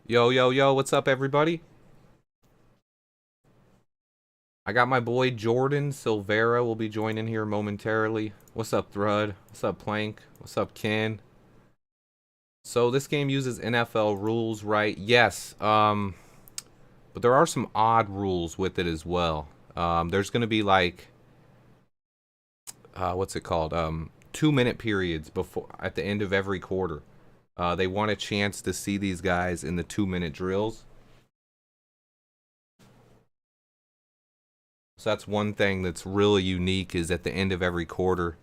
Yo, yo, yo, what's up, everybody? I got my boy Jordan Silvera will be joining here momentarily. What's up, Thrud? What's up, Plank? What's up, Ken? So this game uses NFL rules, right? Yes. But there are some odd rules with it as well. There's gonna be like, what's it called? 2 minute periods before at the end of every quarter. They want a chance to see these guys in the 2 minute drills. So that's one thing that's really unique is at the end of every quarter,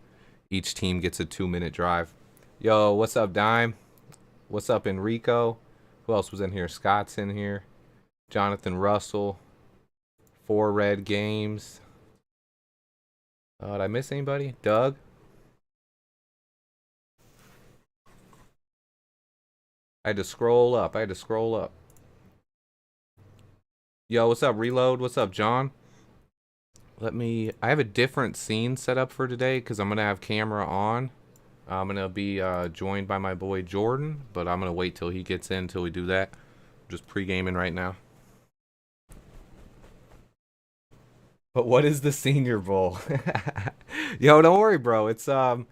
each team gets a 2 minute drive. Yo, what's up, Dime? What's up, Enrico? Who else was in here? Scott's in here. Jonathan Russell. 4 Red Games. Did I miss anybody? Doug? I had to scroll up. Yo, what's up, Reload? What's up, John? I have a different scene set up for today because I'm going to have camera on. I'm going to be joined by my boy Jordan, but I'm going to wait till he gets in till we do that. Just pre-gaming right now. But what is the Senior Bowl? Yo, don't worry, bro. It's an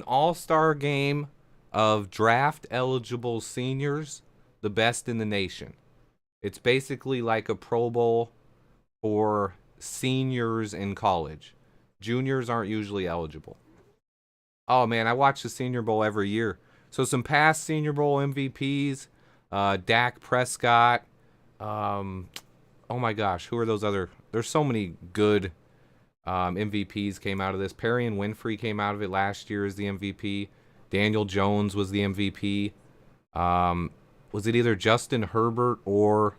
all-star game of draft eligible seniors, the best in the nation. It's basically like a Pro Bowl for seniors in college. Juniors aren't usually eligible. Oh man, I watch the Senior Bowl every year. So some past Senior Bowl MVPs, Dak Prescott. Um, oh my gosh, who are those other? There's so many good MVPs came out of this. Perry and Winfrey came out of it last year as the MVP. Daniel Jones was the MVP. Was it either Justin Herbert or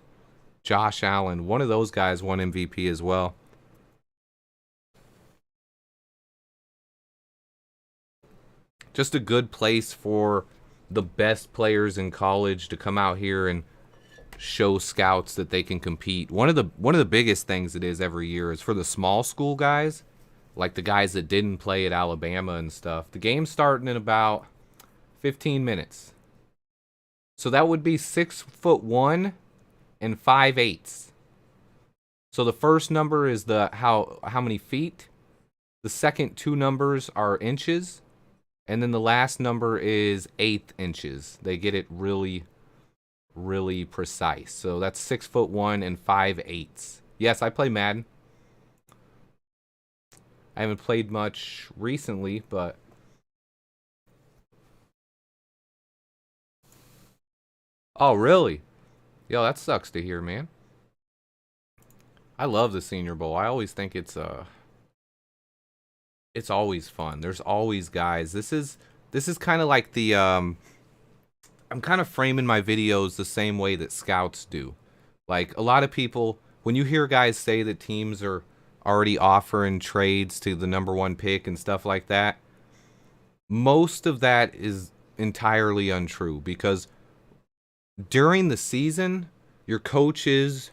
Josh Allen? One of those guys won MVP as well. Just a good place for the best players in college to come out here and show scouts that they can compete. One of the biggest things it is every year is for the small school guys, like the guys that didn't play at Alabama and stuff. The game's starting in about 15 minutes. So that would be 6'1" and 5/8. So the first number is the how many feet. The second two numbers are inches, and then the last number is eighth inches. They get it really, really precise. So that's 6'1" and 5/8. Yes, I play Madden. I haven't played much recently, but oh really? Yo, that sucks to hear, man. I love the Senior Bowl. I always think it's always fun. There's always guys. This is kind of like the I'm kind of framing my videos the same way that scouts do. Like a lot of people when you hear guys say that teams are already offering trades to the number 1 pick and stuff like that, most of that is entirely untrue because during the season, your coaches,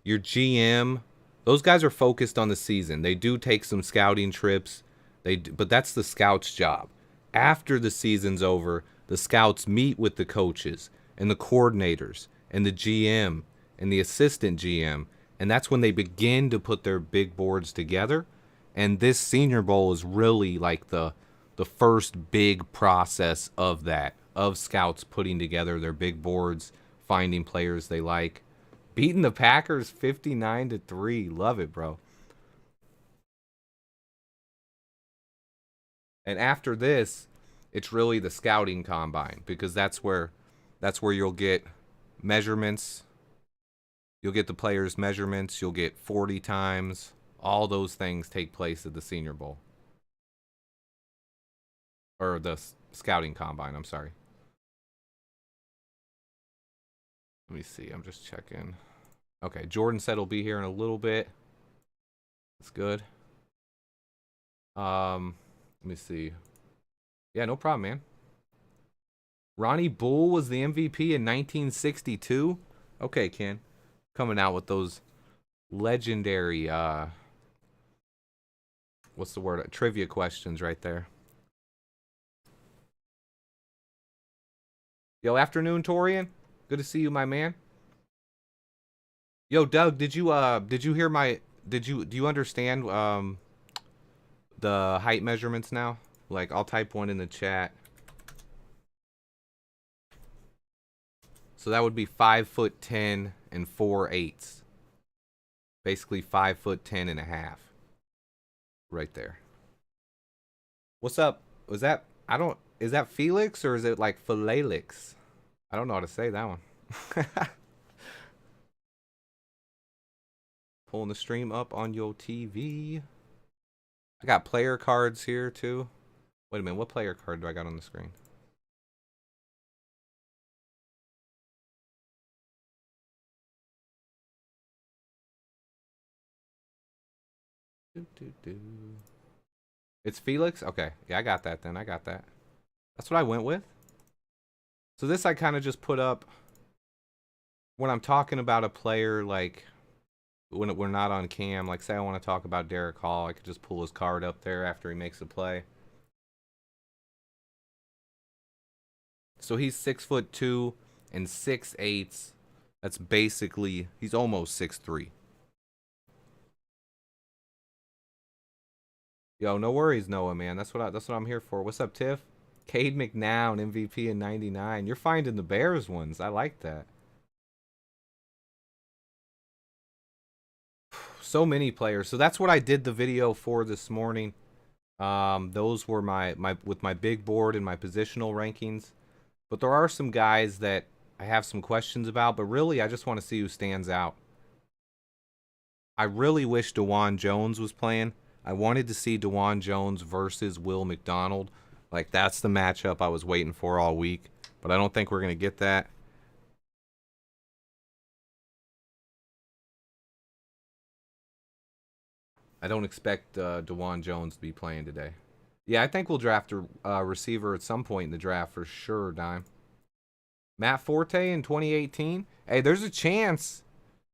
your GM, those guys are focused on the season. They do take some scouting trips. But that's the scouts' job. After the season's over, the scouts meet with the coaches and the coordinators and the GM and the assistant GM, and that's when they begin to put their big boards together. And this Senior Bowl is really like the first big process of that, of scouts putting together their big boards, finding players they like. Beating the Packers 59-3. Love it, bro. And after this, it's really the scouting combine because that's where you'll get measurements. You'll get the players' measurements. You'll get 40 times. All those things take place at the Senior Bowl or the scouting combine. I'm sorry. Let me see. I'm just checking. Okay, Jordan said he'll be here in a little bit. That's good. Let me see. Yeah, no problem, man. Ronnie Bull was the MVP in 1962. Okay, Ken. Coming out with those legendary what's the word? Trivia questions right there. Yo, afternoon, Torian. Good to see you, my man. Yo, Doug, did you hear my do you understand the height measurements now? Like I'll type one in the chat. So that would be 5'10" and 4/8. Basically 5'10" and a half. Right there. What's up? Was that I don't is that Felix or is it like Philalix? I don't know how to say that one. Pulling the stream up on your TV. I got player cards here too. Wait a minute, what player card do I got on the screen? It's Felix? Okay. Yeah, I got that then. I got that. That's what I went with. So this I kind of just put up when I'm talking about a player, like when we're not on cam. Like say I want to talk about Derek Hall, I could just pull his card up there after he makes a play. So he's 6'2" and 6'8". That's basically, he's almost 6'3". Yo, no worries, Noah, man. That's what I'm here for. What's up, Tiff? Cade McNown, MVP in '99. You're finding the Bears ones. I like that. So many players. So that's what I did the video for this morning. Those were my with my big board and my positional rankings. But there are some guys that I have some questions about, but really I just want to see who stands out. I really wish DeJuan Jones was playing. I wanted to see DeJuan Jones versus Will McDonald. Like, that's the matchup I was waiting for all week. But I don't think we're going to get that. I don't expect DeJuan Jones to be playing today. Yeah, I think we'll draft a receiver at some point in the draft for sure, Dime. Matt Forte in 2018. Hey, there's a chance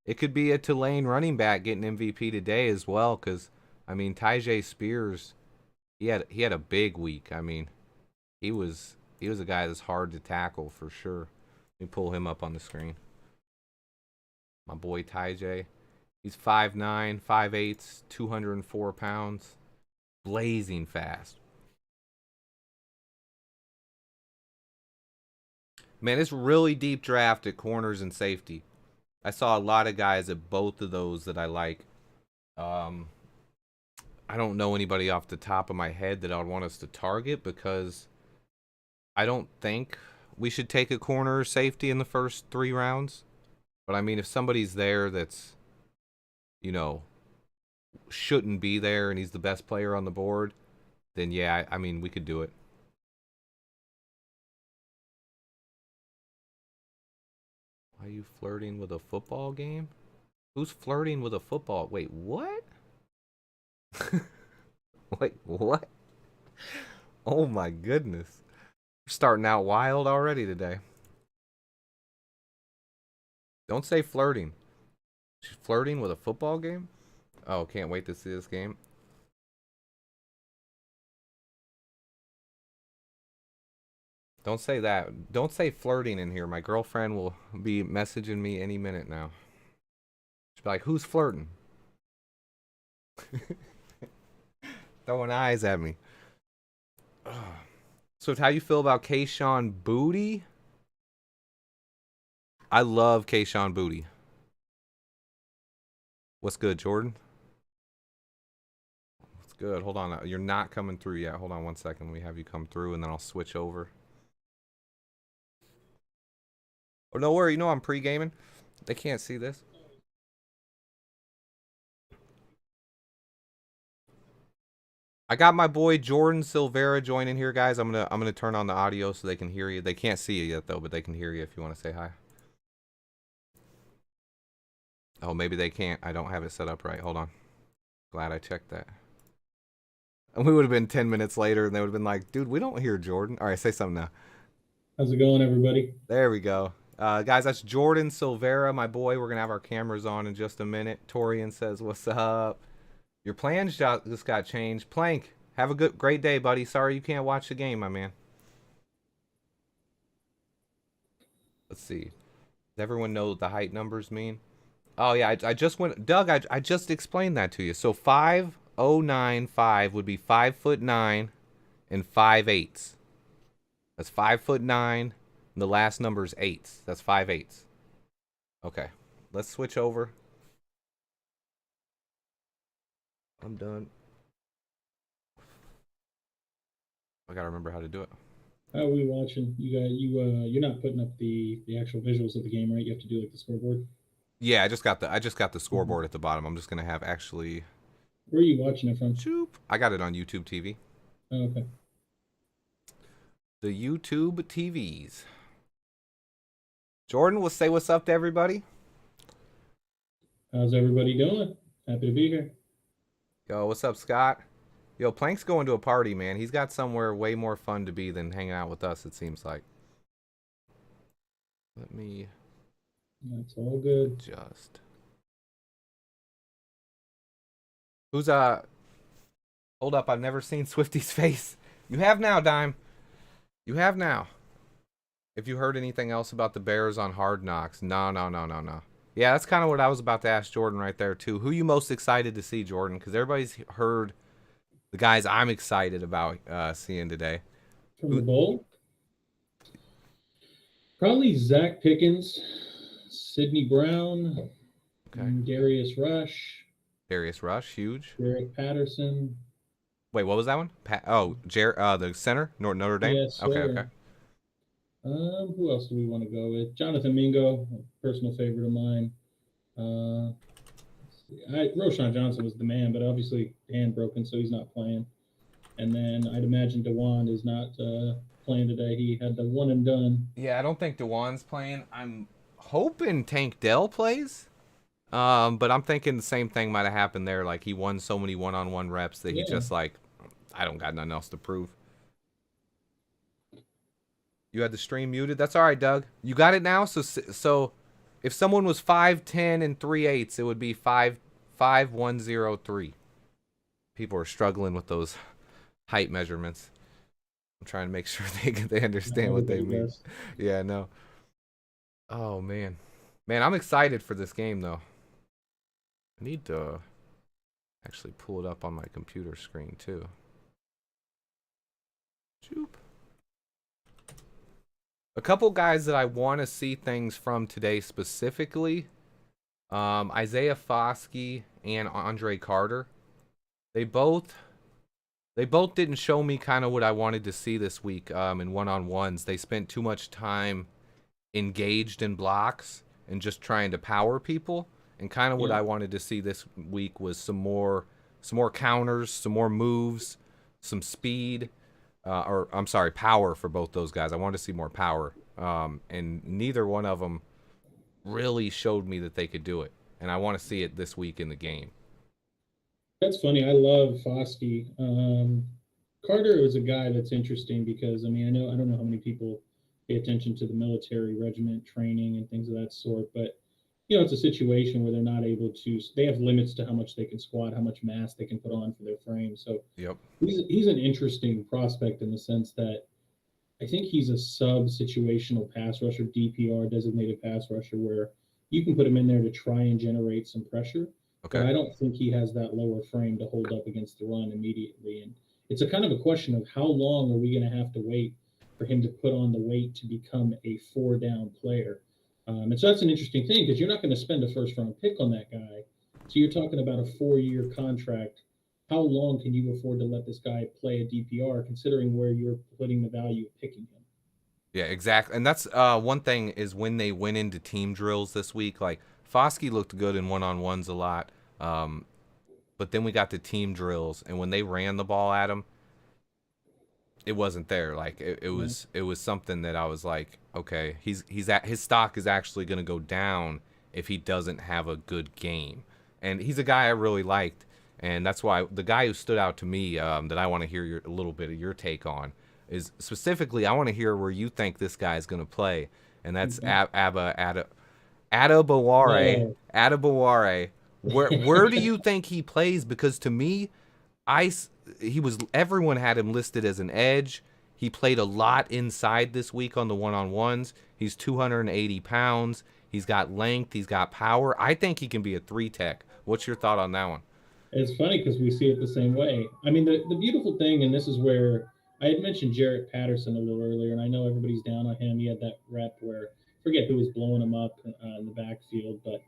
it could be a Tulane running back getting MVP today as well, because, I mean, Tyjae Spears, he had a big week. I mean, he was a guy that's hard to tackle for sure. Let me pull him up on the screen. My boy Tyjae. He's 5'9", 5'8", 204 pounds. Blazing fast. Man, it's really deep draft at corners and safety. I saw a lot of guys at both of those that I like. I don't know anybody off the top of my head that I would want us to target because I don't think we should take a corner or safety in the first 3 rounds. But I mean, if somebody's there that's, you know, shouldn't be there and he's the best player on the board, then yeah, I mean, we could do it. Why are you flirting with a football game? Who's flirting with a football? Wait, what? Wait, what? Oh my goodness. We're starting out wild already today. Don't say flirting. She's flirting with a football game? Oh, can't wait to see this game. Don't say that. Don't say flirting in here. My girlfriend will be messaging me any minute now. She'll be like, who's flirting? Throwing eyes at me. So how you feel about Kayshon Boutte? I love Kayshon Boutte. What's good, Jordan? What's good? Hold on. You're not coming through yet. Hold on one second. Let me have you come through, and then I'll switch over. Oh, no worry. You know I'm pre-gaming. They can't see this. I got my boy Jordan Silvera joining here, guys. I'm gonna turn on the audio so they can hear you. They can't see you yet though, but they can hear you if you want to say hi. Oh, maybe they can't. I don't have it set up right. Hold on. Glad I checked that. And we would have been 10 minutes later, and they would have been like, dude, we don't hear Jordan. All right, say something now. How's it going, everybody? There we go. Guys, that's Jordan Silvera, my boy. We're going to have our cameras on in just a minute. Torian says, what's up? Your plans just got changed. Plank, have a great day, buddy. Sorry you can't watch the game, my man. Let's see. Does everyone know what the height numbers mean? Oh yeah, I just went, Doug. I just explained that to you. So 5095 would be 5'9" and 5/8. That's 5'9". And the last number is eights. That's 5/8. Okay, let's switch over. I'm done. I gotta remember how to do it. How are we watching? You're not putting up the actual visuals of the game, right? You have to do like the scoreboard. Yeah, I just got the Mhm. scoreboard at the bottom. I'm just gonna have actually. Where are you watching it from? Choop. I got it on YouTube TV. Oh, okay. The YouTube TVs. Jordan, will say what's up to everybody. How's everybody doing? Happy to be here. Yo, what's up, Scott? Yo, Plank's going to a party, man. He's got somewhere way more fun to be than hanging out with us, it seems like. Let me That's all good. adjust. Who's hold up, I've never seen Swifty's face. You have now, Dime. You have now. If you heard anything else about the Bears on Hard Knocks. No, no, no, no, no. Yeah, that's kind of what I was about to ask Jordan right there, too. Who you most excited to see, Jordan? Because everybody's heard the guys I'm excited about seeing today. From the Who? bowl, probably Zach Pickens, Sidney Brown, Okay. Darius Rush, Darius Rush, huge. Derek Patterson. Wait, what was that one? The center, Notre Dame. Yes, Okay, okay. sir. Who else do we want to go with? Jonathan Mingo, a personal favorite of mine. Uh, Roshan Johnson was the man, but obviously hand broken, so he's not playing. And then I'd imagine Dewan is not playing today. He had the one and done. Yeah, I don't think Dewan's playing. I'm hoping Tank Dell plays. But I'm thinking the same thing might have happened there. Like he won so many one-on-one reps that he Yeah, just like, I don't got nothing else to prove. You had the stream muted. That's all right, Doug. You got it now. So, if someone was 5'10" and 3/8, it would be 5'103". People are struggling with those height measurements. I'm trying to make sure they understand what they everybody mean. does. Yeah, no. Oh man, man, I'm excited for this game though. I need to actually pull it up on my computer screen too. Choop. A couple guys that I want to see things from today specifically. Isaiah Foskey and Andre Carter. They both didn't show me kind of what I wanted to see this week in one-on-ones. They spent too much time engaged in blocks and just trying to power people. And kind of what Yeah, I wanted to see this week was some more counters, some more moves, some speed, or I'm sorry, power for both those guys. I wanted to see more power, and neither one of them really showed me that they could do it. And I want to see it this week in the game. that's funny. I love Foskey. Carter is a guy that's interesting because I don't know how many people pay attention to the military regiment training and things of that sort, but it's a situation where they're not able to. They have limits to how much they can squat, how much mass they can put on for their frame. So Yep. he's an interesting prospect in the sense that I think he's a sub situational pass rusher, DPR designated pass rusher, where you can put him in there to try and generate some pressure. But Okay. I don't think he has that lower frame to hold up against the run immediately. And it's a kind of a question of how long are we going to have to wait for him to put on the weight to become a 4 down player. And so that's an interesting thing because you're not going to spend a first round pick on that guy. So you're talking about a 4 year contract. How long can you afford to let this guy play a DPR, considering where you're putting the value of picking him? Yeah, exactly. And that's one thing is when they went into team drills this week, like Foskey looked good in one-on-ones a lot. Um, but then we got the team drills, and when they ran the ball at him, it wasn't there. Like it Yeah. was something that I was like, okay, his stock is actually going to go down if he doesn't have a good game. And he's a guy I really liked, and that's why the guy who stood out to me that I want to hear a little bit of your take on is specifically I want to hear where you think this guy is going to play, and that's Mhm. Adabaware. Oh, Adabaware. Where do you think he plays? Because to me, I he was everyone had him listed as an edge. He played a lot inside this week on the one-on-ones. He's 280 pounds. He's got length. He's got power. I think he can be a 3-tech. What's your thought on that one? It's funny because we see it the same way. I mean, the beautiful thing, and this is where I had mentioned Jarrett Patterson a little earlier, and I know everybody's down on him. He had that rep where I forget who was blowing him up in the backfield, but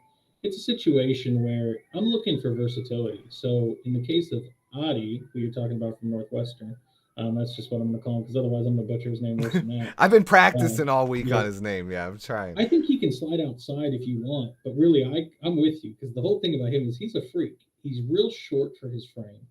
it's a situation where I'm looking for versatility. So in the case of Adi, who you're talking about from Northwestern, that's just what I'm going to call him because otherwise I'm going to butcher his name worse than that. I've been Uh, practicing all week yeah, on his name. Yeah, I'm trying. I think he can slide outside if you want, but really, I'm with you because the whole thing about him is he's a freak. He's real short for his frame,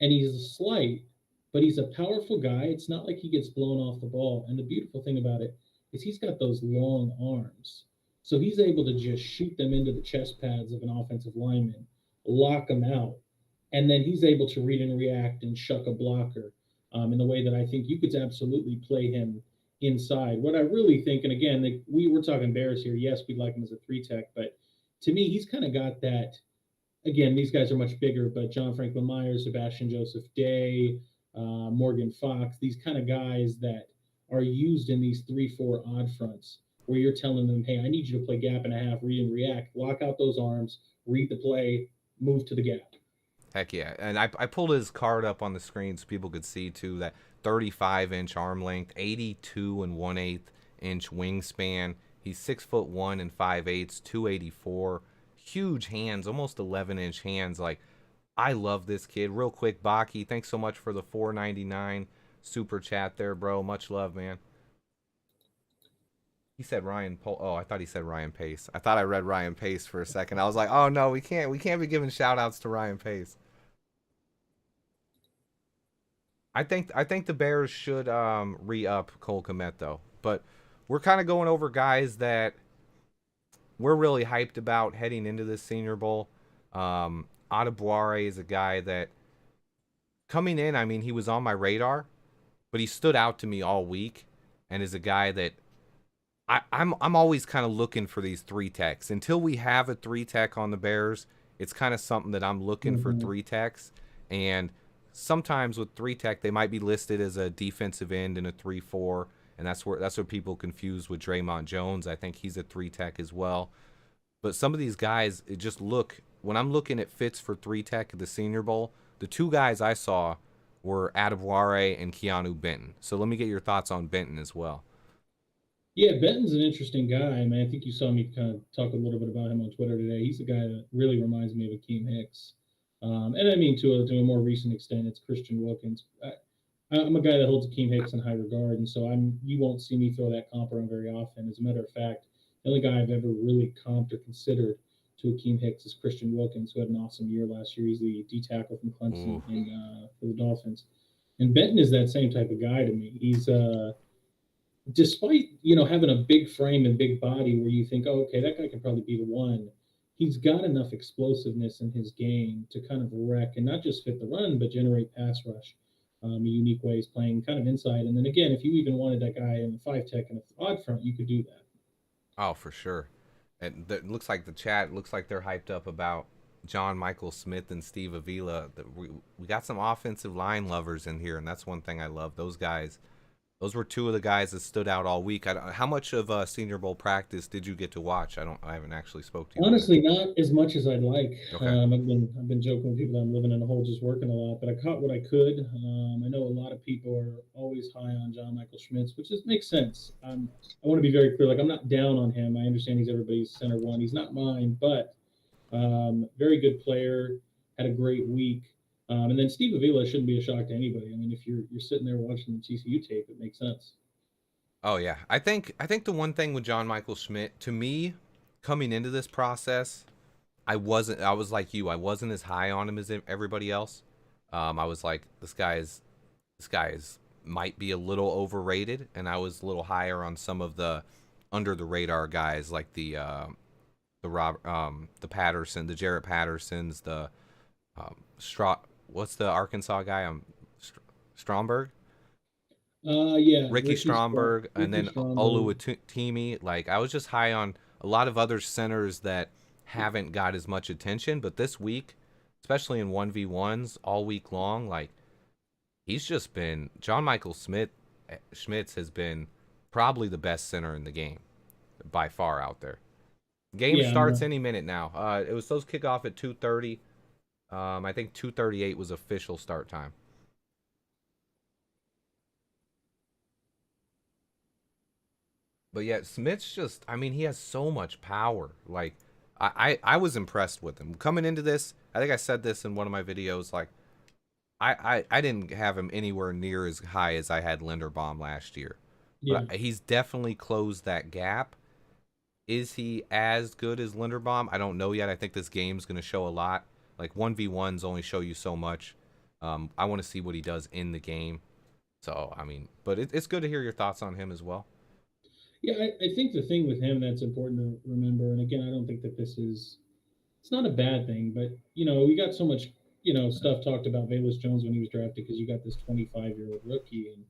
and he's slight, but he's a powerful guy. It's not like he gets blown off the ball. And the beautiful thing about it is he's got those long arms, so he's able to just shoot them into the chest pads of an offensive lineman, lock them out, and then he's able to read and react and shuck a blocker in the way that I think you could absolutely play him inside. What I really think, and again, we were talking Bears here. Yes, we'd like him as a 3-tech, but to me, he's kind of got that. Again, these guys are much bigger, but John Franklin Myers, Sebastian Joseph Day, Morgan Fox, these kind of guys that are used in these 3-4 odd fronts where you're telling them, hey, I need you to play gap and a half, read and react, lock out those arms, read the play, move to the gap. Heck yeah. And I pulled his card up on the screen so people could see, too, that 35-inch arm length, 82 and 1/8 inch wingspan. He's 6'1" and 5/8, 284. Huge hands, almost 11-inch hands. Like, I love this kid. Real quick, Baki, thanks so much for the 4.99 super chat there, bro. Much love, man. He said Ryan Oh, I thought he said Ryan Pace. I thought I read Ryan Pace for a second. I was like, oh no, we can't be giving shout outs to Ryan Pace. I think the Bears should re-up Cole Kmet though. But we're kind of going over guys that we're really hyped about heading into this Senior Bowl. Adebawore is a guy that coming in, I mean, he was on my radar, but he stood out to me all week, and is a guy that I'm always kind of looking for these 3-techs. Until we have a 3-tech on the Bears, it's kind of something that I'm looking for Mm-hmm. 3-techs. And sometimes with 3-tech, they might be listed as a defensive end in a 3-4, and that's what people confuse with Draymond Jones. I think he's a 3-tech as well. But some of these guys, it just look when I'm looking at fits for 3-tech at the Senior Bowl, the two guys I saw were Adebawore and Keanu Benton. So let me get your thoughts on Benton as well. Yeah, Benton's an interesting guy. I mean, I think you saw me kind of talk a little bit about him on Twitter today. He's a guy that really reminds me of Akeem Hicks. And I mean, to a more recent extent, it's Christian Wilkins. I'm a guy that holds Akeem Hicks in high regard, and so you won't see me throw that comp around very often. As a matter of fact, the only guy I've ever really comped or considered to Akeem Hicks is Christian Wilkins, who had an awesome year last year. He's the D tackle from Clemson Ooh. and for the Dolphins. And Benton is that same type of guy to me. He's despite having a big frame and big body where you think, oh, okay, that guy can probably be the one. He's got enough explosiveness in his game to kind of wreck and not just fit the run, but generate pass rush in unique ways, playing kind of inside. And then again, if you even wanted that guy in the 5-tech and an odd front, you could do that. Oh, for sure. And it looks like the chat looks like they're hyped up about John Michael Smith and Steve Avila. We got some offensive line lovers in here, and that's one thing I love. Those guys, those were two of the guys that stood out all week. How much of Senior Bowl practice did you get to watch? I haven't actually spoke to you on Honestly, not as much as I'd like. it. Okay. I've been joking with people that I'm living in a hole, just working a lot, but I caught what I could. I know a lot of people are always high on John Michael Schmitz, which just makes sense. I want to be very clear. Like, I'm not down on him. I understand he's everybody's center one. He's not mine, but very good player. Had a great week. And then Steve Avila shouldn't be a shock to anybody. I mean, if you're sitting there watching the TCU tape, it makes sense. Oh yeah, I think the one thing with John Michael Schmidt, to me, coming into this process, I was like you. I wasn't as high on him as everybody else. I was like, this guy is might be a little overrated, and I was a little higher on some of the under the radar guys like the Patterson, the Jarrett Pattersons, the what's the Arkansas guy? Stromberg, Yeah, Ricky Stromberg, and Ricky then Stromberg. Oluwatimi. Like, I was just high on a lot of other centers that haven't got as much attention, but this week, especially in 1v1s all week long, like, he's just been John Michael Schmitz has been probably the best center in the game by far out there. Game Yeah, starts no, any minute now. It was supposed to kick off at 2:30. I think 2:38 was official start time. But yeah, Smith's just, I mean, he has so much power. Like, I was impressed with him. Coming into this, I think I said this in one of my videos, like, I didn't have him anywhere near as high as I had Linderbaum last year. But yeah, he's definitely closed that gap. Is he as good as Linderbaum? I don't know yet. I think this game's going to show a lot. Like, 1v1s only show you so much. I want to see what he does in the game. So, I mean, but it's good to hear your thoughts on him as well. yeah. I think the thing with him that's important to remember, and again, I don't think that this is it's not a bad thing, but we got so much stuff talked about Velus Jones when he was drafted because you got this 25-year-old rookie, and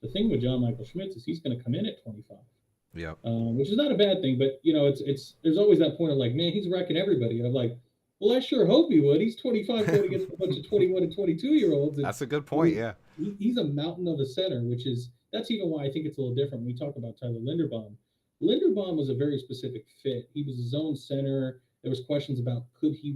the thing with John Michael Schmitz is he's going to come in at 25. Yep. Which is not a bad thing. But it's there's always that point of like, man, he's wrecking everybody. And I'm like, well, I sure hope he would. He's 25 going against a bunch of 21 and 22-year-olds, and That's a good point, yeah. he's a mountain of a center, which is that's even why I think it's a little different when we talk about Tyler Linderbaum. Linderbaum was a very specific fit. He was his own center. There was questions about could he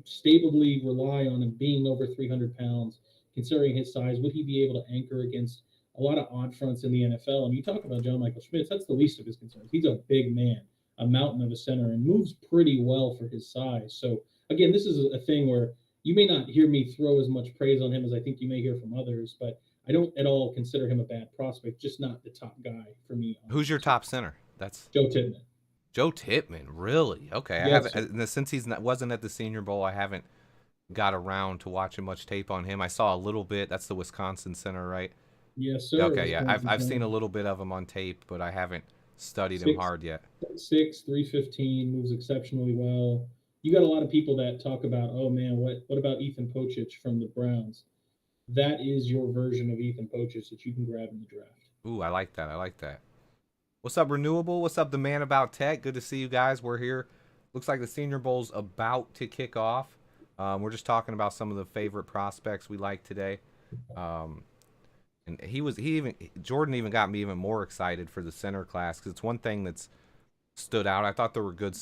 stably rely on him being over 300 pounds, considering his size. Would he be able to anchor against a lot of odd fronts in the NFL? And you talk about John Michael Schmitz, that's the least of his concerns. He's a big man, a mountain of a center, and moves pretty well for his size. So again, this is a thing where you may not hear me throw as much praise on him as I think you may hear from others, but I don't at all consider him a bad prospect, just not the top guy for me on Who's your this. top center? That's Joe Tippmann. Joe Tippmann. Really? Okay. I Yes, haven't sir. since he's not, wasn't at the Senior Bowl. I haven't got around to watching much tape on him. I saw a little bit. That's the Wisconsin center, right? Yes, sir. Okay, yeah. Wisconsin I've seen a Center. little bit of him on tape, but I haven't studied him Six, hard yet. 315, moves exceptionally well. You got a lot of people that talk about, oh man, what about Ethan Pocic from the Browns? That is your version of Ethan Pocic that you can grab in the draft. Ooh, I like that. I like that. What's up, Renewable? What's up, the man about tech? Good to see you guys. We're here. Looks like the Senior Bowl's about to kick off. We're just talking about some of the favorite prospects we like today. Um, and Jordan even got me even more excited for the center class because it's one thing that's stood out. I thought there were good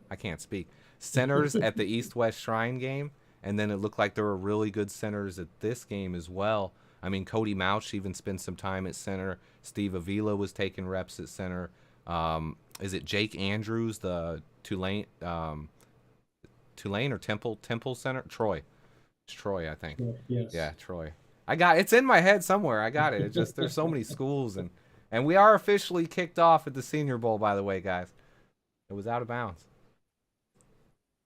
I can't speak, centers at the East West Shrine game, and then it looked like there were really good centers at this game as well. I mean, Cody Mauch even spent some time at center. Steve Avila was taking reps at center. Is it Jake Andrews, the Tulane or Temple center? Troy. It's Troy, I think. Yeah, yes. Yeah, Troy. I got it's in my head somewhere. I got it. It's just there's so many schools and we are officially kicked off at the Senior Bowl, by the way, guys. It was out of bounds.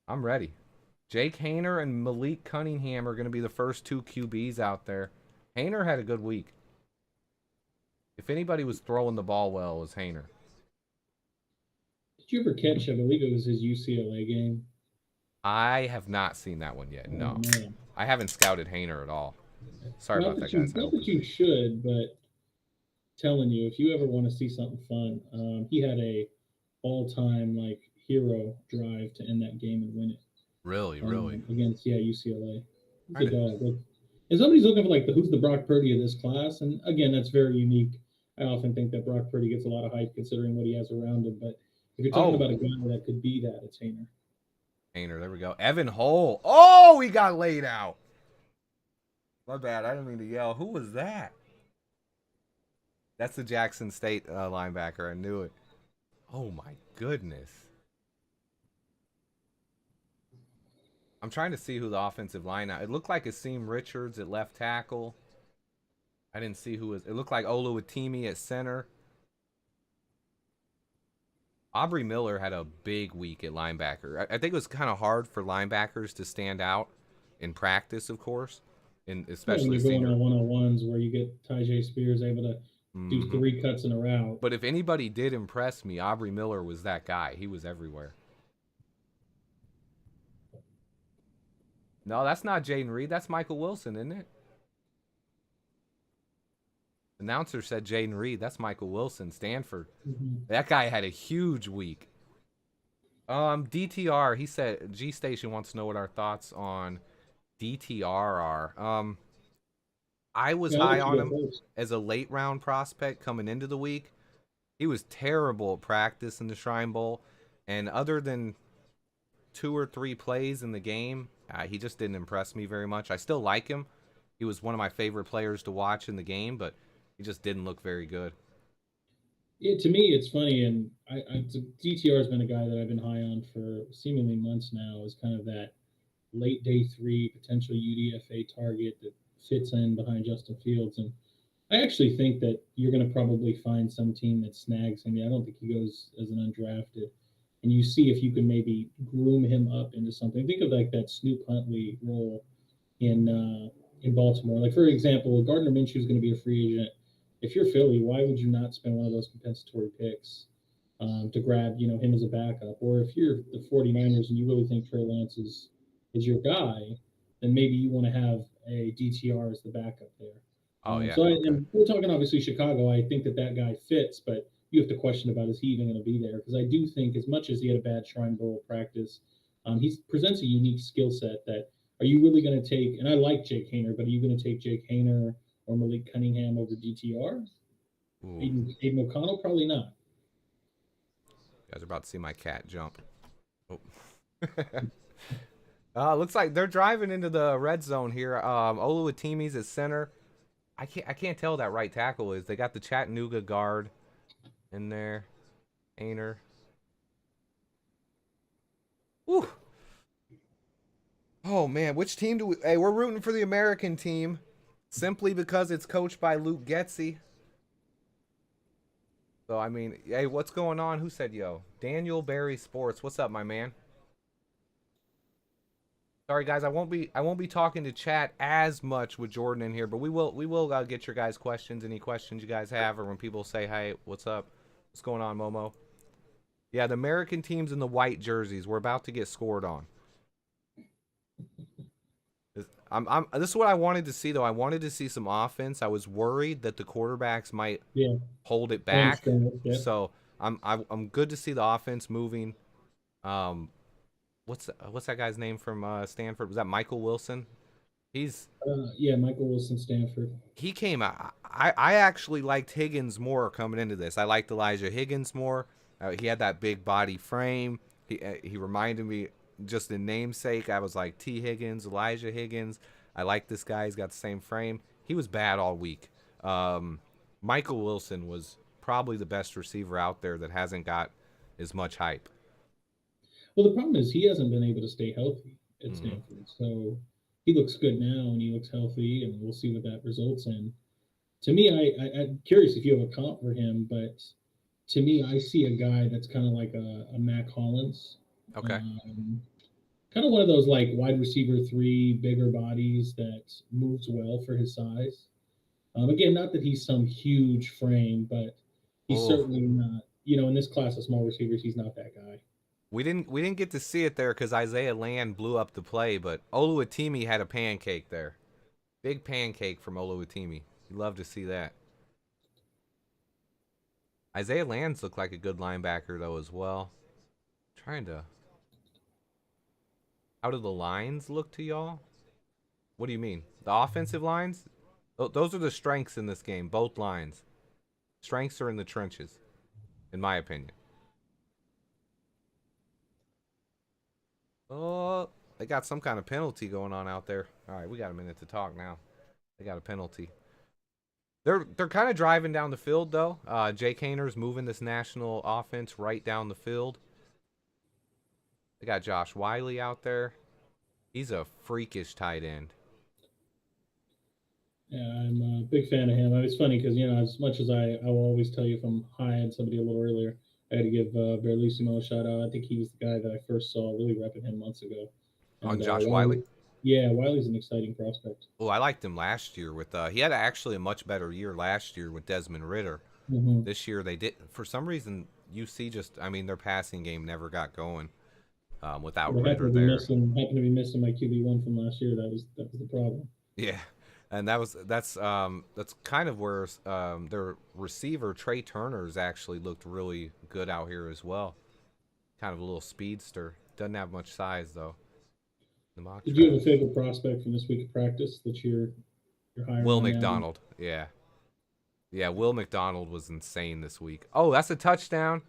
I'm ready. Jake Hayner and Malik Cunningham are going to be the first two QBs out there. Hayner had a good week. If anybody was throwing the ball well, it was Hayner. Did you ever catch, I believe it was his UCLA game? I have not seen that one yet. Oh, No. man. I haven't scouted Hayner at all. Sorry Not about that that, you, guys. I not hope. that you should, but telling you, if you ever want to see something fun, he had a all-time like hero drive to end that game and win it Really, really. against UCLA. He's a Trying to, dog. Like, and somebody's looking for like who's the Brock Purdy of this class, and again, that's very unique. I often think that Brock Purdy gets a lot of hype considering what he has around him, but if you're talking oh, about a guy that could be that, it's Hayner. Hayner. There we go. Evan Hole. Oh, he got laid out. My bad. I didn't mean to yell. Who was that? That's the Jackson State linebacker. I knew it. Oh my goodness. I'm trying to see who the offensive line now. It looked like Asim Richards at left tackle. I didn't see who was. It looked like Oluwatimi at center. Aubrey Miller had a big week at linebacker. I think it was kind of hard for linebackers to stand out in practice, of course, and Yeah, when especially you're going senior. on one-on-ones where you get Tajay Spears able to do Mm-hmm. 3 cuts in a route. But if anybody did impress me, Aubrey Miller was that guy. He was everywhere. No, that's not Jaden Reed. That's Michael Wilson, isn't it? Announcer said Jaden Reed. That's Michael Wilson, Stanford. Mm-hmm. That guy had a huge week. DTR. He said G Station wants to know what our thoughts on DTR are. I was Yeah, I'll high let you on go him first. as a late round prospect coming into the week. He was terrible at practice in the Shrine Bowl. And other than 2 or 3 plays in the game, he just didn't impress me very much. I still like him. He was one of my favorite players to watch in the game, but he just didn't look very good. To me, it's funny, and DTR has been a guy that I've been high on for seemingly months now. Is kind of that late day three potential UDFA target that fits in behind Justin Fields, and I actually think that you're going to probably find some team that snags him. I don't think he goes as an undrafted, and you see if you can maybe groom him up into something. Think of like that Snoop Huntley role in Baltimore. Like for example, Gardner Minshew is going to be a free agent. If you're Philly, why would you not spend one of those compensatory picks to grab him as a backup? Or if you're the 49ers and you really think Trey Lance is your guy, then maybe you want to have a DTR as the backup there. Oh yeah, okay. And we're talking obviously Chicago. I think that guy fits, but you have to question about is he even going to be there? Because I do think as much as he had a bad Shrine Bowl practice, he presents a unique skill set that are you really going to take? And I like Jake Hayner, but are you going to take Jake Hayner or Malik Cunningham over DTR? Ooh, Aiden O'Connell? Probably not. you guys are about to see my cat jump. Oh. Looks like they're driving into the red zone here. Oluwatimi's at center. I can't tell that right tackle is. They got the Chattanooga guard in there. Ainer. Whew. Oh man, which team do we? Hey, we're rooting for the American team, simply because it's coached by Luke Getzey. So I mean, hey, what's going on? Who said yo? Daniel Barry Sports. What's up, my man? Sorry guys, I won't be talking to chat as much with Jordan in here, but we will get your guys' questions. Any questions you guys have, or when people say, "Hey, what's up? What's going on, Momo?" Yeah, the American teams in the white jerseys. We're about to get scored on. This is what I wanted to see though. I wanted to see some offense. I was worried that the quarterbacks might Yeah, hold it back. hamstring it. Yeah. So I'm good to see the offense moving. Um, what's that guy's name from Stanford? Was that Michael Wilson? He's Yeah, Michael Wilson, Stanford. he came out. I actually liked Higgins more coming into this. I liked Elijah Higgins more. He had that big body frame. He reminded me just in namesake. I was like T Higgins, Elijah Higgins. I like this guy. He's got the same frame. He was bad all week. Um, Michael Wilson was probably the best receiver out there that hasn't got as much hype. Well, the problem is he hasn't been able to stay healthy at Hmm. Stanford. So he looks good now and he looks healthy, and we'll see what that results in. To me, I'm curious if you have a comp for him, but to me, I see a guy that's kind of like a Mac Hollins, Okay. um, kind of one of those like wide receiver three, bigger bodies that moves well for his size. Again, not that he's some huge frame, but he's Oh, certainly not. In this class of small receivers, he's not that guy. we didn't get to see it there because Isaiah Land blew up the play, but Oluwatimi had a pancake there. Big pancake from Oluwatimi. You love to see that. Isaiah Lands looked like a good linebacker though as well. Trying to. How do the lines look to y'all? What do you mean? The offensive lines? Those are the strengths in this game. Both lines. Strengths are in the trenches, in my opinion. Oh, they got some kind of penalty going on out there. All right, we got a minute to talk now. They got a penalty. They're kind of driving down the field though. Jake Hayner's moving this national offense right down the field. They got Josh Wiley out there. He's a freakish tight end. Yeah, I'm a big fan of him. It's funny because as much as I will always tell you if I'm high on somebody a little earlier, I had to give Berlusimo a shout out. I think he was the guy that I first saw really repping him months ago. On And Josh Wiley. Wiley, yeah, Wiley's an exciting prospect. Oh, I liked him last year with he had actually a much better year last year with Desmond Ritter. Mm-hmm. This year they did for some reason UC just I mean their passing game never got going without They Ritter there. happened to be missing my QB1 from last year. That was the problem. Yeah. And that's kind of where their receiver Trey Turner's actually looked really good out here as well. Kind of a little speedster. Doesn't have much size though. The mock Did you have a drafts. favorite prospect from this week of practice that you're higher Will on now? McDonald. Yeah. Yeah, Will McDonald was insane this week. Oh, that's a touchdown.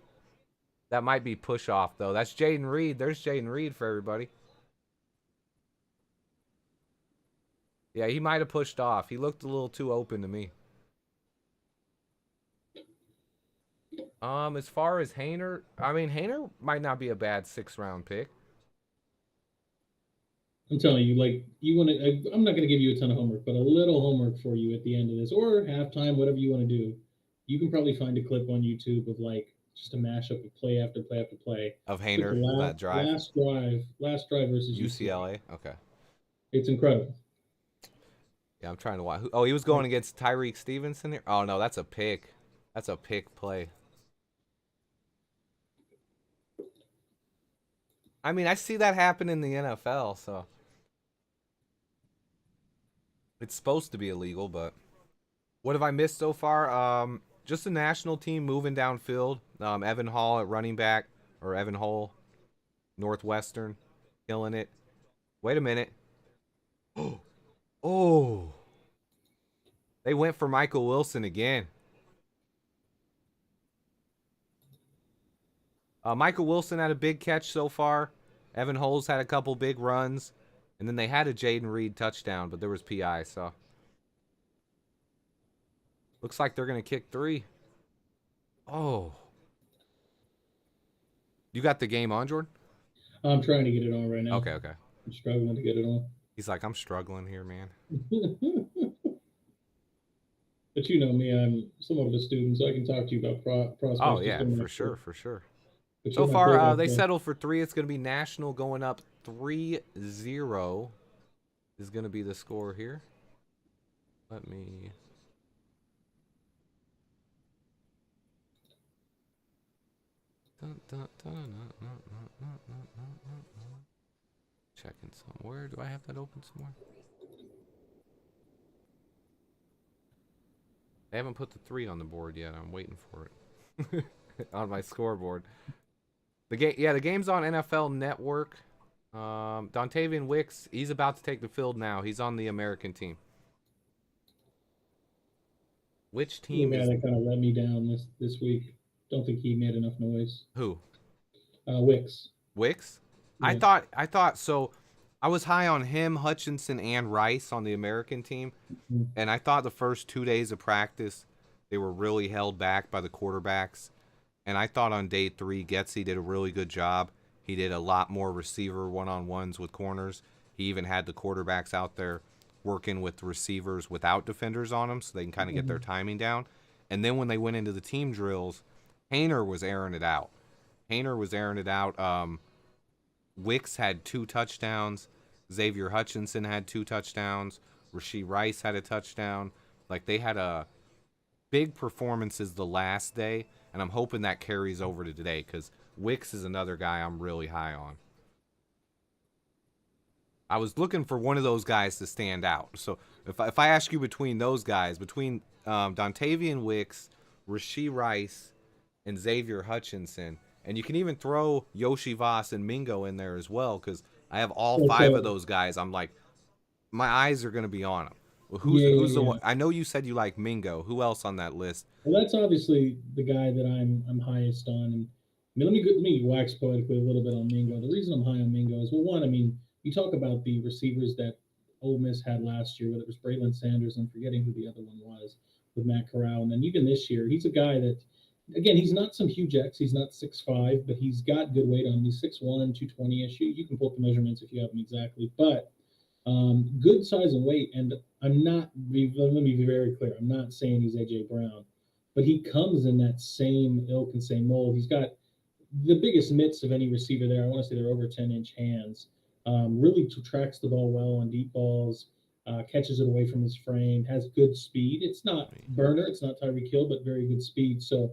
That might be push off though. That's Jaden Reed. There's Jaden Reed for everybody. Yeah, he might have pushed off. He looked a little too open to me. As far as Hayner, I mean Hayner might not be a bad 6th-round pick. I'm telling you, like you want to. I'm not going to give you a ton of homework, but a little homework for you at the end of this, or halftime, whatever you want to do. You can probably find a clip on YouTube of like just a mashup of play after play after play. Of Took the Hayner, that drive. last drive versus UCLA. UCLA. Okay. It's incredible. Yeah, I'm trying to watch. Oh, he was going against Tyreek Stevenson here. Oh no, that's a pick. That's a pick play. I mean, I see that happen in the NFL, so it's supposed to be illegal, but what have I missed so far? Just the national team moving downfield. Evan Hall at running back, or Evan Hall, Northwestern, killing it. Wait a minute. Oh, they went for Michael Wilson again. Michael Wilson had a big catch so far. Evan Holes had a couple big runs. And then they had a Jaden Reed touchdown, but there was PI, so. Looks like they're going to kick 3. Oh. You got the game on, Jordan? I'm trying to get it on right now. Okay. I'm struggling to get it on. He's like, I'm struggling here, man. But you know me, I'm somewhat of a student, so I can talk to you about prospects. Oh, yeah, for sure. But So far, they settled for 3. It's going to be National going up 3-0 is going to be the score here. Let me... Checking somewhere. Do I have that open somewhere? They haven't put the 3 on the board yet. I'm waiting for it on my scoreboard. The game's on NFL Network. Dontavian Wicks, he's about to take the field now. He's on the American team. Which team is... The guy that kind of let me down this week. Don't think he made enough noise. Who? Wicks. Wicks? Yeah. I thought so. I was high on him, Hutchinson, and Rice on the American team. Mm-hmm. And I thought the first 2 days of practice, they were really held back by the quarterbacks. And I thought on day 3, Getsy did a really good job. He did a lot more receiver one-on-ones with corners. He even had the quarterbacks out there working with receivers without defenders on them so they can kind of get their timing down. And then when they went into the team drills, Hayner was airing it out. Wicks had 2 touchdowns. Xavier Hutchinson had 2 touchdowns. Rashee Rice had a touchdown. Like, they had a big performances the last day, and I'm hoping that carries over to today because Wicks is another guy I'm really high on. I was looking for one of those guys to stand out. So if I ask you between those guys, between Dontavian Wicks, Rashee Rice, and Xavier Hutchinson, and you can even throw Yoshi Voss and Mingo in there as well because I have all 5 of those guys. I'm like, my eyes are going to be on them. Well, who's the one? I know you said you like Mingo. Who else on that list? Well, that's obviously the guy that I'm highest on. And I mean, let me wax poetically a little bit on Mingo. The reason I'm high on Mingo is, well, one, I mean, you talk about the receivers that Ole Miss had last year, whether it was Braylon Sanders, I'm forgetting who the other one was, with Matt Corral. And then even this year, he's a guy that, again, he's not some huge X. He's not 6'5", but he's got good weight on him. He's 6'1", 220-ish. You can pull up the measurements if you have them exactly. But good size and weight. And I'm not, let me be very clear, I'm not saying he's A.J. Brown, but he comes in that same ilk and same mold. He's got the biggest mitts of any receiver there. I want to say they're over 10-inch hands. Really tracks the ball well on deep balls, catches it away from his frame, has good speed. It's not burner, it's not Tyreek Hill, but very good speed. So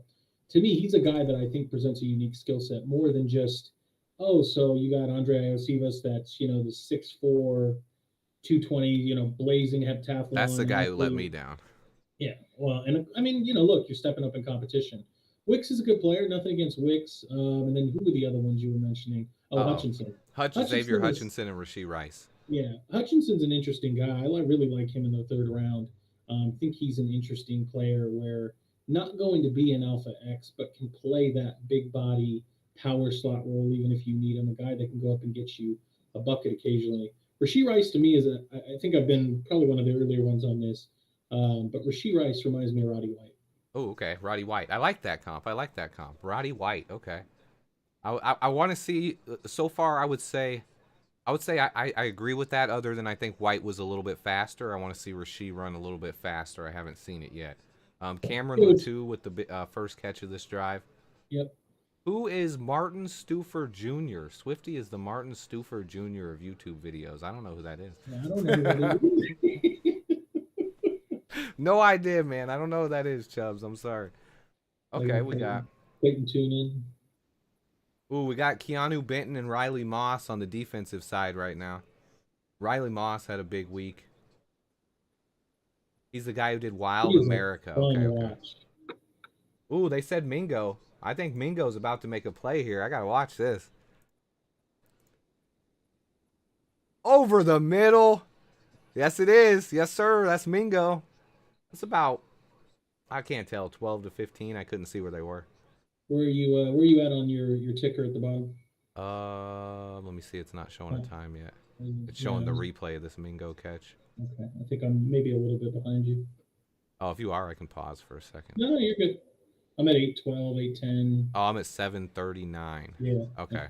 to me, he's a guy that I think presents a unique skill set more than just, so you got Andre Iosivas that's, the 6'4", 220, blazing heptathlon. That's the guy who let me down. Yeah, well, and I mean, look, you're stepping up in competition. Wicks is a good player, nothing against Wicks. And then who were the other ones you were mentioning? Hutchinson. Xavier Hutchinson and Rashee Rice. Yeah, Hutchinson's an interesting guy. I really like him in the 3rd round. I think he's an interesting player where not going to be an alpha X, but can play that big body power slot role, even if you need him, a guy that can go up and get you a bucket occasionally. Rasheed Rice to me is I think I've been probably one of the earlier ones on this, but Rasheed Rice reminds me of Roddy White. Oh, okay. Roddy White. I like that comp. I like that comp. Roddy White. Okay. I want to see. So far, I agree with that. Other than I think White was a little bit faster. I want to see Rasheed run a little bit faster. I haven't seen it yet. Cameron Latu with the first catch of this drive. Yep. Who is Martin Stufer Jr.? Swifty is the Martin Stufer Jr. of YouTube videos. I don't know who that is. Yeah, I don't know who that is. No idea, man. I don't know who that is, Chubbs. I'm sorry. Okay, we got. Clayton Tune Ooh, we got Keanu Benton and Riley Moss on the defensive side right now. Riley Moss had a big week. He's the guy who did Wild America. Okay. Ooh, they said Mingo. I think Mingo's about to make a play here. I got to watch this. Over the middle. Yes, it is. Yes, sir. That's Mingo. It's about, I can't tell, 12 to 15. I couldn't see where they were. Where are you at on your ticker at the bottom? Let me see. It's not showing a time yet. It's showing the replay of this Mingo catch. Okay. I think I'm maybe a little bit behind you. Oh, if you are, I can pause for a second. No, you're good. I'm at 8:12, 8:10. Oh, I'm at 7:39. Yeah. Okay.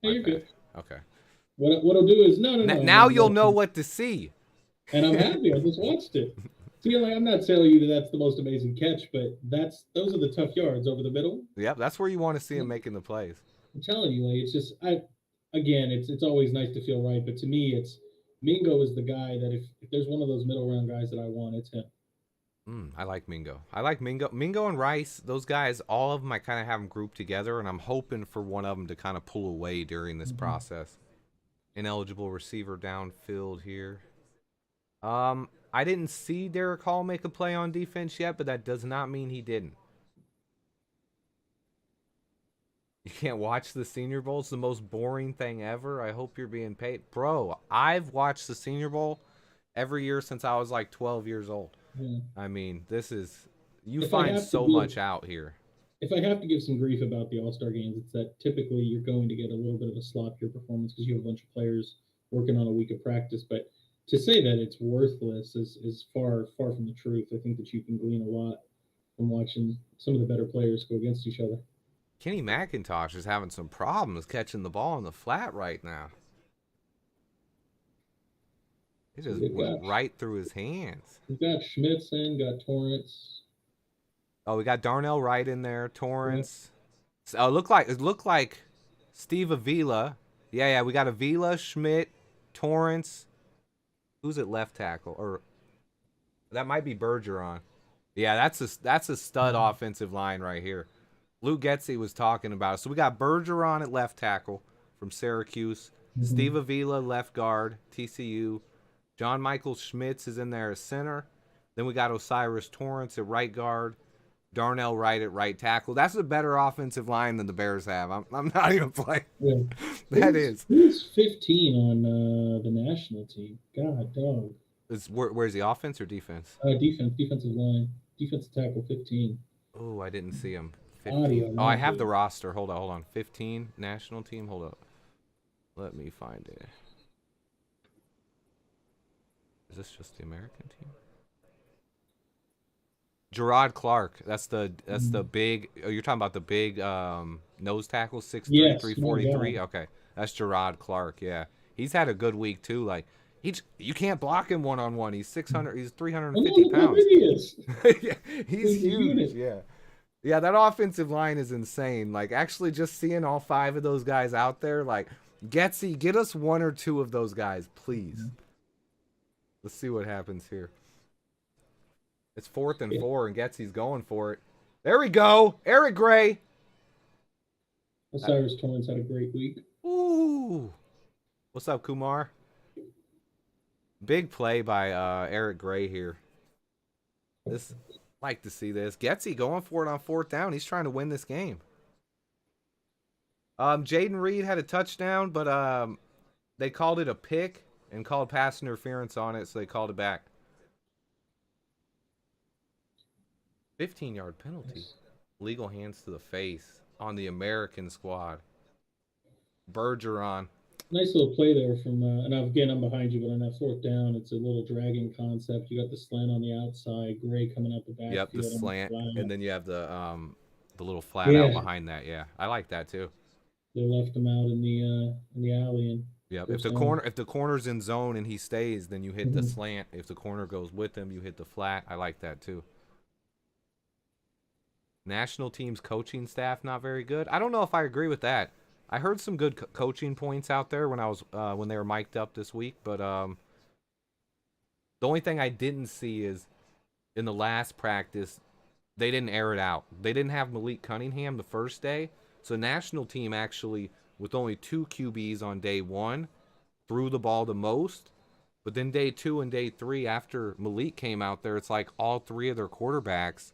Hey, you're good. Okay. What I'll do is no. Now you'll know what to see. And I'm happy. I just watched it. See, like I'm not telling you that's the most amazing catch, but those are the tough yards over the middle. Yep, that's where you want to see him making the plays. I'm telling you, like, it's just it's always nice to feel right, but to me, it's Mingo is the guy that if there's one of those middle round guys that I want, it's him. I like Mingo. Mingo and Rice, those guys, all of them, I kind of have them grouped together, and I'm hoping for one of them to kind of pull away during this process. Ineligible receiver downfield here. I didn't see Derek Hall make a play on defense yet, but that does not mean he didn't. You can't watch the Senior Bowl. It's the most boring thing ever. I hope you're being paid. Bro, I've watched the Senior Bowl every year since I was like 12 years old. Yeah. I mean, you find so much out here. If I have to give some grief about the All-Star games, it's that typically you're going to get a little bit of a sloppier performance because you have a bunch of players working on a week of practice. But to say that it's worthless is far from the truth. I think that you can glean a lot from watching some of the better players go against each other. Kenny McIntosh is having some problems catching the ball in the flat right now. It just went right through his hands. We've got Schmitz in, got Torrance. Oh, we got Darnell Wright in there, Torrance. Yeah. Oh, it looked like Steve Avila. Yeah, we got Avila, Schmidt, Torrance. Who's at left tackle? Or that might be Bergeron. Yeah, that's a stud offensive line right here. Luke Getsy was talking about it. So we got Bergeron at left tackle from Syracuse. Steve Avila, left guard, TCU. John Michael Schmitz is in there as center. Then we got Osiris Torrance at right guard. Darnell Wright at right tackle. That's a better offensive line than the Bears have. I'm not even playing. Yeah. Who's 15 on the national team? God, dog. Where's the offense or defense? Defensive line. Defensive tackle 15. Oh, I didn't see him. 15. Oh, I have the roster. Hold on. 15 national team. Hold up. Let me find it. Is this just the American team? Gerard Clark. That's the big. Oh, you're talking about the big nose tackle, 6'3", 343. Okay, that's Gerard Clark. Yeah, he's had a good week too. Like you can't block him one-on-one. He's 600. He's 350 pounds. Yeah, he's huge. Yeah. That offensive line is insane. Like actually, just seeing all 5 of those guys out there, like Getsy, get us 1 or 2 of those guys, please. Let's see what happens here. It's 4th and 4, and Getsy's going for it. There we go. Eric Gray. Osiris Torrance had a great week. Ooh. What's up, Kumar? Big play by Eric Gray here. Like to see this. Getsy going for it on 4th down. He's trying to win this game. Jaden Reed had a touchdown, but they called it a pick and called pass interference on it, so they called it back. 15-yard penalty. Legal hands to the face. on the American squad. Bergeron. Nice little play there from, and again, I'm behind you, but on that fourth down, it's a little dragging concept. You got the slant on the outside, Gray coming up the Yep, the backfield on the slant, and flat. then you have the little flat out Yeah, behind that. Yeah, I like that too. they left him out in the alley and Yep. first down. If the corner's in zone and he stays, then you hit the Mhm. slant. If the corner goes with him, you hit the flat. I like that too. National team's coaching staff not very good. I don't know if I agree with that. I heard some good coaching points out there when they were mic'd up this week, but the only thing I didn't see is in the last practice they didn't air it out. They didn't have Malik Cunningham the first day, so the national team actually with only two QBs on day one threw the ball the most. But then day two and day three, after Malik came out there, it's like all three of their quarterbacks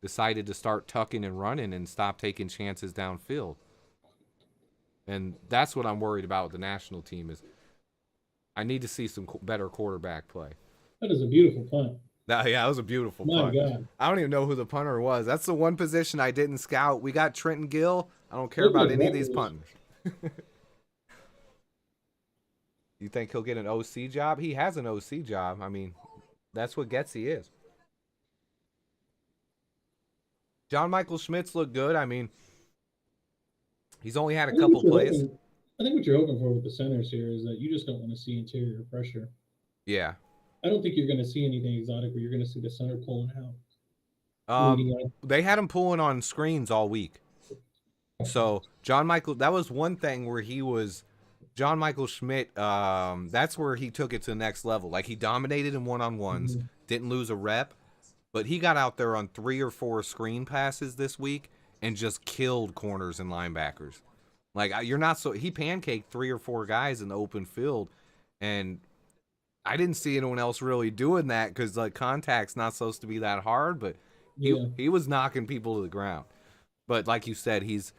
decided to start tucking and running and stop taking chances downfield. And that's what I'm worried about with the national team is I need to see some better quarterback play. That is a beautiful punt. Yeah, that was a beautiful My punt. God, I don't even know who the punter was. That's the one position I didn't scout. We got Trenton Gill. I don't care looked about like any of these Rutgers. punters. You think he'll get an OC job? He has an OC job. I mean, that's what Getsy is. John Michael Schmitz looked good. I mean, he's only had a I think couple what you're plays. hoping, I think what you're hoping for with the centers here is that you just don't want to see interior pressure. Yeah. I don't think you're going to see anything exotic where you're going to see the center pulling out, Um, leading out. they had him pulling on screens all week. So John Michael, that was one thing where he was John Michael Schmidt. That's where he took it to the next level. Like he dominated in one on ones, Mhm. didn't lose a rep, but he got out there on 3 or 4 screen passes this week and just killed corners and linebackers. Like you're not so he pancaked 3 or 4 guys in the open field, and I didn't see anyone else really doing that because like contact's not supposed to be that hard, but Yeah. he was knocking people to the ground. But like you said, he is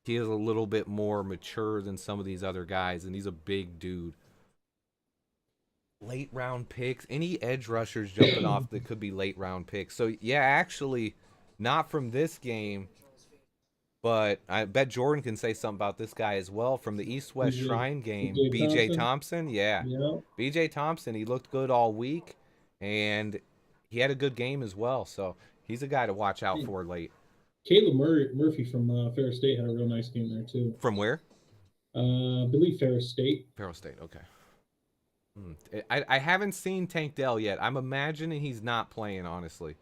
a little bit more mature than some of these other guys, and he's a big dude. Late round picks, any edge rushers jumping off that could be late round picks. So yeah, actually, not from this game, but I bet Jordan can say something about this guy as well from the East West BJ, Shrine game. BJ B.J. Thompson. Thompson, yeah, Yeah. B.J. Thompson, he looked good all week, and he had a good game as well. So he's a guy to watch out Hey, for late. Murphy from Ferris State had a real nice game there too. From where? I believe Ferris State. Peril State. Okay. I haven't seen Tank Dell yet. I'm imagining he's not playing, honestly.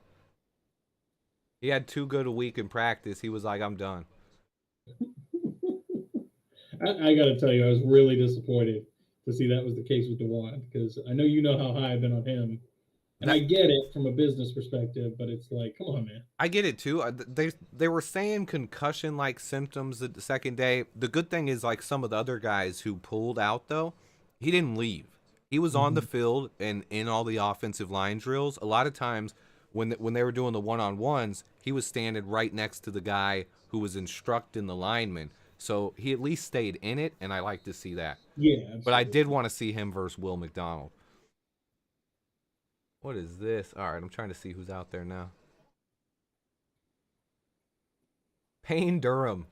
He had too good a week in practice. He was like, I'm done. I got to tell you, I was really disappointed to see that was the case with Dewan because I know you know how high I've been on him, and I That get it from a business perspective, but it's like, come on, man. I get it too. They were saying concussion like symptoms the second day. The good thing is like some of the other guys who pulled out though, he didn't leave. He was on the Mm-hmm. field and in all the offensive line drills. A lot of times when they were doing the one-on-ones, he was standing right next to the guy who was instructing the lineman. So he at least stayed in it, and I like to see that. Yeah, But I did absolutely. want to see him versus Will McDonald. What is this? All right, I'm trying to see who's out there now. Payne Durham.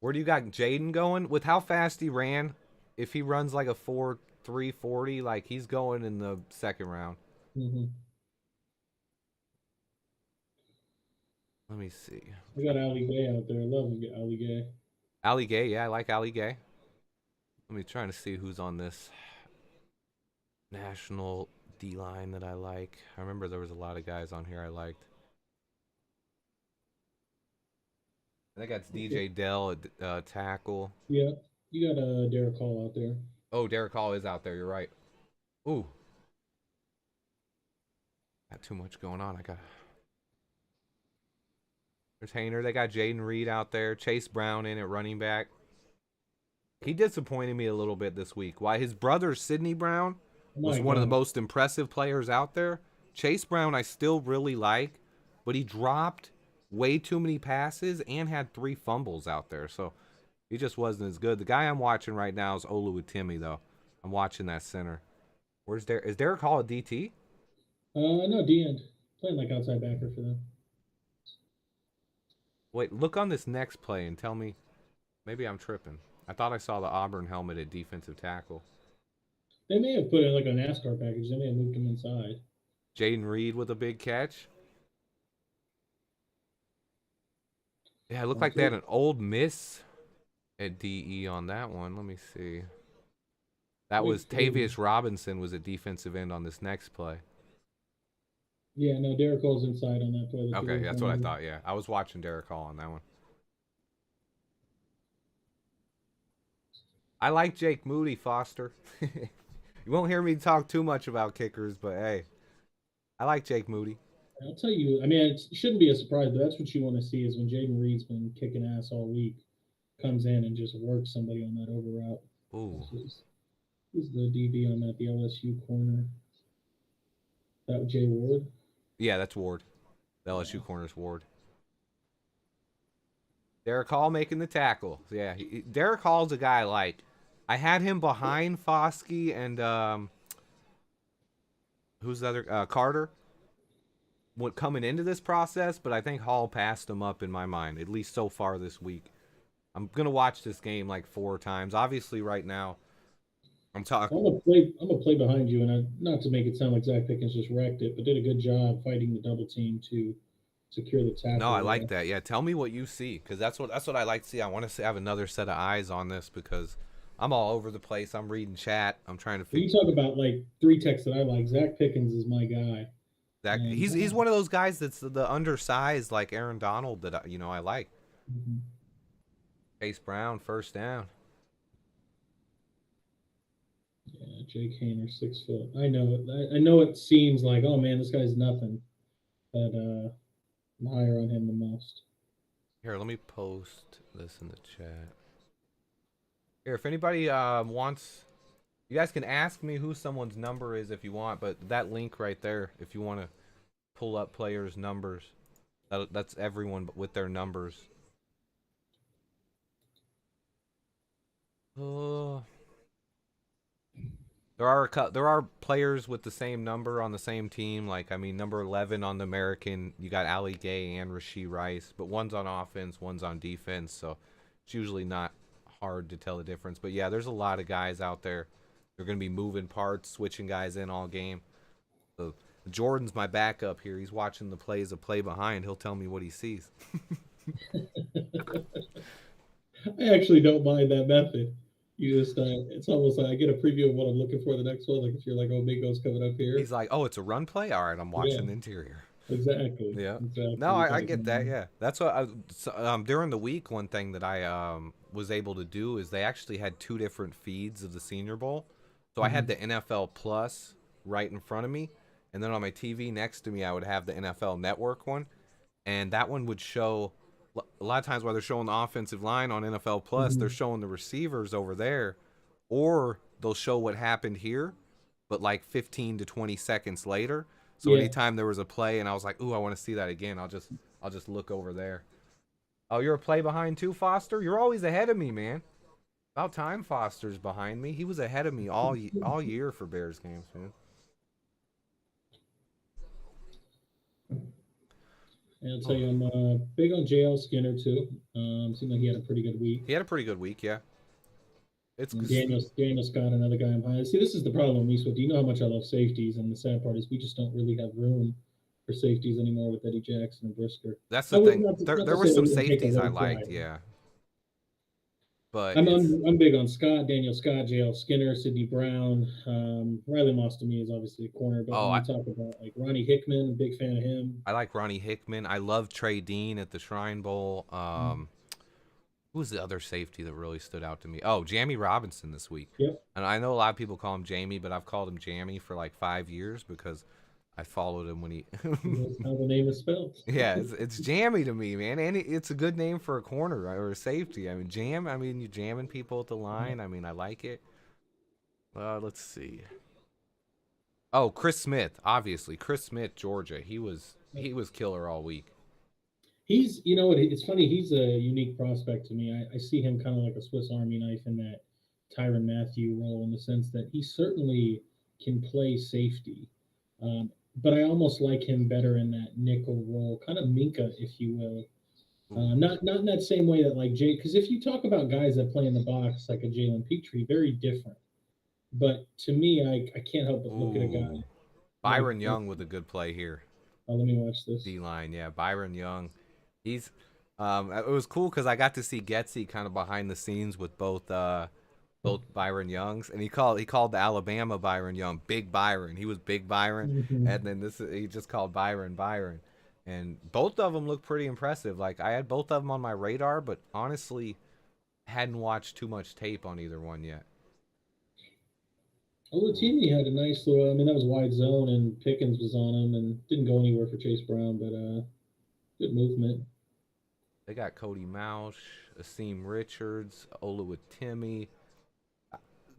Where do you got Jaden going? With how fast he ran, if he runs like a 4.340, like he's going in the second round. Mm-hmm. Let me see. I got Ali Gay out there. I love Ali Gay. Ali Gay, yeah, I like Ali Gay. Let me try to see who's on this national D line that I like. I remember there was a lot of guys on here I liked. I think that's Okay. DJ Dell at tackle. Yeah, you got Derek Hall out there. Oh, Derek Hall is out there. You're right. Ooh, got too much going on. I got. There's Hayner. They got Jaden Reed out there. Chase Brown in at running back. He disappointed me a little bit this week. Why his brother Sidney Brown Oh was my one of the God. most impressive players out there. Chase Brown I still really like, but he dropped way too many passes and had 3 fumbles out there. So he just wasn't as good. The guy I'm watching right now is Oluwatimi though. I'm watching that center. Where's Derek? Is Derek Hall a DT? No, D end playing like outside backer for them. Wait, look on this next play and tell me. Maybe I'm tripping. I thought I saw the Auburn helmet at defensive tackle. They may have put in like a NASCAR package. They may have moved him inside. Jaden Reed with a big catch. Yeah, it looked like they had an Old Miss at DE on that one. Let me see. That Wait was for the Tavius Robinson was at defensive end on this next play. Yeah, no, Derek Cole's inside on that play that you Okay, were that's what I referring to. thought. Yeah, I was watching Derek Hall on that one. I like Jake Moody, Foster. You won't hear me talk too much about kickers, but hey, I like Jake Moody. I'll tell you, I mean, it shouldn't be a surprise, but that's what you want to see is when Jaden Reed's been kicking ass all week, comes in and just works somebody on that over route. Ooh. Who's the DB on that, the LSU corner? That was Jay Ward? Yeah, that's Ward. The LSU corner's Ward. Derek Hall making the tackle. Yeah, Derek Hall's a guy like I had him behind Foskey and who's the other Carter coming into this process, but I think Hall passed him up in my mind, at least so far this week. I'm gonna watch this game like 4 times. Obviously, right now, I'm talking. I'm gonna play behind you, and not to make it sound like Zach Pickens just wrecked it, but did a good job fighting the double team to secure the No, I tackle like there. that. Yeah, tell me what you see, because that's what I like to see. I want to have another set of eyes on this because I'm all over the place. I'm reading chat. I'm trying to You figure. talk about like three techs that I like. Zach Pickens is my guy, That and he's one of those guys that's the undersized like Aaron Donald that I like. Mhm. Chase Brown first down. Yeah, Jake Hayner, 6 foot. I know it. I know it seems like, oh man, this guy's nothing, but I'm higher on him than most. Here, let me post this in the chat. Here, if anybody wants, you guys can ask me who someone's number is if you want, but that link right there, if you want to pull up players' numbers, that's everyone with their numbers. Oh, there are players with the same number on the same team. Like I mean, number 11 on the American, you got Ali Gay and Rasheed Rice, but one's on offense, one's on defense, so it's usually not hard to tell the difference. But yeah, there's a lot of guys out there. They're gonna be moving parts, switching guys in all game. So Jordan's my backup here. He's watching the plays of play behind. He'll tell me what he sees. I actually don't mind that method. You just, it's almost like I get a preview of what I'm looking for the next one. Like if you're like, oh, Mingo's coming up here. He's like, "Oh, it's a run play. All right, I'm Yeah, watching the interior." exactly. Yeah. No, Exactly. You I guys get that. know. Yeah, that's what during the week. One thing that I was able to do is they actually had 2 different feeds of the Senior Bowl. So I had Mhm. the NFL Plus right in front of me, and then on my TV next to me, I would have the NFL Network one, and that one would show a lot of times while they're showing the offensive line on NFL Plus, they're Mhm. showing the receivers over there, or they'll show what happened here, but like 15 to 20 seconds later. So Yeah. anytime there was a play and I was like, "Ooh, I want to see that again," I'll just look over there. Oh, you're a play behind too, Foster? You're always ahead of me, man. About time Foster's behind me. He was ahead of me all year for Bears games, man. And I'll tell Oh, you, I'm big on JL Skinner too. Seemed like he had a pretty good week. he had a pretty good week, yeah. It's And Daniel Scott, another guy I'm high. See, this is the problem, Eastwood. Do you know how much I love safeties? And the sad part is we just don't really have room for safeties anymore with Eddie Jackson and Brisker. that's I the would thing. not There to were say they some wouldn't take a safeties I low liked, flyer. yeah, but it's I'm big on Scott, Daniel Scott, JL Skinner, Sidney Brown. Riley Moss to me is obviously a corner, but oh, when you talk about like Ronnie Hickman, big fan of him. I like Ronnie Hickman. I love Trey Dean at the Shrine Bowl. Who was the other safety that really stood out to me? Oh, Jamie Robinson this week. Yep, And I know a lot of people call him Jamie, but I've called him Jamie for like 5 years because I followed him when he. that's how the name is spelled. Yeah, it's Jammy to me, man, and it's a good name for a corner right, or a safety. I mean, jam. I mean, you jamming people at the line. I mean, I like it. Let's see. Oh, Chris Smith, obviously, Chris Smith, Georgia. He was killer all week. He's, you know what? It's funny. He's a unique prospect to me. I see him kind of like a Swiss Army knife in that Tyron Matthew role, in the sense that he certainly can play safety, but I almost like him better in that nickel role, kind of Minka, if you will. Ooh. Not in that same way that like Jay, because if you talk about guys that play in the box like a Jalen Petrie, very different. But to me, I can't help but look at a guy Ooh. Byron Young with a good play here. let me watch this. D line, yeah. Byron Young. He's it was cool because I got to see Getsy kind of behind the scenes with both Byron Youngs, and he called the Alabama Byron Young Big Byron. He was Big Byron, Mhm. and then he just called Byron, and both of them look pretty impressive. Like I had both of them on my radar, but honestly, hadn't watched too much tape on either one yet. Ooh. Olatini had a nice little. I mean, that was wide zone, and Pickens was on him, and didn't go anywhere for Chase Brown, but good movement. They got Cody Mausch, Asim Richards, Oluwatimi.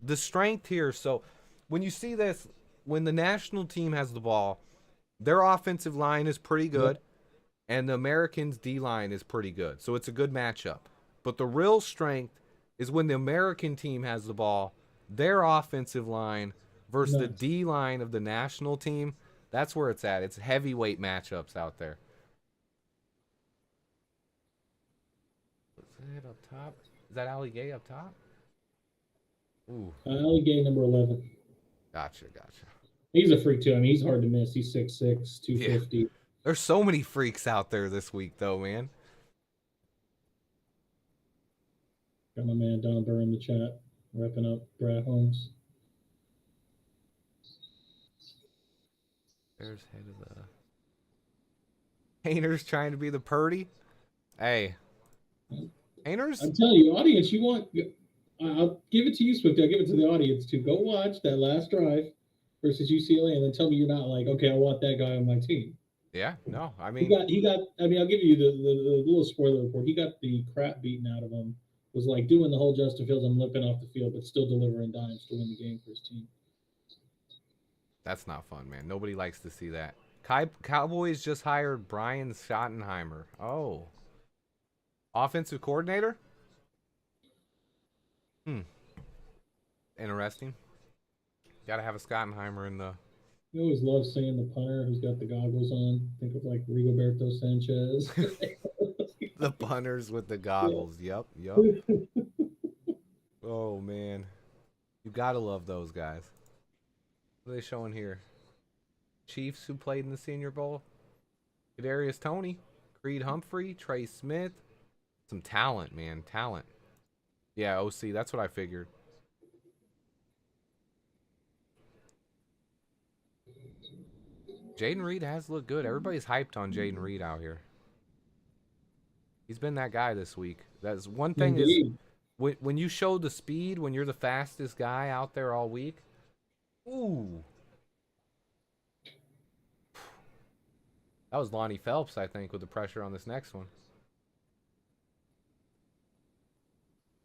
The strength here. So when you see this, when the national team has the ball, their offensive line is pretty Yep. good, and the Americans' D line is pretty good. So it's a good matchup. But the real strength is when the American team has the ball, their offensive line versus the Nuts. D line of the national team. That's where it's at. It's heavyweight matchups out there. Is it up top? Is that Ali Gay up top? Ooh, Ali Gay, number 11. gotcha. He's a freak too. I mean, he's hard to miss. He's 6'6", Yeah. 250. There's so many freaks out there this week, though, man. Got my man Don Burr in the chat, repping up Brad Holmes. There's head of the Painters trying to be the Purdy. Hey, Painters. I'm telling you, audience, you want. I'll give it to you, Swift. I'll give it to the audience too. Go watch that last drive versus UCLA, and then tell me you're not like, okay, I want that guy on my team. Yeah, no, I He mean, got. He got. I mean, I'll give you the little spoiler report. He got the crap beaten out of him. Was like doing the whole Justin Fields. I'm limping off the field, but still delivering dimes to win the game for his team. that's not fun, man. Nobody likes to see that. Cowboys just hired Brian Schottenheimer. Oh, offensive coordinator. Hmm, interesting. Got to have a Schottenheimer in the I always love seeing the punter who's got the goggles on. Think of like Rigoberto Sanchez. the punters with the Yeah. goggles. Yep. Oh man, you gotta love those guys. What are they showing here? Chiefs who played in the Senior Bowl. Kadarius Toney, Creed Humphrey, Trey Smith. Some talent, man. Talent. Yeah, OC. That's what I figured. Jaden Reed has looked good. Everybody's hyped on Jaden Reed out here. He's been that guy this week. That's one thing is Indeed. when you show the speed, when you're the fastest guy out there all week. Ooh, that was Lonnie Phelps, I think, with the pressure on this next one.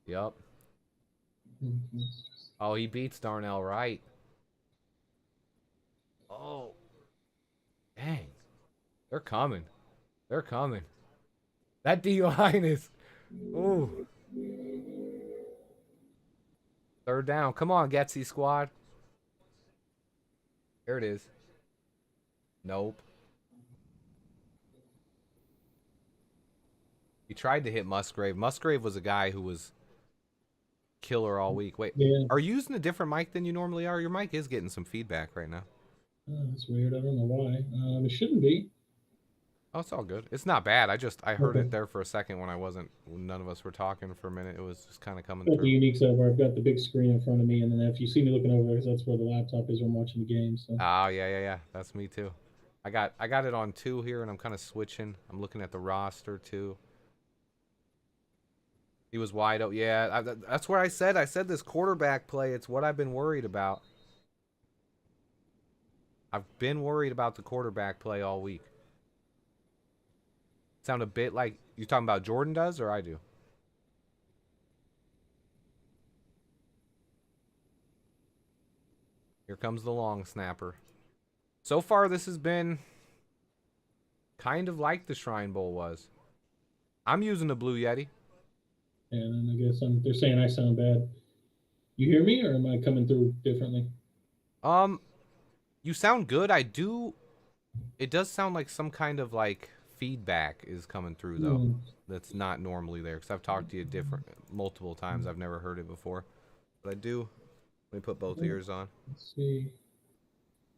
Yup. Mhm. Oh, he beats Darnell Wright. Oh, dang. They're coming. They're coming. That D line is. Ooh. Third down. Come on, Getsy squad. There it is. Nope. He tried to hit Musgrave. Musgrave was a guy who was killer all week. Wait, Yeah. are you using a different mic than you normally are? Your mic is getting some feedback right now. Oh, that's weird. I don't know why. It shouldn't be. Oh, it's all good. It's not bad. I heard Okay. it there for a second when none of us were talking for a minute. It was just kind of coming Got the through. unique side where I've got the big screen in front of me, and then if you see me looking over there, because that's where the laptop is when I'm watching the game. So Oh yeah. That's me too. I got it on 2 here, and I'm kind of switching. I'm looking at the roster too. He was wide open. Yeah, that's where I said this quarterback play. It's what I've been worried about. I've been worried about the quarterback play all week. Sound a bit like you talking about Jordan does, or I do. Here comes the long snapper. So far, this has been kind of like the Shrine Bowl was. I'm using the Blue Yeti. and I guess they're saying I sound bad. You hear me, or am I coming through differently? Um, you sound good. I do. It does sound like some kind of like feedback is coming through though. Hmm. That's not normally there because I've talked to you multiple times. I've never heard it before, but I do. Let me put both ears on. Let's see.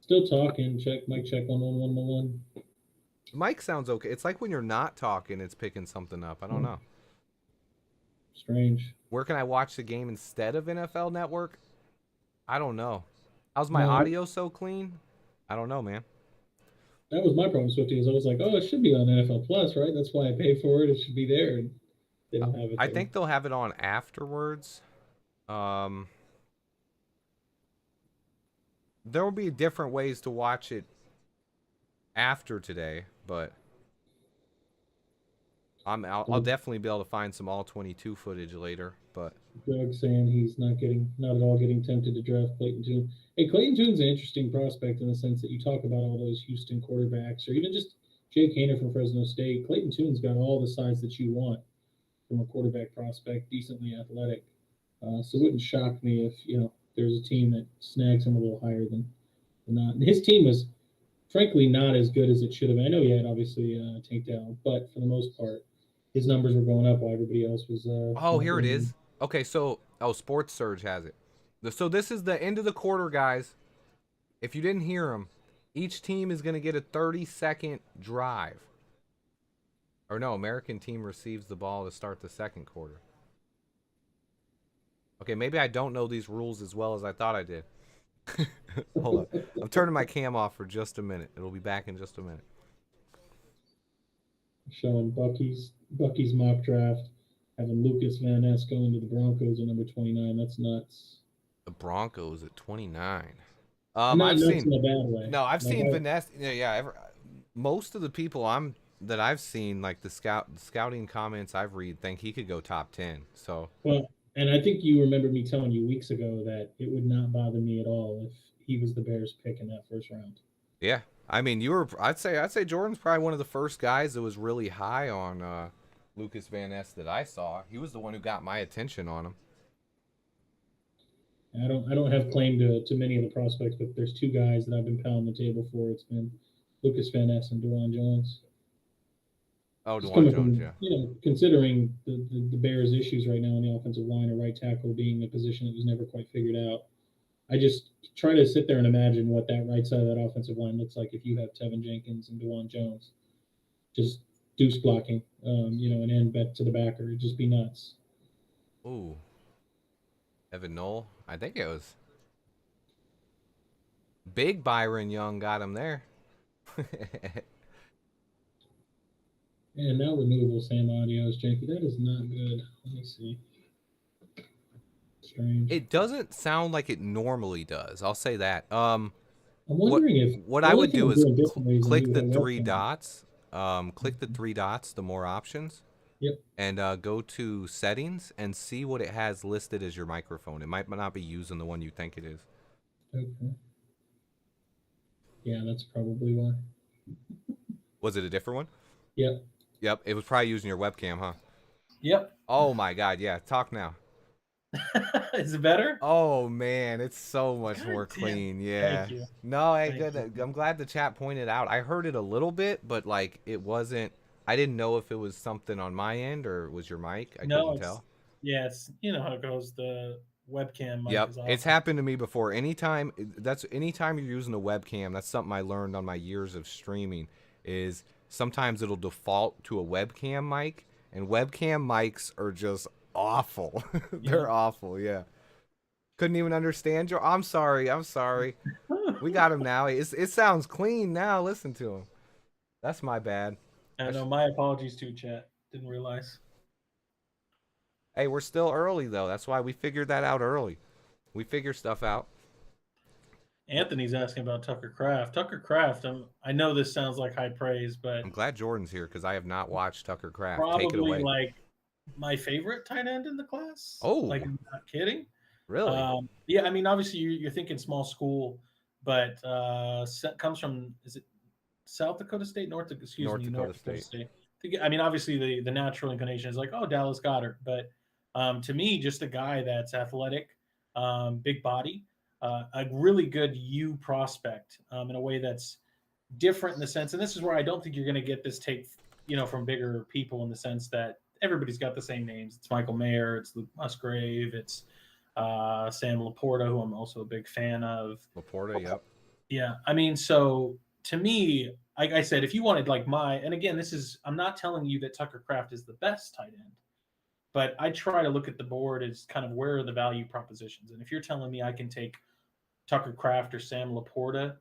Still talking. Check. Mic check. 1 1 1 1 1. Mic sounds okay. It's like when you're not talking, it's picking something up. I don't know. Strange. Where can I watch the game instead of NFL Network? I don't know. How's my No, audio so clean? I don't know, man. that was my problem, Swifty. Is I was like, oh, it should be on NFL Plus, right? That's why I pay for it. It should be there, and they don't have it I there. think they'll have it on afterwards. Um, there will be different ways to watch it after today, but I'll definitely be able to find some all 22 footage later. But Doug saying he's not at all getting tempted to draft Clayton Tune. Hey, Clayton Tune's an interesting prospect in the sense that you talk about all those Houston quarterbacks, or even just Jake Haener from Fresno State. Clayton Tune's got all the size that you want from a quarterback prospect, decently athletic. So it wouldn't shock me if there's a team that snags him a little higher than not. And his team was frankly not as good as it should have. I know he had obviously Tank Dell, but for the most part, his numbers were going up while everybody else was oh, not here it doing. is. Okay, so Sports Surge has it. So this is the end of the quarter, guys. If you didn't hear them, each team is going to get a 30-second drive. Or no, American team receives the ball to start the second quarter. Okay, maybe I don't know these rules as well as I thought I did. Hold on. I'm turning my cam off for just a minute. It'll be back in just a minute. Showing Bucky's mock draft, having Lucas Van Ness going to the Broncos at number 29. That's nuts. The Broncos at 29. Not I've nuts seen in a bad way. no, I've Like seen Vanessa. Yeah. Most of the people that I've seen, like the scouting comments I've read, think he could go top 10. So and I think you remember me telling you weeks ago that it would not bother me at all if he was the Bears pick in that first round. yeah, I mean, I'd say Jordan's probably one of the first guys that was really high on Lucas Van Ness that I saw. He was the one who got my attention on him. I don't have claim to many of the prospects, but there's two guys that I've been pounding the table for. It's been Lucas Van Ness and Dewan Jones. Oh, Just Dewan coming Jones, from yeah. considering the Bears' issues right now on the offensive line, or right tackle being a position that was never quite figured out. I just try to sit there and imagine what that right side of that offensive line looks like if you have Tevin Jenkins and Dewan Jones just deuce blocking, an end bet to the backer. It'd just be nuts. Ooh, Evan Knoll. I think it was Big Byron Young got him there. And now renewable Sam audio is janky. That is not good. Let me see. Strange. It doesn't sound like it normally does. I'll say that. I'm What wondering if what the I only would thing do I'm is doing differently is click maybe the the three webcam. dots. Click the three dots, the more options, Yep. and go to settings and see what it has listed as your microphone. It might not be using the one you think it is. Okay. Yeah, that's probably why. Was it a different one? Yep. Yep, it was probably using your webcam, huh? Yep. Oh my God, yeah. Talk now. Is it better? Oh man, it's so much God more damn. clean. Yeah. Thank you. No, hey, Thank good. I'm glad the chat pointed out. I heard it a little bit, but like it wasn't. I didn't know if it was something on my end or it was your mic. I No, couldn't tell. yeah, it's how it goes. The webcam mic Yep, is off. it's happened to me before. Anytime you're using a webcam, that's something I learned on my years of streaming. Is sometimes it'll default to a webcam mic, and webcam mics are just awful. They're awful. Yeah. Couldn't even understand your. I'm sorry. We got him now. It sounds clean now. Listen to him. That's my bad. I know. My apologies to chat. Didn't realize. Hey, we're still early though. That's why we figured that out early. We figure stuff out. Anthony's asking about Tucker Kraft. Tucker Kraft. I know this sounds like high praise, but I'm glad Jordan's here because I have not watched Tucker Kraft. probably Take it away. like my favorite tight end in the class. Oh, like I'm not kidding. Really? Yeah, I mean, obviously you're thinking small school, but comes from, is it South Dakota State, North Dakota State. I mean, obviously the natural inclination is like, oh, Dallas Goedert, but to me, just a guy that's athletic, big body, a really good U prospect in a way that's different in the sense, and this is where I don't think you're going to get this tape from bigger people in the sense that everybody's got the same names. It's Michael Mayer, it's Luke Musgrave, it's Sam Laporta, who I'm also a big fan of. Laporta, yep. Yeah, I mean, so to me, like I said, if you wanted like and again, I'm not telling you that Tucker Kraft is the best tight end, but I try to look at the board as kind of where are the value propositions. And if you're telling me I can take Tucker Kraft or Sam Laporta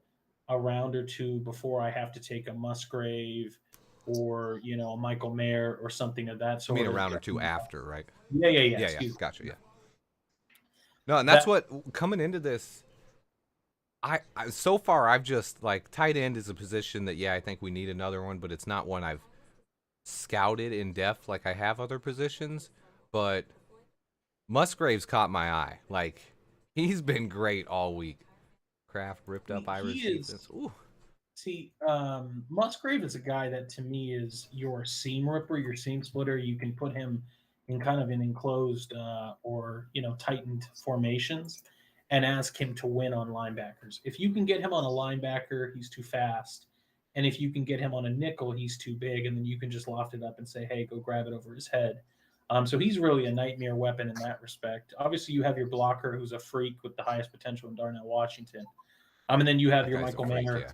a round or two before I have to take a Musgrave or a Michael Mayer or something of that sort. You mean a round or two after, right? Yeah. Gotcha. Yeah. No, and that's what coming into this. I so far I've just like tight end is a position that I think we need another one, but it's not one I've scouted in depth like I have other positions. But Musgrave's caught my eye. Like he's been great all week. Kraft ripped up Irish defense. Ooh. See, Musgrave is a guy that to me is your seam ripper, your seam splitter. You can put him in kind of an enclosed or tightened formations and ask him to win on linebackers. If you can get him on a linebacker, he's too fast. And if you can get him on a nickel, he's too big. And then you can just loft it up and say, hey, go grab it over his head. So he's really a nightmare weapon in that respect. Obviously, you have your blocker who's a freak with the highest potential in Darnell Washington. And then you have your Michael Mayer.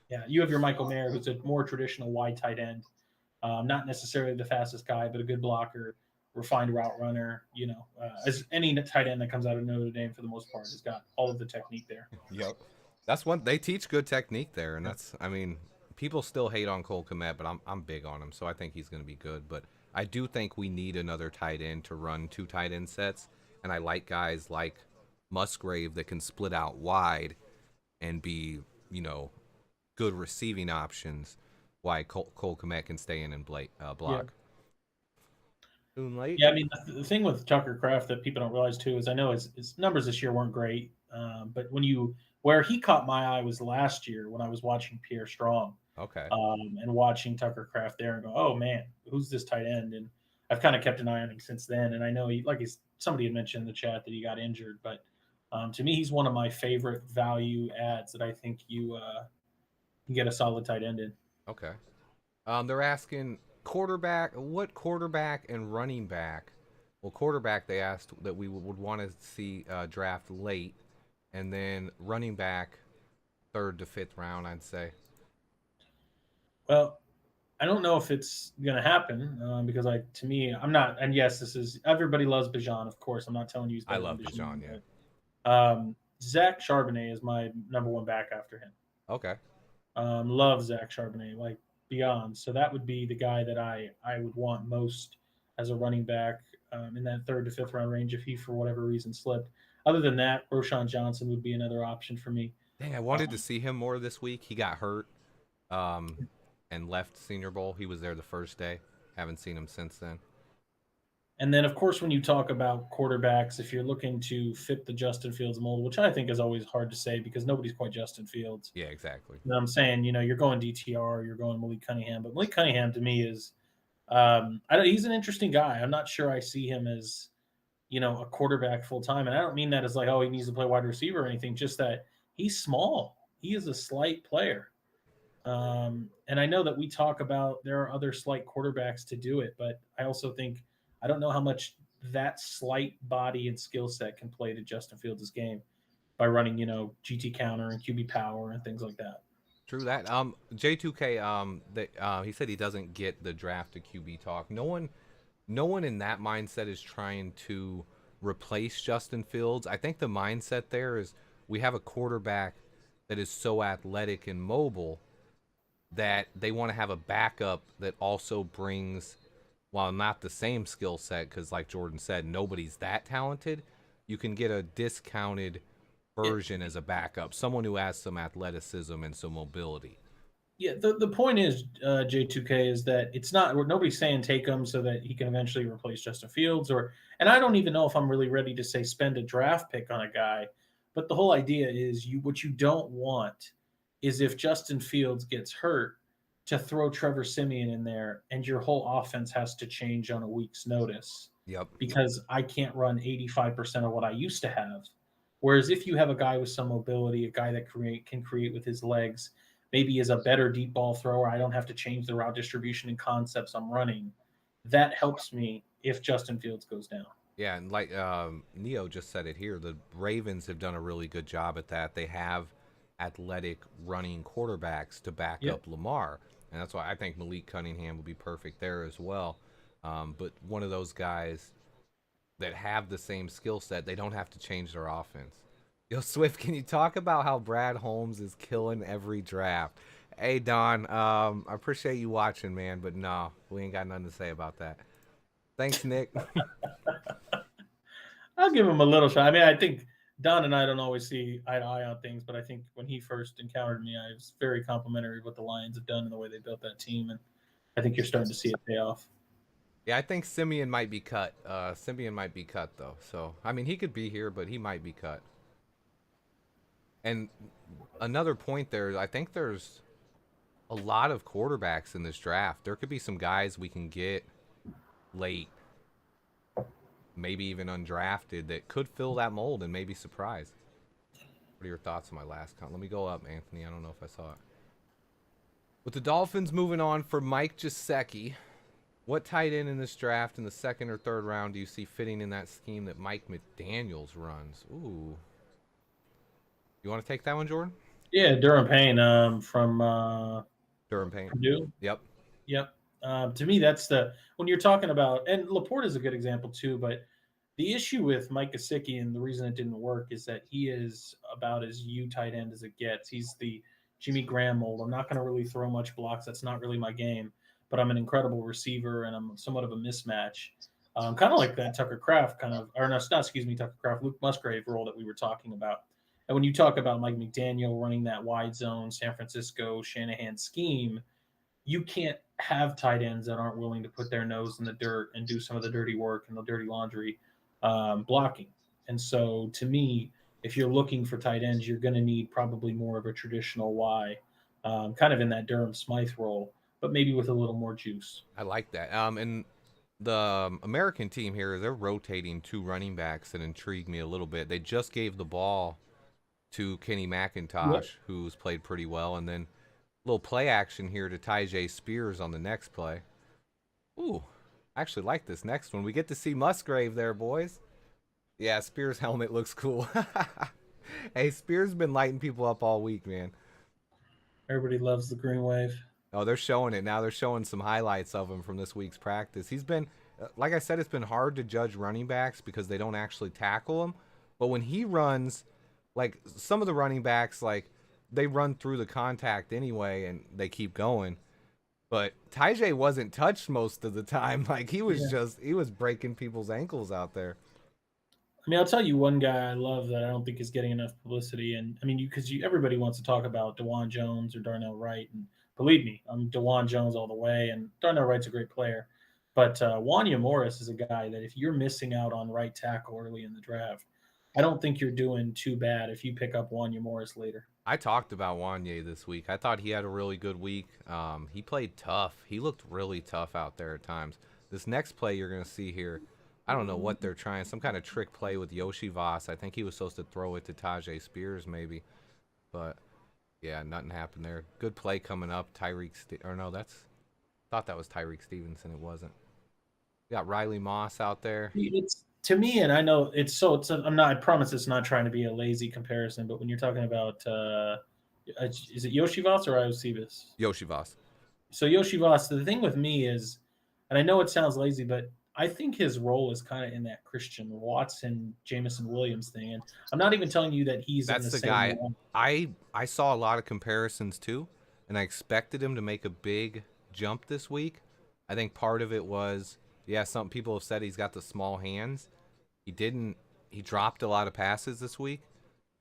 Yeah, you have your Michael Mayer, who's a more traditional wide tight end. Not necessarily the fastest guy, but a good blocker, refined route runner. As any tight end that comes out of Notre Dame for the most part has got all of the technique there. Yep, that's one they teach good technique there, and people still hate on Cole Kmet, but I'm big on him, so I think he's going to be good. But I do think we need another tight end to run two tight end sets, and I like guys like Musgrave that can split out wide and be good receiving options. Why Cole Kmet can stay in and block. Yeah, I mean the thing with Tucker Kraft that people don't realize too is I know his numbers this year weren't great, but where he caught my eye was last year when I was watching Pierre Strong. Okay. And watching Tucker Kraft there and go, oh man, who's this tight end? And I've kind of kept an eye on him since then. And I know somebody had mentioned in the chat that he got injured, but to me, he's one of my favorite value ads that I think you can get a solid tight end in. Okay. They're asking what quarterback and running back? Well, quarterback they asked that we would want to see draft late, and then running back 3rd to 5th round, I'd say. Well, I don't know if it's going to happen because I'm not. And yes, everybody loves Bijan, of course. I'm not telling you. I love Bijan, yeah. Zach Charbonnet is my number one back after him. Okay. Love Zach Charbonnet, like beyond. So that would be the guy that I would want most as a running back in that 3rd to 5th round range if he, for whatever reason, slipped. Other than that, Roschon Johnson would be another option for me. Dang, I wanted to see him more this week. He got hurt and left Senior Bowl. He was there the first day. Haven't seen him since then. And then, of course, when you talk about quarterbacks, if you're looking to fit the Justin Fields mold, which I think is always hard to say because nobody's quite Justin Fields. Yeah, exactly. I'm saying, you're going DTR, you're going Malik Cunningham. But Malik Cunningham, to me, is he's an interesting guy. I'm not sure I see him as, a quarterback full time. And I don't mean that as like, oh, he needs to play wide receiver or anything, just that he's small. He is a slight player. And I know that we talk about there are other slight quarterbacks to do it, but I also think I don't know how much that slight body and skill set can play to Justin Fields' game by running, GT counter and QB power and things like that. True that. J2K, he said he doesn't get the draft to QB talk. No one in that mindset is trying to replace Justin Fields. I think the mindset there is we have a quarterback that is so athletic and mobile that they want to have a backup that also brings, while not the same skill set, because like Jordan said, nobody's that talented, you can get a discounted version as a backup, someone who has some athleticism and some mobility. Yeah, the point is, J2K, is that it's not, nobody's saying take him so that he can eventually replace Justin Fields, and I don't even know if I'm really ready to say spend a draft pick on a guy, but the whole idea is what you don't want is if Justin Fields gets hurt to throw Trevor Siemian in there and your whole offense has to change on a week's notice. Yep. Because I can't run 85% of what I used to have. Whereas if you have a guy with some mobility, a guy that can create with his legs, maybe is a better deep ball thrower. I don't have to change the route distribution and concepts I'm running. That helps me if Justin Fields goes down. Yeah, and like Neo just said it here, the Ravens have done a really good job at that. They have athletic running quarterbacks to back Yep. up Lamar, and that's why I think Malik Cunningham would be perfect there as well. But one of those guys that have the same skill set, they don't have to change their offense. Yo, Swift, can you talk about how Brad Holmes is killing every draft? Hey, Don, I appreciate you watching, man, but no, we ain't got nothing to say about that. Thanks, Nick. I'll give him a little shot. I mean, I think Don and I don't always see eye to eye on things, but I think when he first encountered me, I was very complimentary of what the Lions have done and the way they built that team, and I think you're starting to see it pay off. Yeah, I think Simeon might be cut. Simeon might be cut though. So I mean, he could be here, but he might be cut. And another point there, I think there's a lot of quarterbacks in this draft. There could be some guys we can get late, maybe even undrafted, that could fill that mold and maybe surprise. What are your thoughts on my last comment? Let me go up, Anthony. I don't know if I saw it. With the Dolphins moving on for Mike Gesicki, what tight end in this draft in the second or third round do you see fitting in that scheme that Mike McDaniels runs? Ooh. You want to take that one, Jordan? Yeah, Durham Payne from Durham Payne. Purdue. Yep. Yep. To me, that's when you're talking about, and Laporte is a good example too, but the issue with Mike Gesicki and the reason it didn't work is that he is about as U tight end as it gets. He's the Jimmy Graham mold. I'm not going to really throw much blocks. That's not really my game, but I'm an incredible receiver and I'm somewhat of a mismatch. Kind of like that Tucker Kraft Tucker Kraft, Luke Musgrave role that we were talking about. And when you talk about Mike McDaniel running that wide zone San Francisco Shanahan scheme, you can't have tight ends that aren't willing to put their nose in the dirt and do some of the dirty work and the dirty laundry blocking. And so, to me, if you're looking for tight ends, you're going to need probably more of a traditional Y, kind of in that Durham Smythe role, but maybe with a little more juice. I like that. And the American team here, they're rotating two running backs that intrigue me a little bit. They just gave the ball to Kenny McIntosh, Yep. who's played pretty well, and then a little play action here to Tyjae Spears on the next play. Ooh, I actually like this next one. We get to see Musgrave there, boys. Yeah, Spears' helmet looks cool. Hey, Spears been lighting people up all week, man. Everybody loves the green wave. Oh, they're showing it now. They're showing some highlights of him from this week's practice. He's been, like I said, it's been hard to judge running backs because they don't actually tackle him. But when he runs, like some of the running backs, like they run through the contact anyway and they keep going. But Tyjae wasn't touched most of the time. Like he was he was breaking people's ankles out there. I mean, I'll tell you one guy I love that I don't think is getting enough publicity, and I mean, everybody wants to talk about DeJuan Jones or Darnell Wright, and believe me, I'm DeJuan Jones all the way, and Darnell Wright's a great player, but Wanya Morris is a guy that if you're missing out on right tackle early in the draft, I don't think you're doing too bad if you pick up Wanya Morris later. I talked about Wanye this week. I thought he had a really good week. He played tough. He looked really tough out there at times. This next play you're going to see here, I don't know what they're trying. Some kind of trick play with Yoshi Voss. I think he was supposed to throw it to Tyjae Spears maybe. But, yeah, nothing happened there. Good play coming up. Thought that was Tyreek Stevenson. It wasn't. We got Riley Moss out there. It's to me, and I know I'm not. I promise it's not trying to be a lazy comparison, but when you're talking about, is it Yoshi Voss or Iosivas? Yoshi Voss. So Yoshi Voss, the thing with me is, and I know it sounds lazy, but I think his role is kind of in that Christian Watson, Jameson Williams thing. And I'm not even telling you that he's That's in the the same guy. role. I saw a lot of comparisons too, and I expected him to make a big jump this week. I think part of it was, yeah, some people have said he's got the small hands. He didn't. He dropped a lot of passes this week,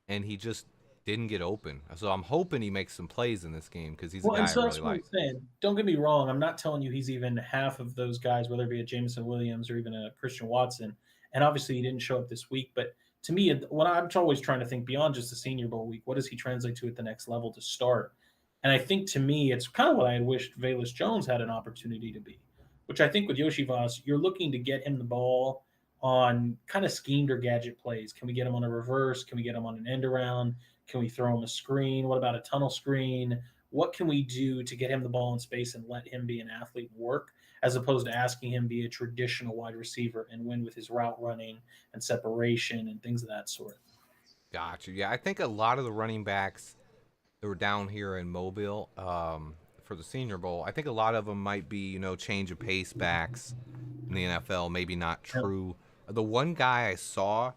and he just didn't get open. So I'm hoping he makes some plays in this game because he's a guy And so I that's really what like. I'm saying. Don't get me wrong. I'm not telling you he's even half of those guys, whether it be a Jameson Williams or even a Christian Watson. And obviously, he didn't show up this week. But to me, when I'm always trying to think beyond just the Senior Bowl week, what does he translate to at the next level to start? And I think to me, it's kind of what I had wished Velus Jones had an opportunity to be, which I think with Yoshi Voss, you're looking to get him the ball on kind of schemed or gadget plays. Can we get him on a reverse? Can we get him on an end around? Can we throw him a screen? What about a tunnel screen? what can we do to get him the ball in space and let him be an athlete and work, as opposed to asking him be a traditional wide receiver and win with his route running and separation and things of that sort. Gotcha. Yeah, I think a lot of the running backs that were down here in Mobile for the Senior Bowl, I think a lot of them might be, change of pace backs in the NFL, maybe not Yep. true. The one guy I saw,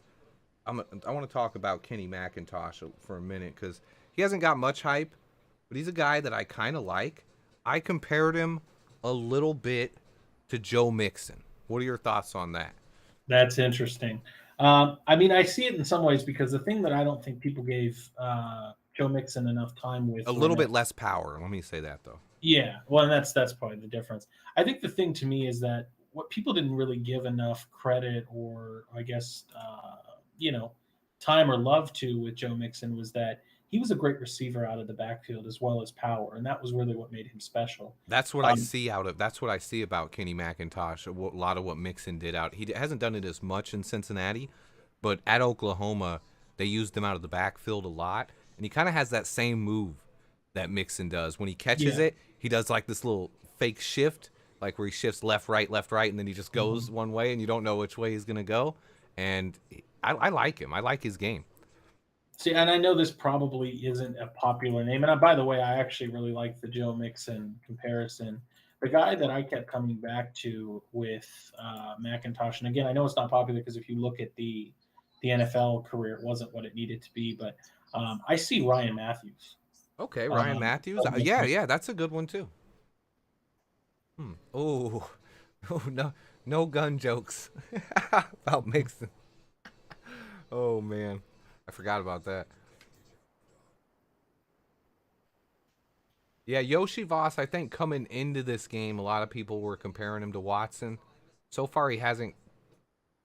I want to talk about Kenny McIntosh for a minute because he hasn't got much hype, but he's a guy that I kind of like. I compared him a little bit to Joe Mixon. What are your thoughts on that? That's interesting. I mean, I see it in some ways because the thing that I don't think people gave Joe Mixon enough time with A little bit less power. Let me say that though. Yeah, well, and that's probably the difference. I think the thing to me is that what people didn't really give enough credit, or I guess time or love to with Joe Mixon, was that he was a great receiver out of the backfield as well as power, and that was really what made him special. That's what I Um, see out of. That's what I see about Kenny McIntosh. A lot of what Mixon did out. He hasn't done it as much in Cincinnati, but at Oklahoma, they used him out of the backfield a lot, and he kind of has that same move that Mixon does. When he catches yeah. it, he does like this little fake shift, like where he shifts left, right, and then he just goes Mhm. one way, and you don't know which way he's gonna go. And I like him. I like his game. See, and I know this probably isn't a popular name. And by the way, I actually really like the Joe Mixon comparison. The guy that I kept coming back to with McIntosh, and again, I know it's not popular because if you look at the NFL career, it wasn't what it needed to be. But I see Ryan Matthews. Okay, Ryan Um, Matthews. Yeah, that's a good one too. Oh, oh no, no gun jokes about Mixon. Oh man, I forgot about that. Yeah, Yoshi Voss, I think coming into this game, a lot of people were comparing him to Watson. So far, he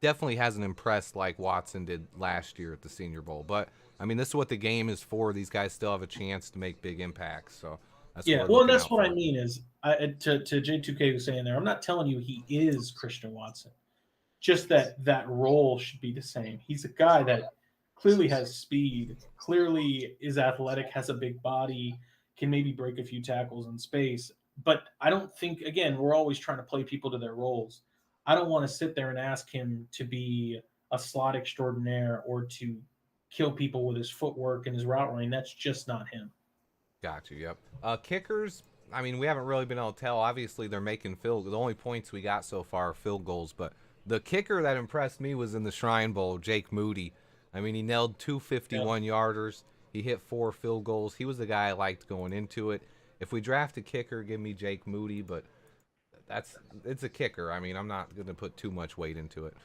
definitely hasn't impressed like Watson did last year at the Senior Bowl. But, I mean, this is what the game is for. These guys still have a chance to make big impacts. So that's what Yeah, we're well, and looking that's out what I for. mean is to J2K was saying there. I'm not telling you he is Christian Watson. Just that role should be the same. He's a guy that clearly has speed, clearly is athletic, has a big body, can maybe break a few tackles in space. But I don't think, again, we're always trying to play people to their roles. I don't want to sit there and ask him to be a slot extraordinaire or to kill people with his footwork and his route running. That's just not him. Got you, yep. Kickers, I mean, we haven't really been able to tell. Obviously, they're making field goals. The only points we got so far are field goals. But the kicker that impressed me was in the Shrine Bowl, Jake Moody. I mean, he nailed two Yep. 51-yarders. He hit 4 field goals. He was the guy I liked going into it. If we draft a kicker, give me Jake Moody. But it's a kicker. I mean, I'm not going to put too much weight into it.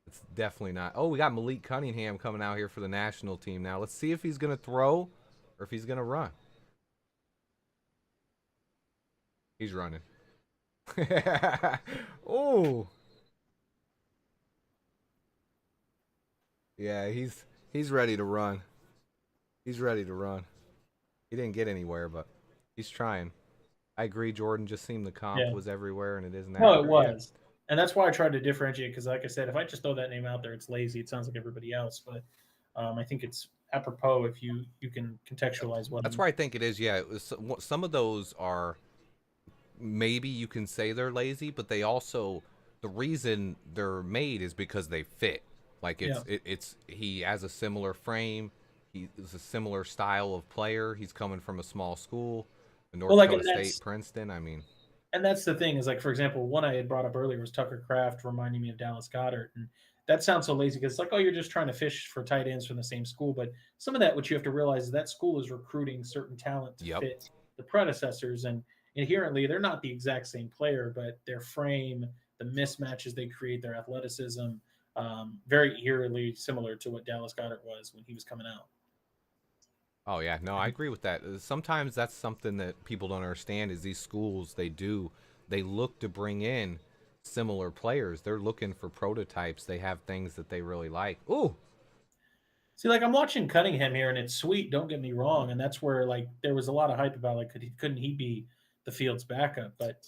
It's definitely not. Oh, we got Malik Cunningham coming out here for the national team now. Let's see if he's going to throw or if he's going to run. He's running. Oh. Yeah, he's ready to run. He's ready to run. He didn't get anywhere, but he's trying. I agree, Jordan. Just seemed the comp Yeah. was everywhere, and it isn't No, it accurate yet. was. And that's why I tried to differentiate because, like I said, if I just throw that name out there, it's lazy. It sounds like everybody else. But I think it's apropos if you can contextualize what That's I'm. where I think it is. Yeah, some of those are maybe you can say they're lazy, but they also the reason they're made is because they fit. Like Yeah. it's he has a similar frame. He is a similar style of player. He's coming from a small school, the Well, North like, and Dakota State, Princeton. I mean, that's the thing is like, for example, one I had brought up earlier was Tucker Kraft reminding me of Dallas Goddard, and that sounds so lazy because it's like, oh, you're just trying to fish for tight ends from the same school. But some of that, what you have to realize is that school is recruiting certain talent to yep. fit the predecessors, and inherently they're not the exact same player, but their frame, the mismatches they create, their athleticism, very eerily similar to what Dallas Goddard was when he was coming out. Oh yeah, no, I agree with that. Sometimes that's something that people don't understand is these schools they look to bring in similar players. They're looking for prototypes. They have things that they really like. Ooh, See, like I'm watching Cunningham here, and it's sweet. Don't get me wrong, and that's where like there was a lot of hype about like couldn't he be the field's backup? But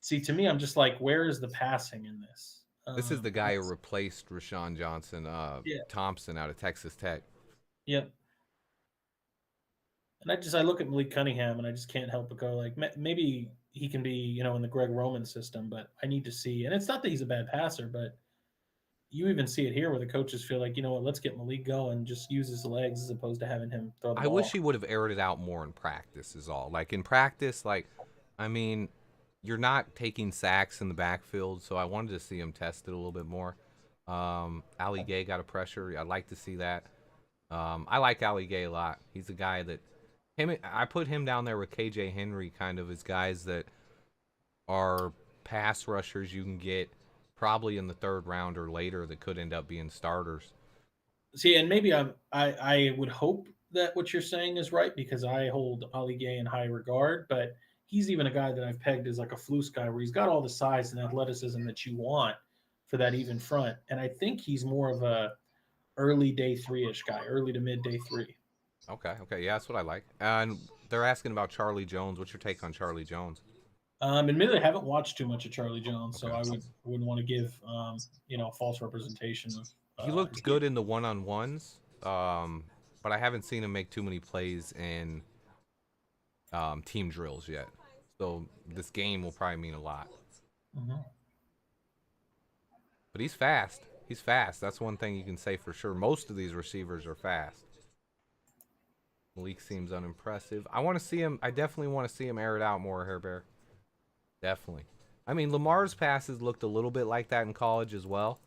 see, to me, I'm just like, where is the passing in this? this is the guy who replaced Rashawn Johnson, Yeah, Thompson out of Texas Tech. yep. And I look at Malik Cunningham and I just can't help but go like maybe he can be in the Greg Roman system, but I need to see. And it's not that he's a bad passer, but you even see it here where the coaches feel like, what, let's get Malik going, just use his legs as opposed to having him throw the I wish ball. he would have aired it out more in practice. Is all. Like in practice, I mean, you're not taking sacks in the backfield, so I wanted to see him test it a little bit more. Ali Gay got a pressure. I'd like to see that. I like Ali Gay a lot. He's a guy that I put him down there with KJ Henry, kind of as guys that are pass rushers you can get probably in the third round or later that could end up being starters. See, and maybe I would hope that what you're saying is right because I hold Ali Gay in high regard, but he's even a guy that I've pegged as like a Flus guy where he's got all the size and athleticism that you want for that even front. And I think he's more of a early day 3-ish guy, early to mid day 3. Okay, yeah, that's what I like. And they're asking about Charlie Jones. What's your take on Charlie Jones? Admittedly, I haven't watched too much of Charlie Jones, so Okay. I wouldn't want to give false representation of. He looked good in the one-on-ones, but I haven't seen him make too many plays in team drills yet. So this game will probably mean a lot. Mm-hmm. But he's fast. He's fast. That's one thing you can say for sure. Most of these receivers are fast. Malik seems unimpressive. I want to see him. I definitely want to see him air it out more, Hair Bear. Definitely. I mean, Lamar's passes looked a little bit like that in college as well.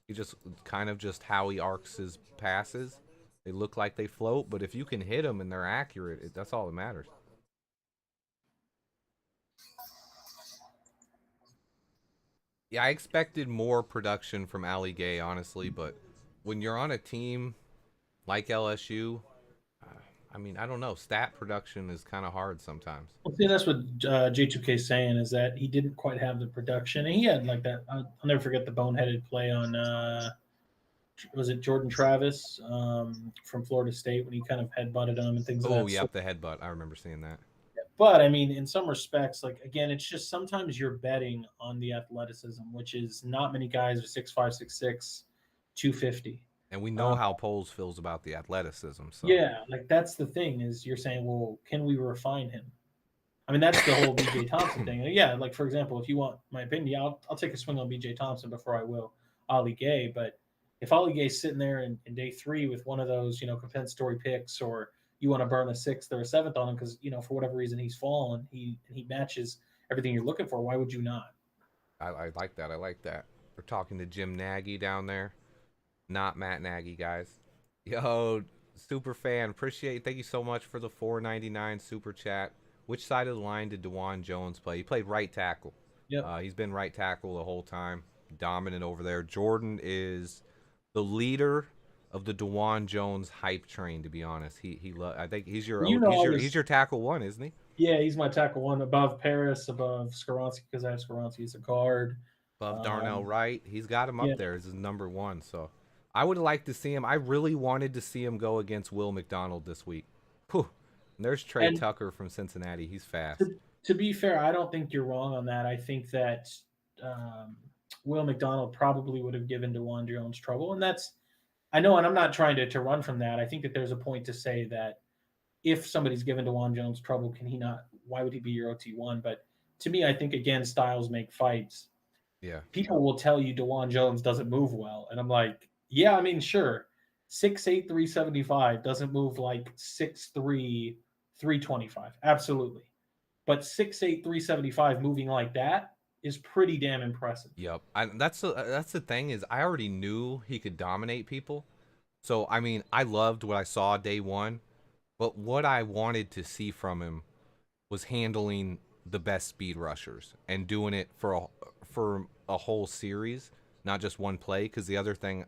He just kind of just how he arcs his passes. They look like they float, but if you can hit them and they're accurate, that's all that matters. Yeah, I expected more production from Ali Gay, honestly, but when you're on a team like LSU, I mean, I don't know. Stat production is kind of hard sometimes. Well, see, that's what J2K is saying is that he didn't quite have the production, and he had like that. I'll never forget the boneheaded play on was it Jordan Travis from Florida State when he kind of headbutted him and things. Oh, yep, the headbutt. I remember seeing that. But I mean, in some respects, like again, it's just sometimes you're betting on the athleticism, which is not many guys are 6'5", 6'6", 250. And we know how Poles feels about the athleticism. So yeah, like that's the thing is you're saying, well, can we refine him? I mean, that's the whole BJ Thompson thing. Yeah, like for example, if you want my opinion, I'll take a swing on BJ Thompson before I will Ali Gay. But if Ali Gay's sitting there in day 3 with one of those, compensatory picks, or you want to burn a 6th or a 7th on him because for whatever reason he's fallen, he matches everything you're looking for. Why would you not? I like that. I like that. We're talking to Jim Nagy down there, not Matt Nagy, guys. Yo, super fan, appreciate. Thank you so much for the $4.99 super chat. Which side of the line did DeJuan Jones play? He played right tackle. Yeah, he's been right tackle the whole time, dominant over there. Jordan is the leader of the DeJuan Jones hype train. To be honest, I think he's your he's your tackle 1, isn't he? Yeah, he's my tackle 1 above Paris, above Skoronski because I have Skoronski as a guard. Above Darnell Wright, he's got him up there as his number 1. So I would like to see him. I really wanted to see him go against Will McDonald this week. Whew. And there's Trey Tucker from Cincinnati. He's fast. To be fair, I don't think you're wrong on that. I think that Will McDonald probably would have given DeJuan Jones trouble. And I know, and I'm not trying to run from that. I think that there's a point to say that if somebody's given DeJuan Jones trouble, can he not? Why would he be your OT1? But to me, I think, again, styles make fights. Yeah. People will tell you DeJuan Jones doesn't move well. And I'm like, yeah, I mean, sure. 6'8", 375 doesn't move like 6'3", 325. Absolutely. But 6'8", 375 moving like that is pretty damn impressive. Yep. That's the thing is I already knew he could dominate people. So, I mean, I loved what I saw day 1. But what I wanted to see from him was handling the best speed rushers and doing it for a whole series, not just one play. Because the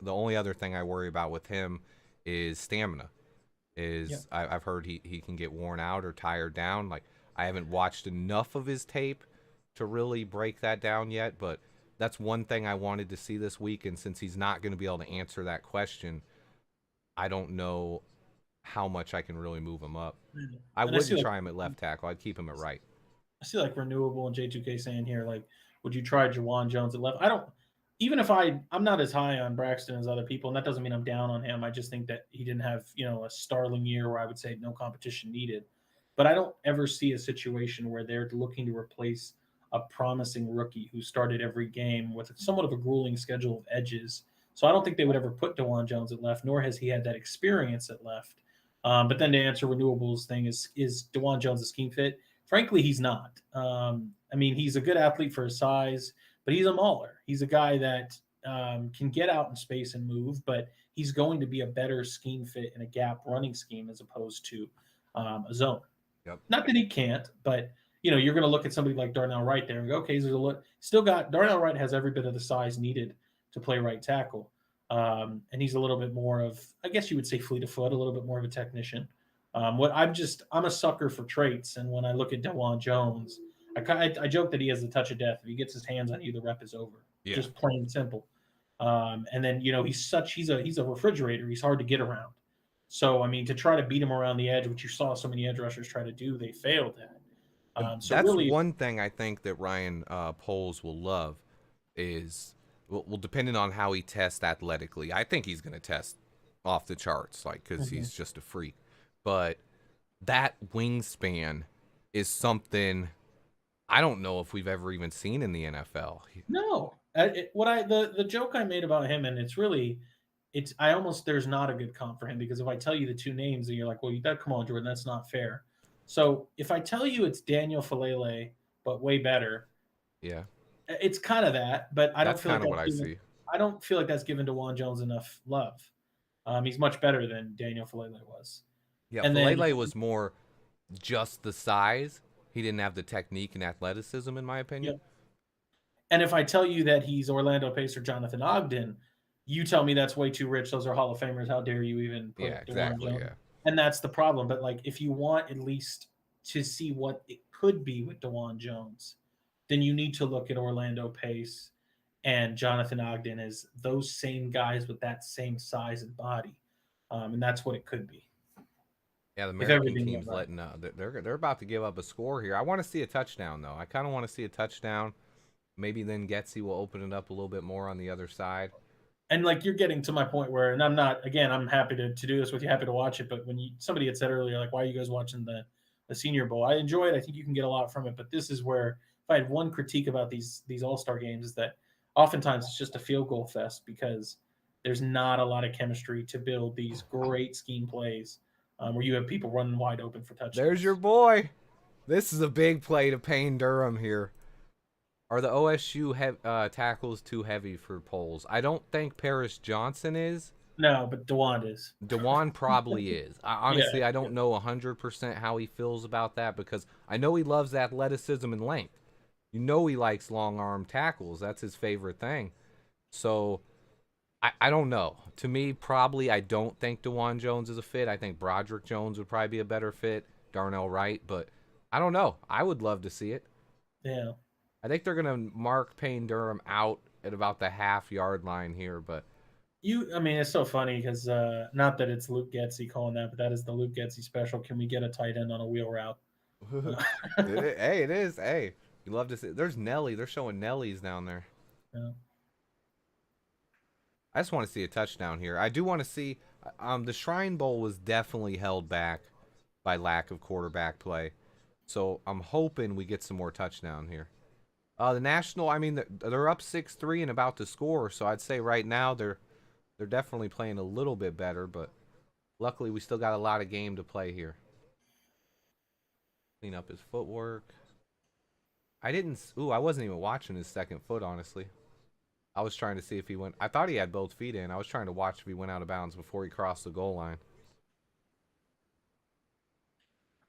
only other thing I worry about with him is stamina. I've heard he can get worn out or tired down. Like I haven't watched enough of his tape to really break that down yet, but that's one thing I wanted to see this week. And since he's not going to be able to answer that question, I don't know how much I can really move him up. I wouldn't try him at left tackle. I'd keep him at right. I see like Renewable and J2K saying here, like, would you try DeJuan Jones at left? Even if I'm not as high on Braxton as other people, and that doesn't mean I'm down on him. I just think that he didn't have, a startling year where I would say no competition needed. but I don't ever see a situation where they're looking to replace a promising rookie who started every game with somewhat of a grueling schedule of edges. So I don't think they would ever put DeJuan Jones at left, nor has he had that experience at left. But then to answer renewables thing, is DeJuan Jones a scheme fit? Frankly, he's not. I mean, he's a good athlete for his size, but he's a mauler. He's a guy that can get out in space and move, but he's going to be a better scheme fit in a gap running scheme as opposed to a zone. Yep. Not that he can't, but you're going to look at somebody like Darnell Wright there and go, okay, still got Darnell Wright has every bit of the size needed to play right tackle, and he's a little bit more of, I guess you would say, fleet of foot, a little bit more of a technician. I'm a sucker for traits, and when I look at DeJuan Jones, I joke that he has the touch of death. If he gets his hands on you, the rep is over. Yeah. Just plain and simple. And then he's a refrigerator. He's hard to get around. So I mean, to try to beat him around the edge, which you saw so many edge rushers try to do, they failed at. So that's really one thing I think that Ryan Poles will love is, well, depending on how he tests athletically. I think he's going to test off the charts, like, because he's just a freak. But that wingspan is something I don't know if we've ever even seen in the NFL. No, the joke I made about him, and there's not a good comp for him, because if I tell you the two names and you're like, well, come on, Jordan, that's not fair. So if I tell you it's Daniel Falele, but way better, yeah, it's kind of that. But I don't feel like what I see. I don't feel like that's given DeJuan Jones enough love. He's much better than Daniel Falele was. Yeah, and Falele was more just the size. He didn't have the technique and athleticism, in my opinion. Yep. And if I tell you that he's Orlando Pace or Jonathan Ogden, you tell me that's way too rich. Those are Hall of Famers. How dare you even put exactly, DeJuan Jones? And that's the problem. But like, if you want at least to see what it could be with DeJuan Jones, then you need to look at Orlando Pace and Jonathan Ogden as those same guys with that same size and body, and that's what it could be. Yeah, the American team's letting they're about to give up a score here. I want to see a touchdown though. I kind of want to see a touchdown. Maybe then Getsy will open it up a little bit more on the other side. And like, you're getting to my point where, and I'm happy to do this with you, happy to watch it. But when somebody had said earlier, like, why are you guys watching the Senior Bowl? I enjoy it. I think you can get a lot from it. But this is where, if I had one critique about these All-Star games, is that oftentimes it's just a field goal fest, because there's not a lot of chemistry to build these great scheme plays where you have people running wide open for touchdowns. There's your boy. This is a big play to Payne Durham here. Are the OSU tackles too heavy for Poles? I don't think Paris Johnson is. No, but DeJuan is. DeJuan probably is. Honestly, I don't know 100% how he feels about that, because I know he loves athleticism and length. He likes long arm tackles. That's his favorite thing. So I don't know. To me, probably, I don't think DeJuan Jones is a fit. I think Broderick Jones would probably be a better fit. Darnell Wright, but I don't know. I would love to see it. Yeah. I think they're going to mark Payne Durham out at about the half-yard line here, but it's so funny because not that it's Luke Getsy calling that, but that is the Luke Getsy special. Can we get a tight end on a wheel route? Hey, it is. Hey, you love to see. There's Nelly. They're showing Nellies down there. Yeah. I just want to see a touchdown here. I do want to see. The Shrine Bowl was definitely held back by lack of quarterback play, so I'm hoping we get some more touchdown here. The National, they're up 6-3 and about to score, so I'd say right now they're definitely playing a little bit better, but luckily we still got a lot of game to play here. Clean up his footwork. I wasn't even watching his second foot, honestly. I was trying to see if he went. I thought he had both feet in. I was trying to watch if he went out of bounds before he crossed the goal line.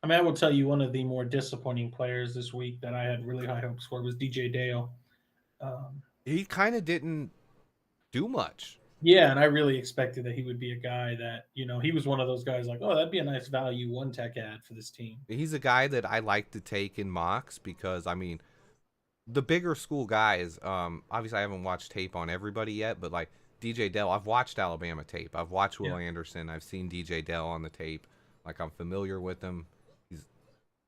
I will tell you, one of the more disappointing players this week that I had really high hopes for was DJ Dale. He kind of didn't do much. Yeah, and I really expected that he would be a guy that, he was one of those guys like, oh, that'd be a nice value one tech ad for this team. He's a guy that I like to take in mocks because, the bigger school guys, obviously I haven't watched tape on everybody yet, but like DJ Dell, I've watched Alabama tape. I've watched Will Anderson. I've seen DJ Dell on the tape. Like, I'm familiar with him. He's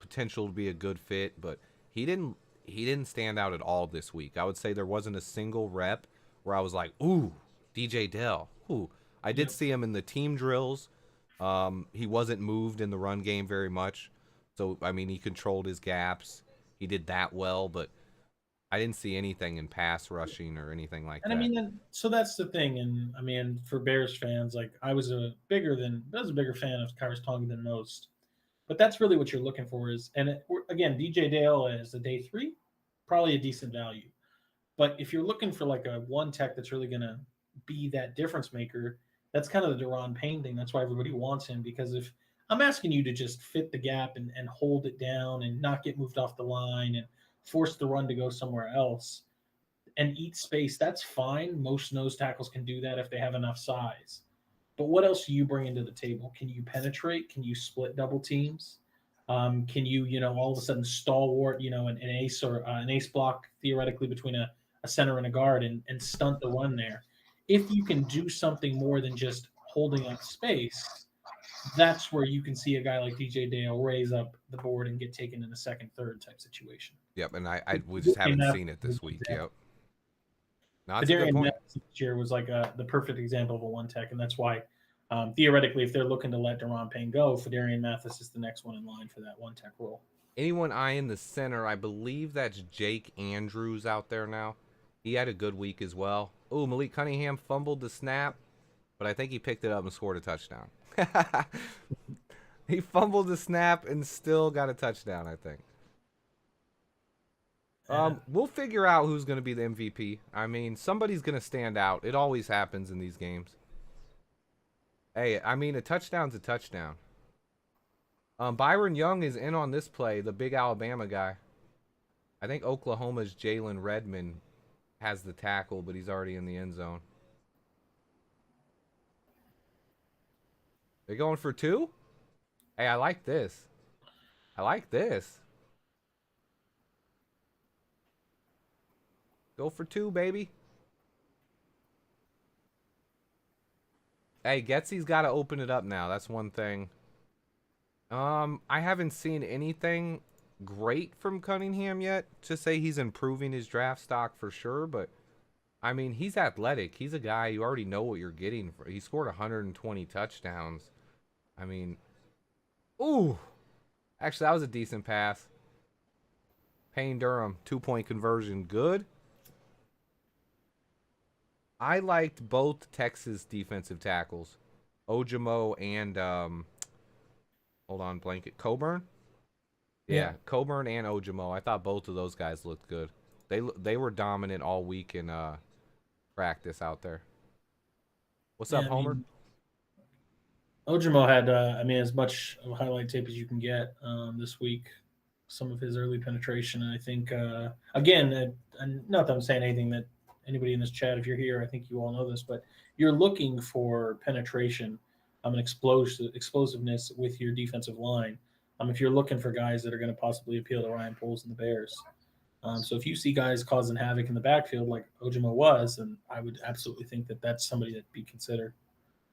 potential to be a good fit, but he didn't stand out at all this week. I would say there wasn't a single rep where I was like, ooh, DJ Dell. Ooh. I did see him in the team drills. He wasn't moved in the run game very much. So, I mean, he controlled his gaps. He did that well, but I didn't see anything in pass rushing or anything like And I that. mean, so that's the thing. And I mean, for Bears fans, like I was a bigger fan of Kyrus Tonga than most. But that's really what you're looking for is, and again, DJ Dale as a day 3, probably a decent value. But if you're looking for like a one tech that's really going to be that difference maker, that's kind of the Deron Payne thing. That's why everybody wants him, because if I'm asking you to just fit the gap and hold it down and not get moved off the line and force the run to go somewhere else and eat space, that's fine. Most nose tackles can do that if they have enough size. But what else do you bring into the table? Can you penetrate? Can you split double teams? Can you, all of a sudden stalwart, an ace or an ace block theoretically between a center and a guard and stunt the run there? If you can do something more than just holding up space, that's where you can see a guy like DJ Dale raise up the board and get taken in a second, third type situation. Yep, and we just haven't seen it this week. Yep. No, that's a good point. This year was like the perfect example of a one tech, and that's why theoretically, if they're looking to let Deron Payne go, Fedarian Mathis is the next one in line for that one tech role. Anyone eyeing the center, I believe that's Jake Andrews out there now. He had a good week as well. Oh, Malik Cunningham fumbled the snap, but I think he picked it up and scored a touchdown. He fumbled the snap and still got a touchdown, I think. We'll figure out who's going to be the MVP. I mean, somebody's going to stand out. It always happens in these games. Hey, I mean, a touchdown's a touchdown. Byron Young is in on this play, the big Alabama guy. I think Oklahoma's Jalen Redmond has the tackle, but he's already in the end zone. They're going for 2? Hey, I like this. I like this. Go for 2, baby. Hey, Getsy's got to open it up now. That's one thing. I haven't seen anything great from Cunningham yet to say he's improving his draft stock for sure, but I mean, he's athletic. He's a guy you already know what you're getting. He scored 120 touchdowns. I mean, ooh. Actually, that was a decent pass. Payne Durham, 2-point conversion. Good. I liked both Texas defensive tackles, Ojimo and hold on, blanket Coburn. Yeah, Coburn and Ojimo. I thought both of those guys looked good. They were dominant all week in practice out there. What's up, Homer? Ojimo had, as much of a highlight tape as you can get this week. Some of his early penetration. And I think, again, and not that I'm saying anything that anybody in this chat, if you're here, I think you all know this, but you're looking for penetration, and explosiveness with your defensive line. If you're looking for guys that are going to possibly appeal to Ryan Poles and the Bears. So if you see guys causing havoc in the backfield like Ojimo was, then I would absolutely think that that's somebody that'd be considered.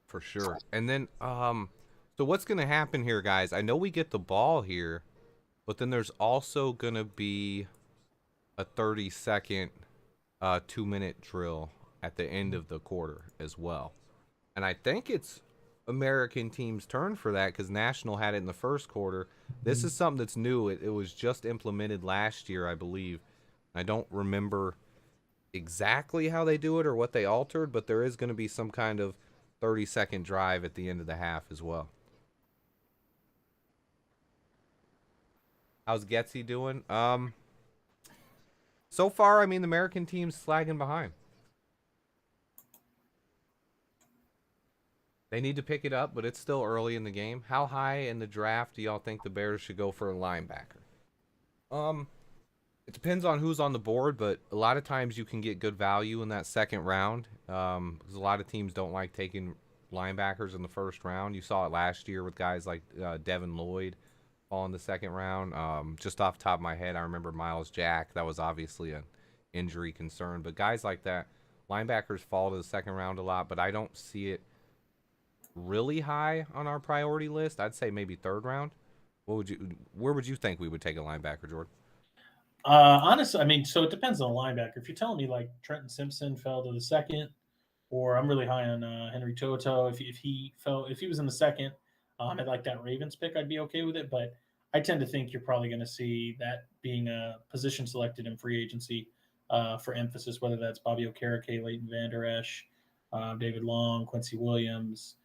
For sure. And then, so what's going to happen here, guys? I know we get the ball here, but then there's also going to be a 30-second 2-minute drill at the end of the quarter as well. And I think it's American team's turn for that because National had it in the first quarter. This is something that's new. It was just implemented last year, I believe. I don't remember exactly how they do it or what they altered, but there is going to be some kind of 30-second drive at the end of the half as well. How's Getsy doing? So far, I mean, the American team's slagging behind. They need to pick it up, but it's still early in the game. How high in the draft do y'all think the Bears should go for a linebacker? It depends on who's on the board, but a lot of times you can get good value in that second round because a lot of teams don't like taking linebackers in the first round. You saw it last year with guys like Devin Lloyd fall in the second round. Just off the top of my head, I remember Miles Jack. That was obviously an injury concern. But guys like that, linebackers fall to the second round a lot, but I don't see it really high on our priority list. I'd say maybe third round. Where would you think we would take a linebacker, Jordan? Honestly, I mean, so it depends on the linebacker. If you're telling me like Trenton Simpson fell to the second, or I'm really high on Henry Toto. If he was in the second, I'd like that Ravens pick. I'd be okay with it. But I tend to think you're probably going to see that being a position selected in free agency for emphasis, whether that's Bobby Okereke, Leighton Vander Esch, David Long, Quincy Williams.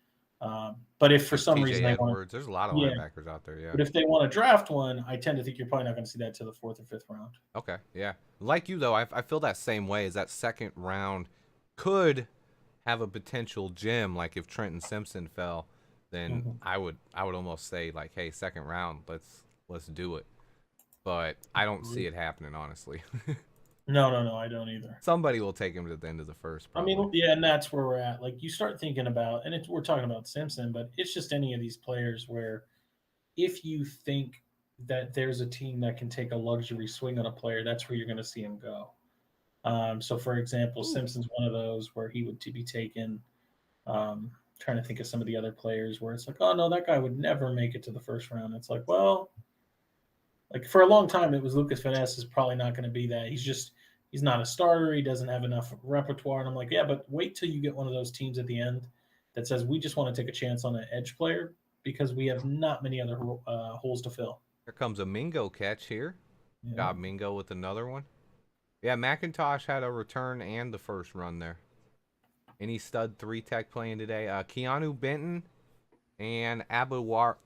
But if for Like some TJ reason they want, Edwards, there's a lot of yeah, linebackers out there. Yeah. but if they want to draft one, I tend to think you're probably not going to see that till the 4th or 5th round. Okay. Yeah. Like you though, I feel that same way. Is that second round could have a potential gem. Like if Trenton Simpson fell, then I would almost say like, hey, second round, let's do it. But I don't see it happening, honestly. No, I don't either. Somebody will take him to the end of the first. Probably. I mean, yeah, and that's where we're at. Like you start thinking about, and we're talking about Simpson, but it's just any of these players where if you think that there's a team that can take a luxury swing on a player, that's where you're going to see him go. So, for example, Simpson's one of those where he would be taken. Trying to think of some of the other players where it's like, oh no, that guy would never make it to the first round. It's like, well, like for a long time, it was Lucas Van Ness is probably not going to be that. He's not a starter. He doesn't have enough repertoire. And I'm like, yeah, but wait till you get one of those teams at the end that says we just want to take a chance on an edge player because we have not many other holes to fill. Here comes a Mingo catch here. Yeah. Got Mingo with another one. Yeah, McIntosh had a return and the first run there. Any stud 3-tech playing today? Keanu Benton and Adebaware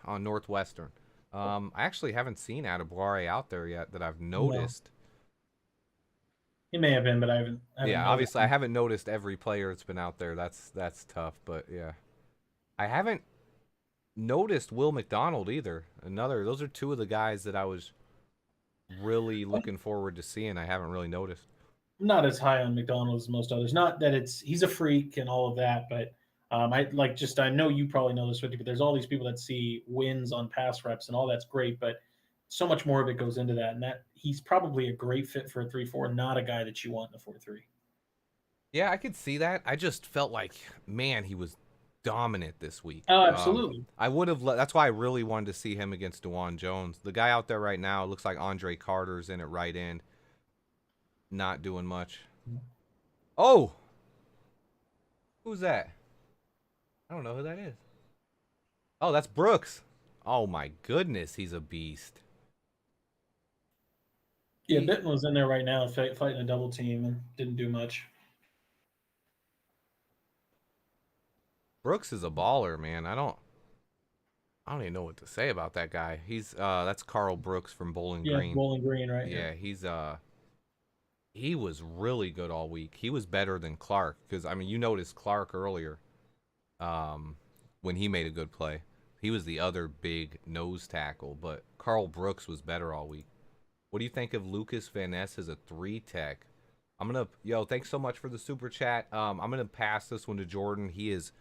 on Northwestern. I actually haven't seen Adebaware out there yet that I've noticed. No. He may have been, but I haven't yeah, obviously I haven't noticed every player that's been out there. That's tough, but yeah. I haven't noticed Will McDonald either. Those are two of the guys that I was really looking forward to seeing. I haven't really noticed. I'm not as high on McDonald as most others. Not that he's a freak and all of that, but I know you probably know this, but there's all these people that see wins on pass reps and all that's great, but so much more of it goes into that, and that he's probably a great fit for a 3-4, not a guy that you want in a 4-3. Yeah, I could see that. I just felt like, man, he was dominant this week. Oh, absolutely. I would have. That's why I really wanted to see him against DeJuan Jones. The guy out there right now, it looks like Andre Carter's in at right end. Not doing much. Oh! Who's that? I don't know who that is. Oh, that's Brooks. Oh, my goodness, he's a beast. Yeah, Benton was in there right now fighting a double team and didn't do much. Brooks is a baller, man. I don't even know what to say about that guy. He's that's Carl Brooks from Bowling Green. Yeah, Bowling Green, right? Yeah, he was really good all week. He was better than Clark because I mean, you noticed Clark earlier when he made a good play. He was the other big nose tackle, but Carl Brooks was better all week. What do you think of Lucas Van Ness as a 3-tech? Thanks so much for the super chat. I'm gonna pass this one to Jordan. He has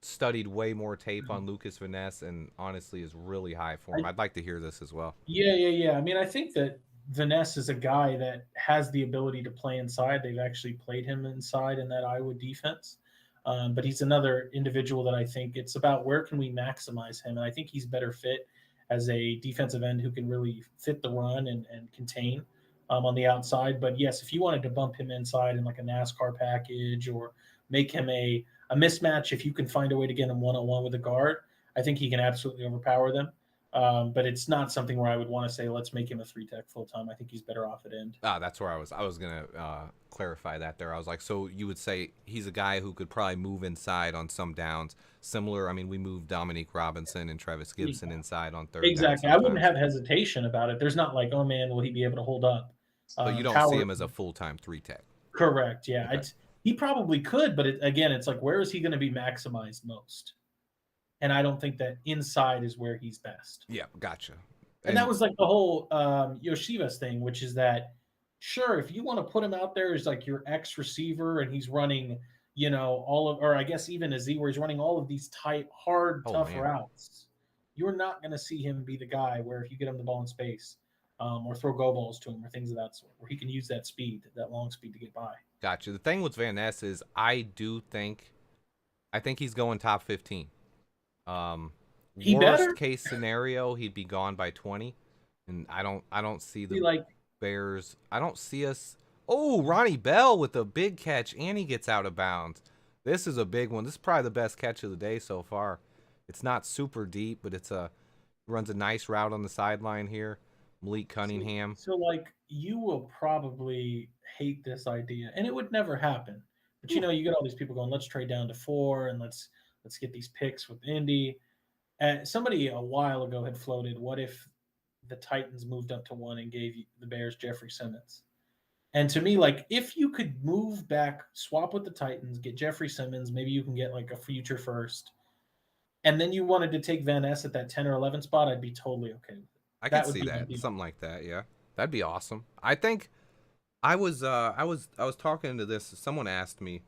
studied way more tape on Lucas Van Ness and honestly is really high for him. I'd like to hear this as well. Yeah. I mean, I think that Van Ness is a guy that has the ability to play inside. They've actually played him inside in that Iowa defense. But he's another individual that I think it's about where can we maximize him. And I think he's better fit as a defensive end who can really fit the run and contain on the outside. But yes, if you wanted to bump him inside in like a NASCAR package or make him a mismatch, if you can find a way to get him one-on-one with a guard, I think he can absolutely overpower them. But it's not something where I would want to say, let's make him a 3-tech full-time. I think he's better off at end. That's where I was going to clarify that there. I was like, so you would say he's a guy who could probably move inside on some downs. Similar, I mean, we moved Dominique Robinson and Travis Gibson inside on third exactly. I wouldn't have hesitation about it. There's not like, oh, man, will he be able to hold up? But you don't see him as a full-time 3-tech. Correct, yeah. Okay. He probably could, but it's like, where is he going to be maximized most? And I don't think that inside is where he's best. Yeah, gotcha. And that was like the whole Yoshivas thing, which is that, sure, if you want to put him out there as like your X receiver and he's running, or I guess even a Z where he's running all of these tight, hard, tough routes, you're not going to see him be the guy where if you get him the ball in space or throw go balls to him or things of that sort, where he can use that speed, that long speed to get by. Gotcha. The thing with Van Ness is I think he's going top 15. Worst case scenario, he'd be gone by 20, and I don't see the Bears. I don't see us. Oh, Ronnie Bell with a big catch, and he gets out of bounds. This is a big one. This is probably the best catch of the day so far. It's not super deep, but it's a Runs a nice route on the sideline here. Malik Cunningham. So like you will probably hate this idea, and it would never happen. But you Ooh. know, you get all these people going, let's trade down to 4 and let's get these picks with Indy. Somebody a while ago had floated, what if the Titans moved up to 1 and gave the Bears Jeffrey Simmons? And to me, like if you could move back, swap with the Titans, get Jeffrey Simmons, maybe you can get like a future first, and then you wanted to take Van Ness at that 10 or 11 spot, I'd be totally okay with it. I could That would see be my that. deal. Something like that, yeah. That'd be awesome. I think I was talking to this. Someone asked me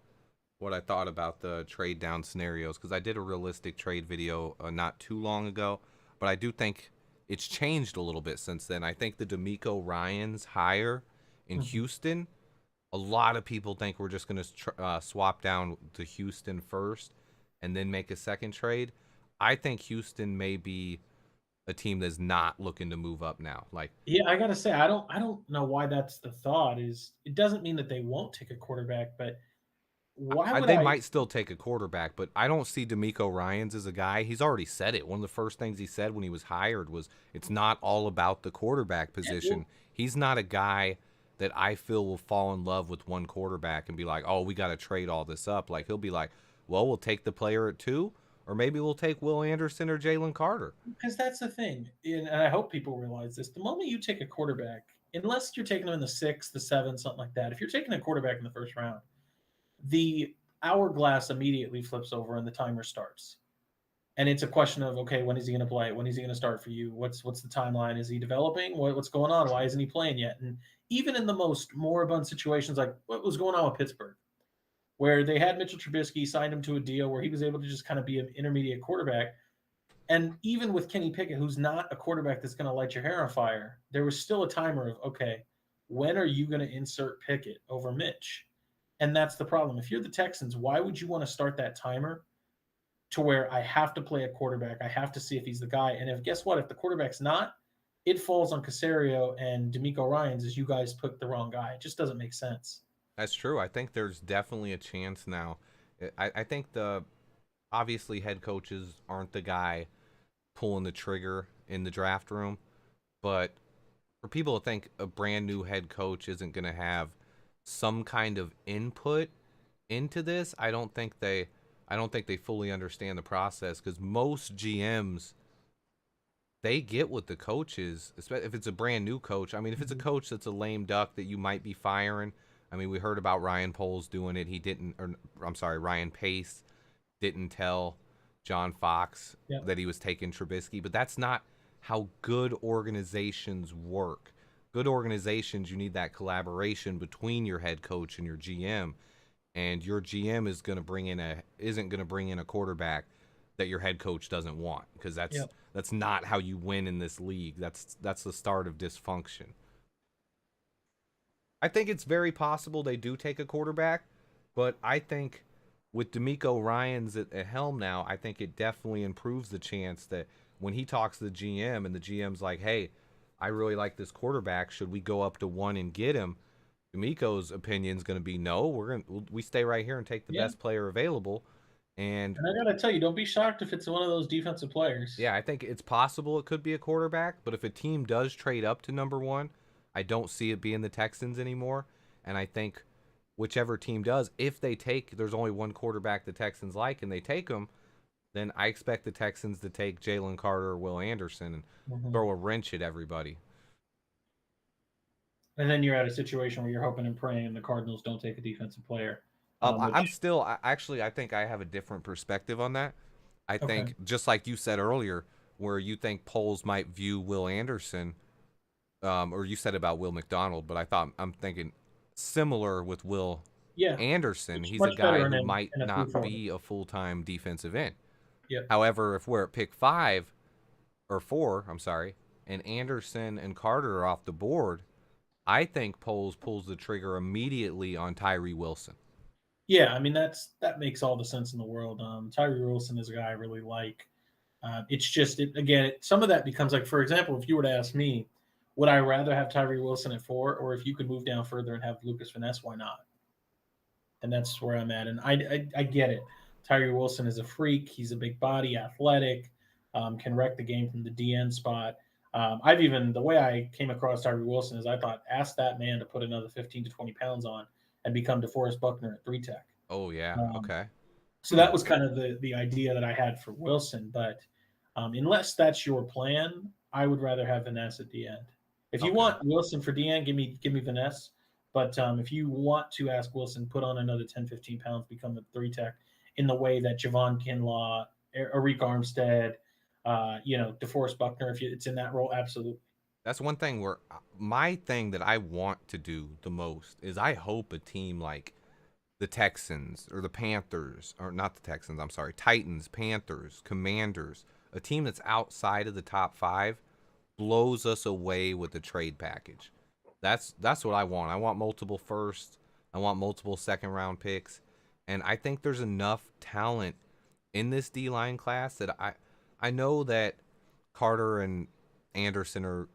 what I thought about the trade down scenarios because I did a realistic trade video not too long ago, but I do think it's changed a little bit since then. I think the D'Amico Ryans hire in Mhm. Houston, a lot of people think we're just going to swap down to Houston first and then make a second trade. I think Houston may be a team that's not looking to move up now. Like, Yeah, I gotta say, I don't know why that's the thought. Is it doesn't mean that they won't take a quarterback, but why would they I? might still take a quarterback, but I don't see D'Amico Ryans as a guy. He's already said it. One of the first things he said when he was hired was, "It's not all about the quarterback Yeah, position." well, He's not a guy that I feel will fall in love with one quarterback and be like, "Oh, we got to trade all this up." Like he'll be like, "Well, we'll take the player at 2, or maybe we'll take Will Anderson or Jalen Carter." because that's the thing, and I hope people realize this. The moment you take a quarterback, unless you're taking them in the 6th, the 7th, something like that, if you're taking a quarterback in the first round, the hourglass immediately flips over and the timer starts. And it's a question of, okay, when is he going to play? When is he going to start for you? What's the timeline? Is he developing? What's going on? Why isn't he playing yet? And even in the most moribund situations, like what was going on with Pittsburgh, where they had Mitchell Trubisky, signed him to a deal where he was able to just kind of be an intermediate quarterback. And even with Kenny Pickett, who's not a quarterback that's going to light your hair on fire, there was still a timer of, okay, when are you going to insert Pickett over Mitch? And that's the problem. If you're the Texans, why would you want to start that timer to where I have to play a quarterback? I have to see if he's the guy. And if guess what? If the quarterback's not, it falls on Casario and D'Amico Ryans as you guys picked the wrong guy. It just doesn't make sense. That's true. I think there's definitely a chance now. I think the obviously head coaches aren't the guy pulling the trigger in the draft room, but for people to think a brand new head coach isn't going to have some kind of input into this, I don't think they fully understand the process because most GMs they get with the coaches, especially if it's a brand new coach. I mean, if it's a Mhm. coach that's a lame duck that you might be firing. I mean, we heard about Ryan Poles doing it. He didn't, or I'm sorry, Ryan Pace didn't tell John Fox Yeah. that he was taking Trubisky, but that's not how good organizations work. Good organizations, you need that collaboration between your head coach and your GM, and your GM isn't going to bring in a quarterback that your head coach doesn't want because Yeah. that's not how you win in this league. That's the start of dysfunction. I think it's very possible they do take a quarterback, but I think with D'Amico Ryans at helm now, I think it definitely improves the chance that when he talks to the GM and the GM's like, "Hey, I really like this quarterback. Should we go up to 1 and get him?" D'Amico's opinion is going to be, "No, we stay right here and take the Yeah. best player available." And And I gotta tell you, don't be shocked if it's one of those defensive players. yeah, I think it's possible it could be a quarterback, but if a team does trade up to number 1, I don't see it being the Texans anymore. And I think whichever team does, if they take, there's only one quarterback the Texans like, and they take him, then I expect the Texans to take Jalen Carter or Will Anderson and Mhm. throw a wrench at everybody. And then you're at a situation where you're hoping and praying the Cardinals don't take a defensive player, I'm which still, actually, I think I have a different perspective on that. I okay, think, just like you said earlier, where you think polls might view Will Anderson, or you said about Will McDonald, but I'm thinking similar with Will yeah, Anderson. much He's a much guy better who might in a three not four. be a full time defensive end. Yep. However, if we're at pick 5 or 4, I'm sorry, and Anderson and Carter are off the board, I think Poles pulls the trigger immediately on Tyree Wilson. Yeah, I mean that makes all the sense in the world. Tyree Wilson is a guy I really like. It's just some of that becomes like, for example, if you were to ask me, would I rather have Tyree Wilson at 4, or if you could move down further and have Lucas Finesse, why not? And that's where I'm at. And I get it. Tyree Wilson is a freak. He's a big body, athletic. can wreck the game from the DN spot. The way I came across Tyree Wilson is I thought, ask that man to put another 15 to 20 pounds on and become DeForest Buckner at 3-tech. Oh, yeah. Um, Okay. so that was kind of the idea that I had for Wilson. But unless that's your plan, I would rather have Vanessa at the end. If you want Wilson for DN, give me Vanessa. But if you want to ask Wilson, put on another 10, 15 pounds, become a 3-tech in the way that Javon Kinlaw, Arik Armstead, DeForest Buckner, if it's in that role, absolutely. That's one thing where my thing that I want to do the most is I hope a team like the Texans or the Panthers, or not the Texans, I'm sorry, Titans, Panthers, Commanders, a team that's outside of the top 5 blows us away with the trade package. That's what I want. I want multiple firsts. I want multiple second-round picks. And I think there's enough talent in this D-line class that I know that Carter and Anderson are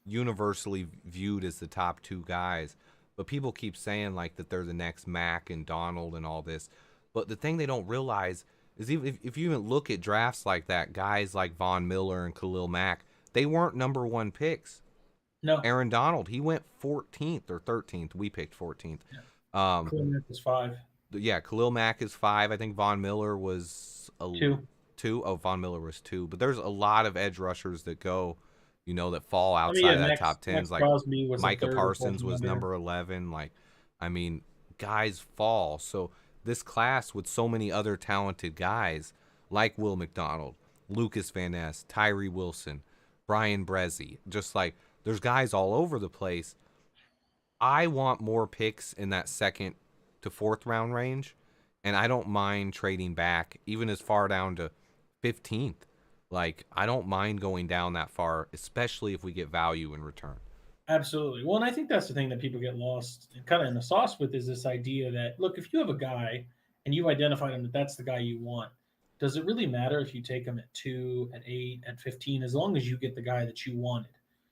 universally viewed as the top 2 guys, but people keep saying like that they're the next Mack and Donald and all this. But the thing they don't realize is even if you even look at drafts like that, guys like Von Miller and Khalil Mack, they weren't number 1 picks. No. Aaron Donald, he went 14th or 13th. We picked 14th. Yeah. Khalil Mack was 5. Yeah, Khalil Mack is 5. I think Von Miller was 2. 2. Oh, Von Miller was 2. But there's a lot of edge rushers that go, that fall outside of that top 10s. Like Micah Parsons was number 11. Like, I mean, guys fall. So this class with so many other talented guys like Will McDonald, Lucas Van Ness, Tyree Wilson, Brian Brezzi, just like there's guys all over the place. I want more picks in that 2nd to 4th round range, and I don't mind trading back even as far down to 15th. Like, I don't mind going down that far, especially if we get value in return. Absolutely. Well, and I think that's the thing that people get lost kind of in the sauce with, is this idea that, look, if you have a guy and you identified him that that's the guy you want, does it really matter if you take him at 2, at 8, at 15, as long as you get the guy that you wanted?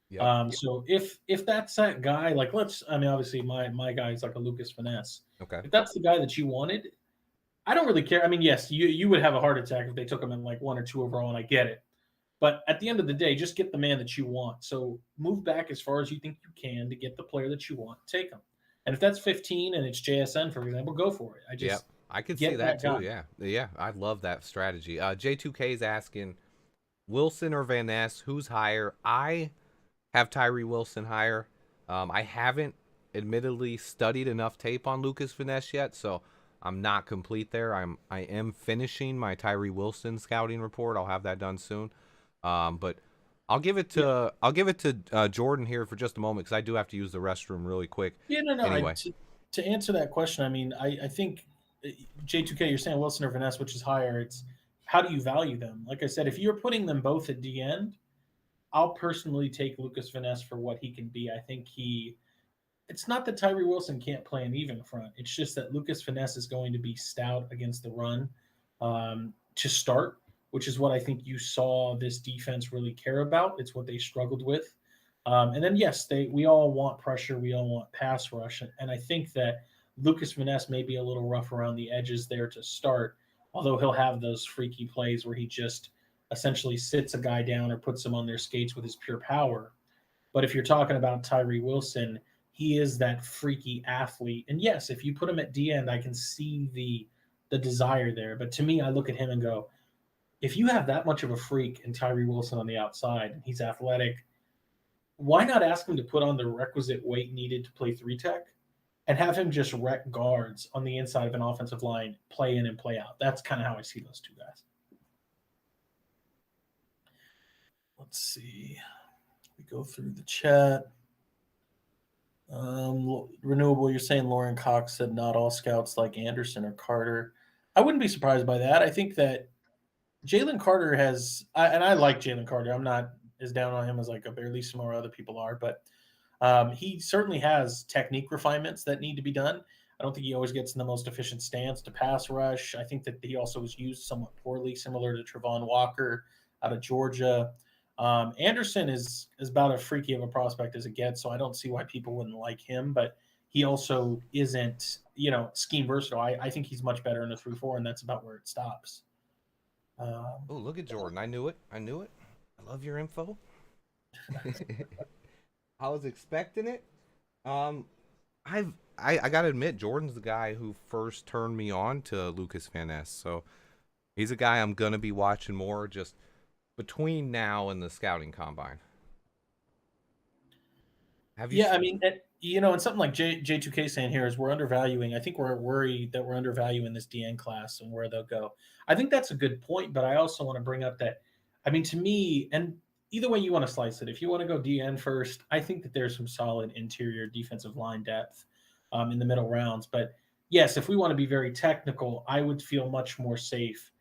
Yep. So if that's that guy, like obviously my guy is like a Lucas Finesse. Okay. If that's the guy that you wanted, I don't really care. I mean, yes, you would have a heart attack if they took him in like 1 or 2 overall, and I get it. But at the end of the day, just get the man that you want. So move back as far as you think you can to get the player that you want. Take him. And if that's 15 and it's JSN, for example, go for it. I could see that too. Guy. Yeah. I love that strategy. J2K is asking, Wilson or Van Ness, who's higher? I have Tyree Wilson higher. I haven't admittedly studied enough tape on Lucas Van Ness yet, so I'm not complete there. I am finishing my Tyree Wilson scouting report. I'll have that done soon. But I'll give it to Jordan here for just a moment, because I do have to use the restroom really quick. Yeah, no. Anyway, to answer that question, I mean, I think J2K, you're saying Wilson or Van Ness, which is higher. It's how do you value them? Like I said, if you're putting them both at the end, I'll personally take Lucas Van Ness for what he can be. I think it's not that Tyree Wilson can't play an even front. It's just that Lucas Van Ness is going to be stout against the run to start, which is what I think you saw this defense really care about. It's what they struggled with. And then, yes, we all want pressure. We all want pass rush. And I think that Lucas Van Ness may be a little rough around the edges there to start, although he'll have those freaky plays where he just essentially sits a guy down or puts him on their skates with his pure power. But if you're talking about Tyree Wilson, he is that freaky athlete. And yes, if you put him at D end, I can see the desire there. But to me, I look at him and go, if you have that much of a freak in Tyree Wilson on the outside and he's athletic, why not ask him to put on the requisite weight needed to play 3-tech and have him just wreck guards on the inside of an offensive line, play in and play out? That's kind of how I see those two guys. Let's see. We go through the chat. Renewable, you're saying Lauren Cox said not all scouts like Anderson or Carter. I wouldn't be surprised by that. I think that Jalen Carter and I like Jalen Carter. I'm not as down on him as like a Barelissimo or other people are, but he certainly has technique refinements that need to be done. I don't think he always gets in the most efficient stance to pass rush. I think that he also was used somewhat poorly, similar to Travon Walker out of Georgia. Anderson is about as freaky of a prospect as it gets, so I don't see why people wouldn't like him, but he also isn't, scheme versatile. I think he's much better in the 3-4, and that's about where it stops. Oh, look at Jordan. I knew it. I knew it. I love your info. I was expecting it. Um, I gotta admit, Jordan's the guy who first turned me on to Lucas Van Ness. So he's a guy I'm gonna be watching more just between now and the scouting combine. Have you? Yeah, I mean, and something like J2K saying here is we're undervaluing. I think we're worried that we're undervaluing this DN class and where they'll go. I think that's a good point, but I also want to bring up that, I mean, to me, and either way you want to slice it, if you want to go DN first, I think that there's some solid interior defensive line depth in the middle rounds. But yes, if we want to be very technical, I would feel much more safe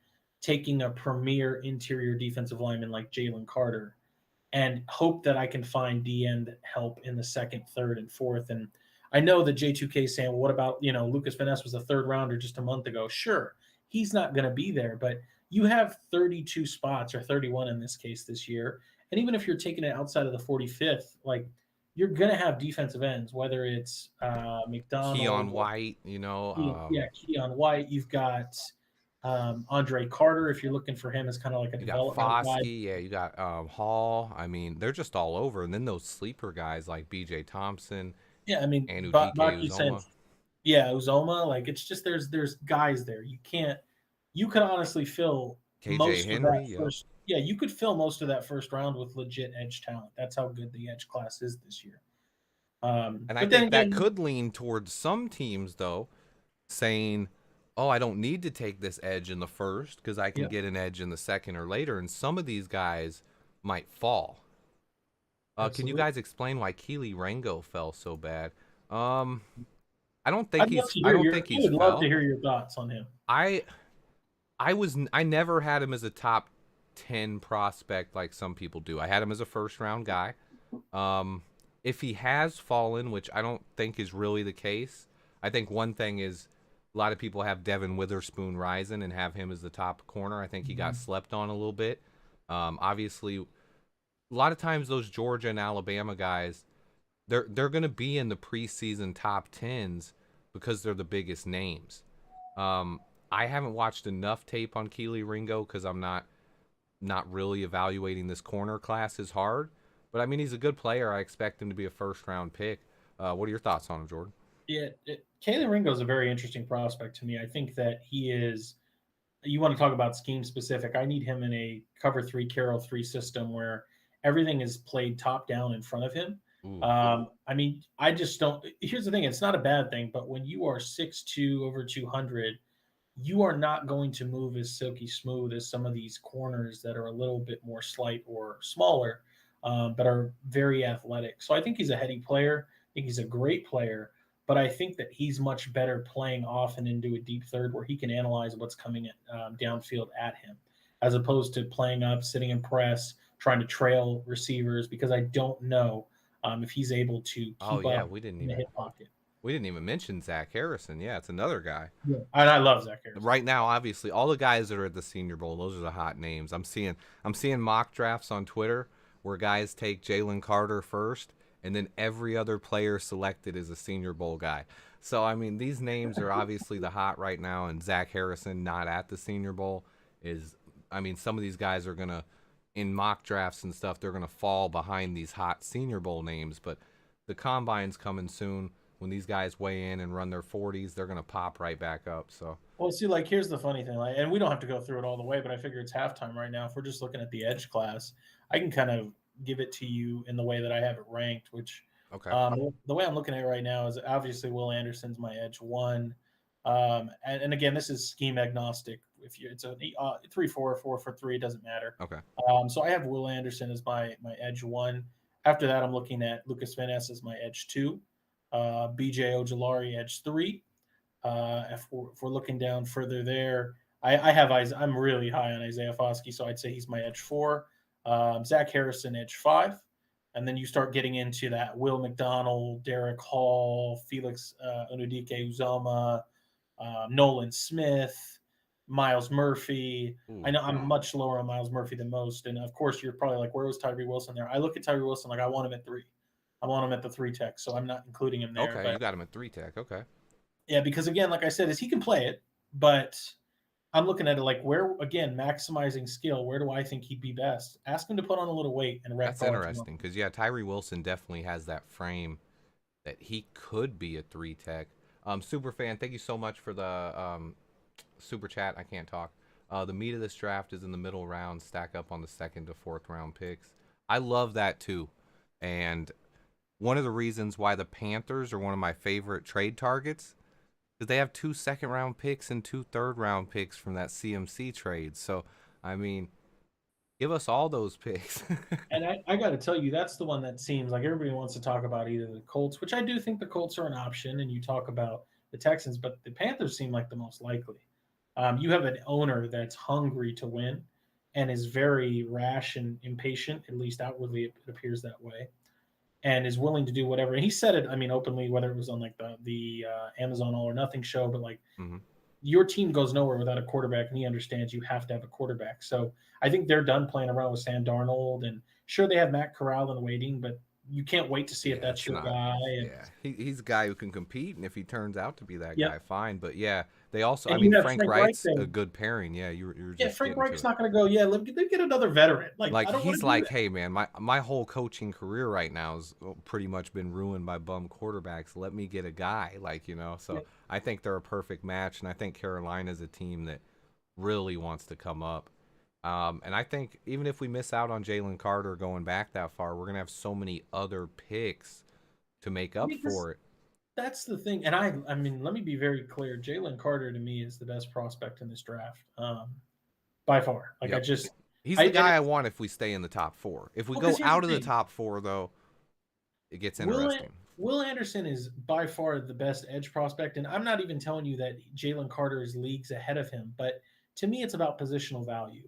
taking a premier interior defensive lineman like Jalen Carter and hope that I can find D end help in the second, third, and fourth. And I know that J2K is saying, well, what about, Lucas Van Ness was a third rounder just a month ago. Sure, he's not going to be there, but you have 32 spots or 31 in this case this year. And even if you're taking it outside of the 45th, like you're going to have defensive ends, whether it's Keon McDonald, White, Keon White. You've got Andre Carter, if you're looking for him as kind of like a you got developmental guy. Foskey, yeah, you got Hall. I mean, they're just all over. And then those sleeper guys like B.J. Thompson, Yeah, I mean, Anudike Baki said, Uzoma, yeah, Uzoma. Like it's just there's guys there. You could honestly fill K.J. most of that Henry. Yep. first. Yeah, you could fill most of that first round with legit edge talent. That's how good the edge class is this year. And I But then think that again, could lean towards some teams though, saying, "Oh, I don't need to take this edge in the first because I can yeah, get an edge in the second or later." And some of these guys might fall. Can you absolutely. guys explain why Keely Rango fell so bad? Um, I don't think I'd love he's. to I hear don't your. think I he's would love to fell. hear your thoughts on him. I I never had him as a top 10 prospect like some people do. I had him as a first round guy. Um, if he has fallen, which I don't think is really the case, I think one thing is a lot of people have Devin Witherspoon rising and have him as the top corner. I think he got Mhm. slept on a little bit. Obviously, a lot of times those Georgia and Alabama guys, they're going to be in the preseason top 10s because they're the biggest names. Um, I haven't watched enough tape on Keely Ringo because I'm not really evaluating this corner class as hard. But I mean, he's a good player. I expect him to be a first round pick. What are your thoughts on him, Jordan? Yeah, Kalen Ringo is a very interesting prospect to me. I think that he is. You want to talk about scheme specific? I need him in a cover three, Carol three system where everything is played top down in front of him. Ooh, I mean, I just don't. Here's the thing: it's not a bad thing, but when you are 6'2", over 200, you are not going to move as silky smooth as some of these corners that are a little bit more slight or smaller, but are very athletic. So I think he's a heady player. I think he's a great player, but I think that he's much better playing off and into a deep third where he can analyze what's coming downfield at him, as opposed to playing up, sitting in press, trying to trail receivers. Because I don't know if he's able to oh keep yeah, up in the hip pocket. we didn't even mention Zach Harrison. Yeah, it's another guy. Yeah, and I love Zach Harrison. Right now, obviously, all the guys that are at the Senior Bowl, those are the hot names. I'm seeing mock drafts on Twitter where guys take Jalen Carter first, and then every other player selected is a Senior Bowl guy. So I mean, these names are obviously the hot right now, and Zach Harrison not at the Senior Bowl is. I mean, some of these guys are gonna, in mock drafts and stuff, they're gonna fall behind these hot Senior Bowl names. But the combine's coming soon. When these guys weigh in and run their 40s, they're gonna pop right back up. So Well, see, like here's the funny thing, like, and we don't have to go through it all the way, but I figure it's halftime right now. If we're just looking at the edge class, I can kind of give it to you in the way that I have it ranked. Which okay. the way I'm looking at it right now is obviously Will Anderson's my edge one, and again, this is scheme agnostic. If you it's a 3-4, 4-for-3, it doesn't matter. Okay. So I have Will Anderson as my edge one. After that, I'm looking at Lucas Van Ness as my edge two, BJ Ojolari edge three. If we're looking down further there, I have I'm really high on Isaiah Foskey, so I'd say he's my edge four. Zach Harrison, edge five. And then you start getting into that Will McDonald, Derek Hall, Felix Onudike Uzoma, Nolan Smith, Miles Murphy. I Ooh. know I'm much lower on Miles Murphy than most. And of course, you're probably like, where was Tyree Wilson there? I look at Tyree Wilson like I want him at three. I want him at the three tech, so I'm not including him there. Okay, But you got him at 3 tech. Okay. yeah, because again, like I said, is he can play it, but I'm looking at it like where, again, maximizing skill. Where do I think he'd be best? Ask him to put on a little weight and rep That's guard tomorrow. interesting because yeah, Tyree Wilson definitely has that frame that he could be a 3 tech. Super fan, thank you so much for the super chat. I can't talk. The meat of this draft is in the middle round, stack up on the 2nd to 4th round picks. I love that too. And one of the reasons why the Panthers are one of my favorite trade targets is they have 2 2nd-round picks and 2 3rd-round picks from that CMC trade. So, I mean, give us all those picks. And I got to tell you, that's the one that seems like everybody wants to talk about either the Colts, which I do think the Colts are an option, and you talk about the Texans, but the Panthers seem like the most likely. You have an owner that's hungry to win and is very rash and impatient, at least outwardly it appears that way, and is willing to do whatever. And he said it, I mean, openly, whether it was on like the Amazon All or Nothing show, but like mm-hmm. your team goes nowhere without a quarterback, and he understands you have to have a quarterback. So I think they're done playing around with Sam Darnold, and sure they have Matt Corral in waiting, but you can't wait to see if that's your guy. And, he's a guy who can compete, and if he turns out to be that yep. guy, fine. But yeah, they also, and I mean, Frank Wright's a good pairing. Yeah, you were just Frank Reich's not going to go. Yeah, let get another veteran. Like I don't he's like, that. Hey man, my whole coaching career right now has pretty much been ruined by bum quarterbacks. Let me get a guy, like, you know. So yeah. I think they're a perfect match, and I think Carolina's a team that really wants to come up. And I think even if we miss out on Jalen Carter going back that far, we're gonna have so many other picks to make up for it. That's the thing. And I mean, let me be very clear. Jalen Carter to me is the best prospect in this draft, by far. Like yep. He's the guy I want if we stay in the top 4. If we go out of the top 4, though, it gets interesting. Will Anderson is by far the best edge prospect, and I'm not even telling you that Jalen Carter is leagues ahead of him, but to me, it's about positional value.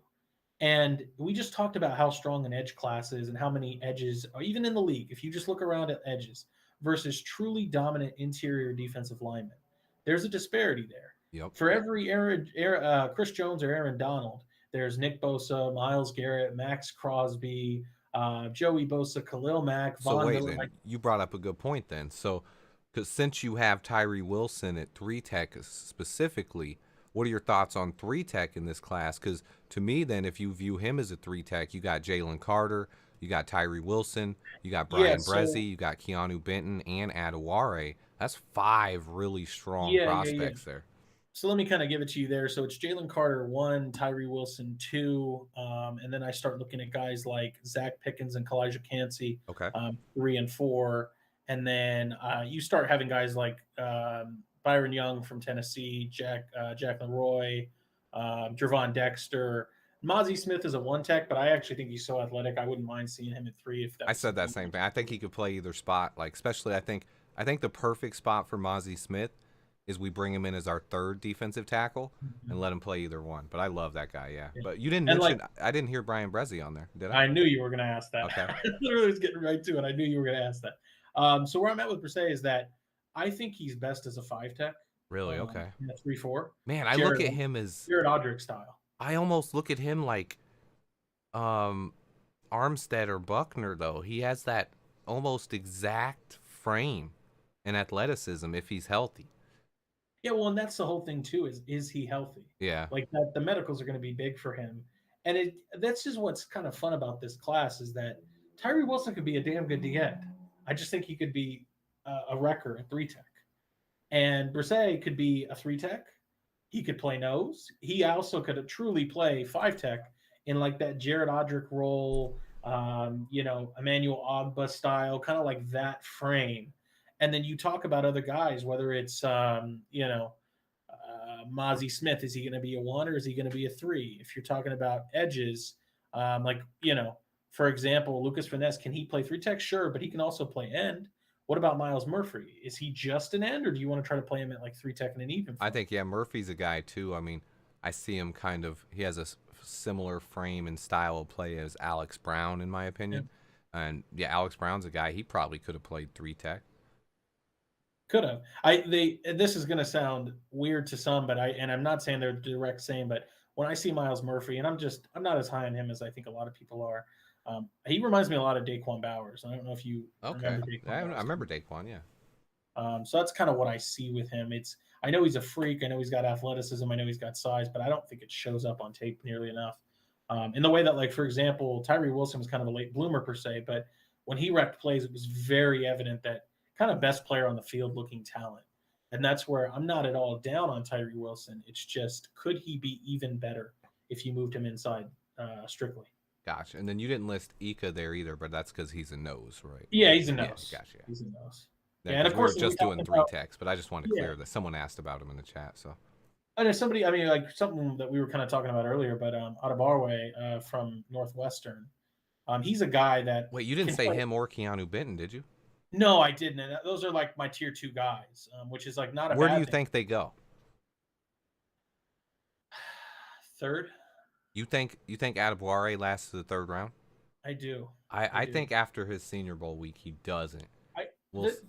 And we just talked about how strong an edge class is and how many edges, even in the league, if you just look around at edges versus truly dominant interior defensive linemen, there's a disparity there. Yep. For every Chris Jones or Aaron Donald, there's Nick Bosa, Myles Garrett, Max Crosby, Joey Bosa, Khalil Mack, Von Miller. Then, you brought up a good point then. So, because since you have Tyree Wilson at 3-tech specifically, what are your thoughts on 3-tech in this class? Because to me, then, if you view him as a 3-tech, you got Jalen Carter, you got Tyree Wilson, you got Brian Bresee, you got Keanu Benton, and Adewale. That's 5 really strong prospects there. So let me kind of give it to you there. So it's Jalen Carter 1, Tyree Wilson 2, and then I start looking at guys like Zach Pickens and Kalijah Cansey, 3 and 4, and then you start having guys like Byron Young from Tennessee, Jack Leroy, Jervon Dexter. Mozzie Smith is a 1-tech, but I actually think he's so athletic. I wouldn't mind seeing him at 3 if that's. I said that same thing. I think he could play either spot. Like, especially, I think the perfect spot for Mozzie Smith is we bring him in as our 3rd defensive tackle and let him play either one. But I love that guy, yeah. But you didn't mention, I didn't hear Brian Bresee on there, did I? I knew you were going to ask that. Okay. I literally was getting right to it. I knew you were going to ask that. So where I'm at with Bresee is that I think he's best as a 5-tech. Really? Okay. In a 3-4. Man, I look at him as Jared Odrick style. I almost look at him like Armstead or Buckner, though. He has that almost exact frame and athleticism if he's healthy. Yeah, well, and that's the whole thing too. Is he healthy? Yeah. Like the medicals are going to be big for him, and that's just what's kind of fun about this class is that Tyree Wilson could be a damn good D-end. I just think he could be a wrecker at 3-tech, and Bresee could be a 3-tech. He could play nose. He also could truly play 5-tech in like that Jared Odrick role, Emmanuel Ogba style, kind of like that frame. And then you talk about other guys, whether it's, Mozzie Smith, is he going to be a 1 or is he going to be a 3? If you're talking about edges, for example, Lucas Finesse, can he play 3-tech? Sure, but he can also play end. What about Miles Murphy? Is he just an end, or do you want to try to play him at like 3-tech and an even? I think, Murphy's a guy too. I mean, I see him he has a similar frame and style of play as Alex Brown, in my opinion. Yeah. And Alex Brown's a guy, he probably could have played 3-tech. Could have. This is going to sound weird to some, but I'm not saying they're direct same, but when I see Miles Murphy, and I'm not as high on him as I think a lot of people are. He reminds me a lot of Daquan Bowers. I don't know if you remember Daquan. I remember Daquan, yeah. So that's kind of what I see with him. I know he's a freak. I know he's got athleticism. I know he's got size, but I don't think it shows up on tape nearly enough. In the way that, like, for example, Tyree Wilson was kind of a late bloomer per se, but when he wrecked plays, it was very evident that kind of best player on the field looking talent. And that's where I'm not at all down on Tyree Wilson. It's just, could he be even better if you moved him inside strictly? Gotcha. And then you didn't list Ika there either, but that's because he's a nose, right? Yeah, he's a nose. Yeah, gotcha. He's a nose. Yeah, and of we were course, just doing three techs, but I just wanted to clear that someone asked about him in the chat. So, and there's somebody, I mean, like something that we were kind of talking about earlier, but Adebarwe from Northwestern, he's a guy that. Wait, you didn't say him or Keanu Benton, did you? No, I didn't. And those are like my tier 2 guys, which is like not a. Where bad do you thing. think they go? Third. You think Adebarwe lasts to the third round? I do. I think after his Senior Bowl week, he doesn't.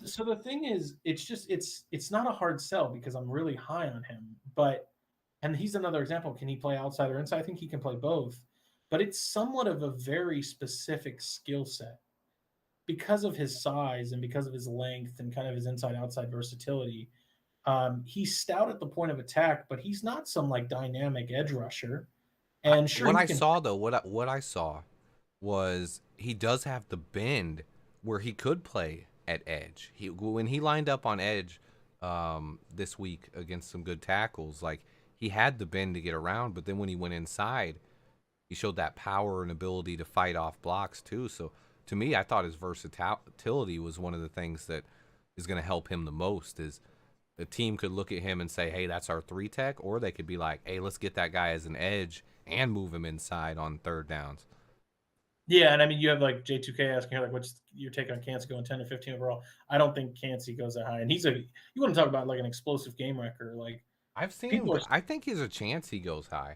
So the thing is, it's not a hard sell because I'm really high on him. And he's another example. Can he play outside or inside? I think he can play both. But it's somewhat of a very specific skill set because of his size and because of his length and kind of his inside-outside versatility. He's stout at the point of attack, but he's not some like dynamic edge rusher. And sure, what I saw was he does have the bend where he could play at edge. When he lined up on edge this week against some good tackles, like he had the bend to get around, but then when he went inside, he showed that power and ability to fight off blocks too. So to me, I thought his versatility was one of the things that is going to help him the most. Is the team could look at him and say, hey, that's our 3 tech, or they could be like, hey, let's get that guy as an edge and move him inside on third downs. Yeah, and I mean, you have like J2K asking her, like, what's your take on Cansey going 10 or 15 overall? I don't think Cansey goes that high. And you want to talk about like an explosive game wrecker. Like, I've seen him, I think there's a chance he goes high.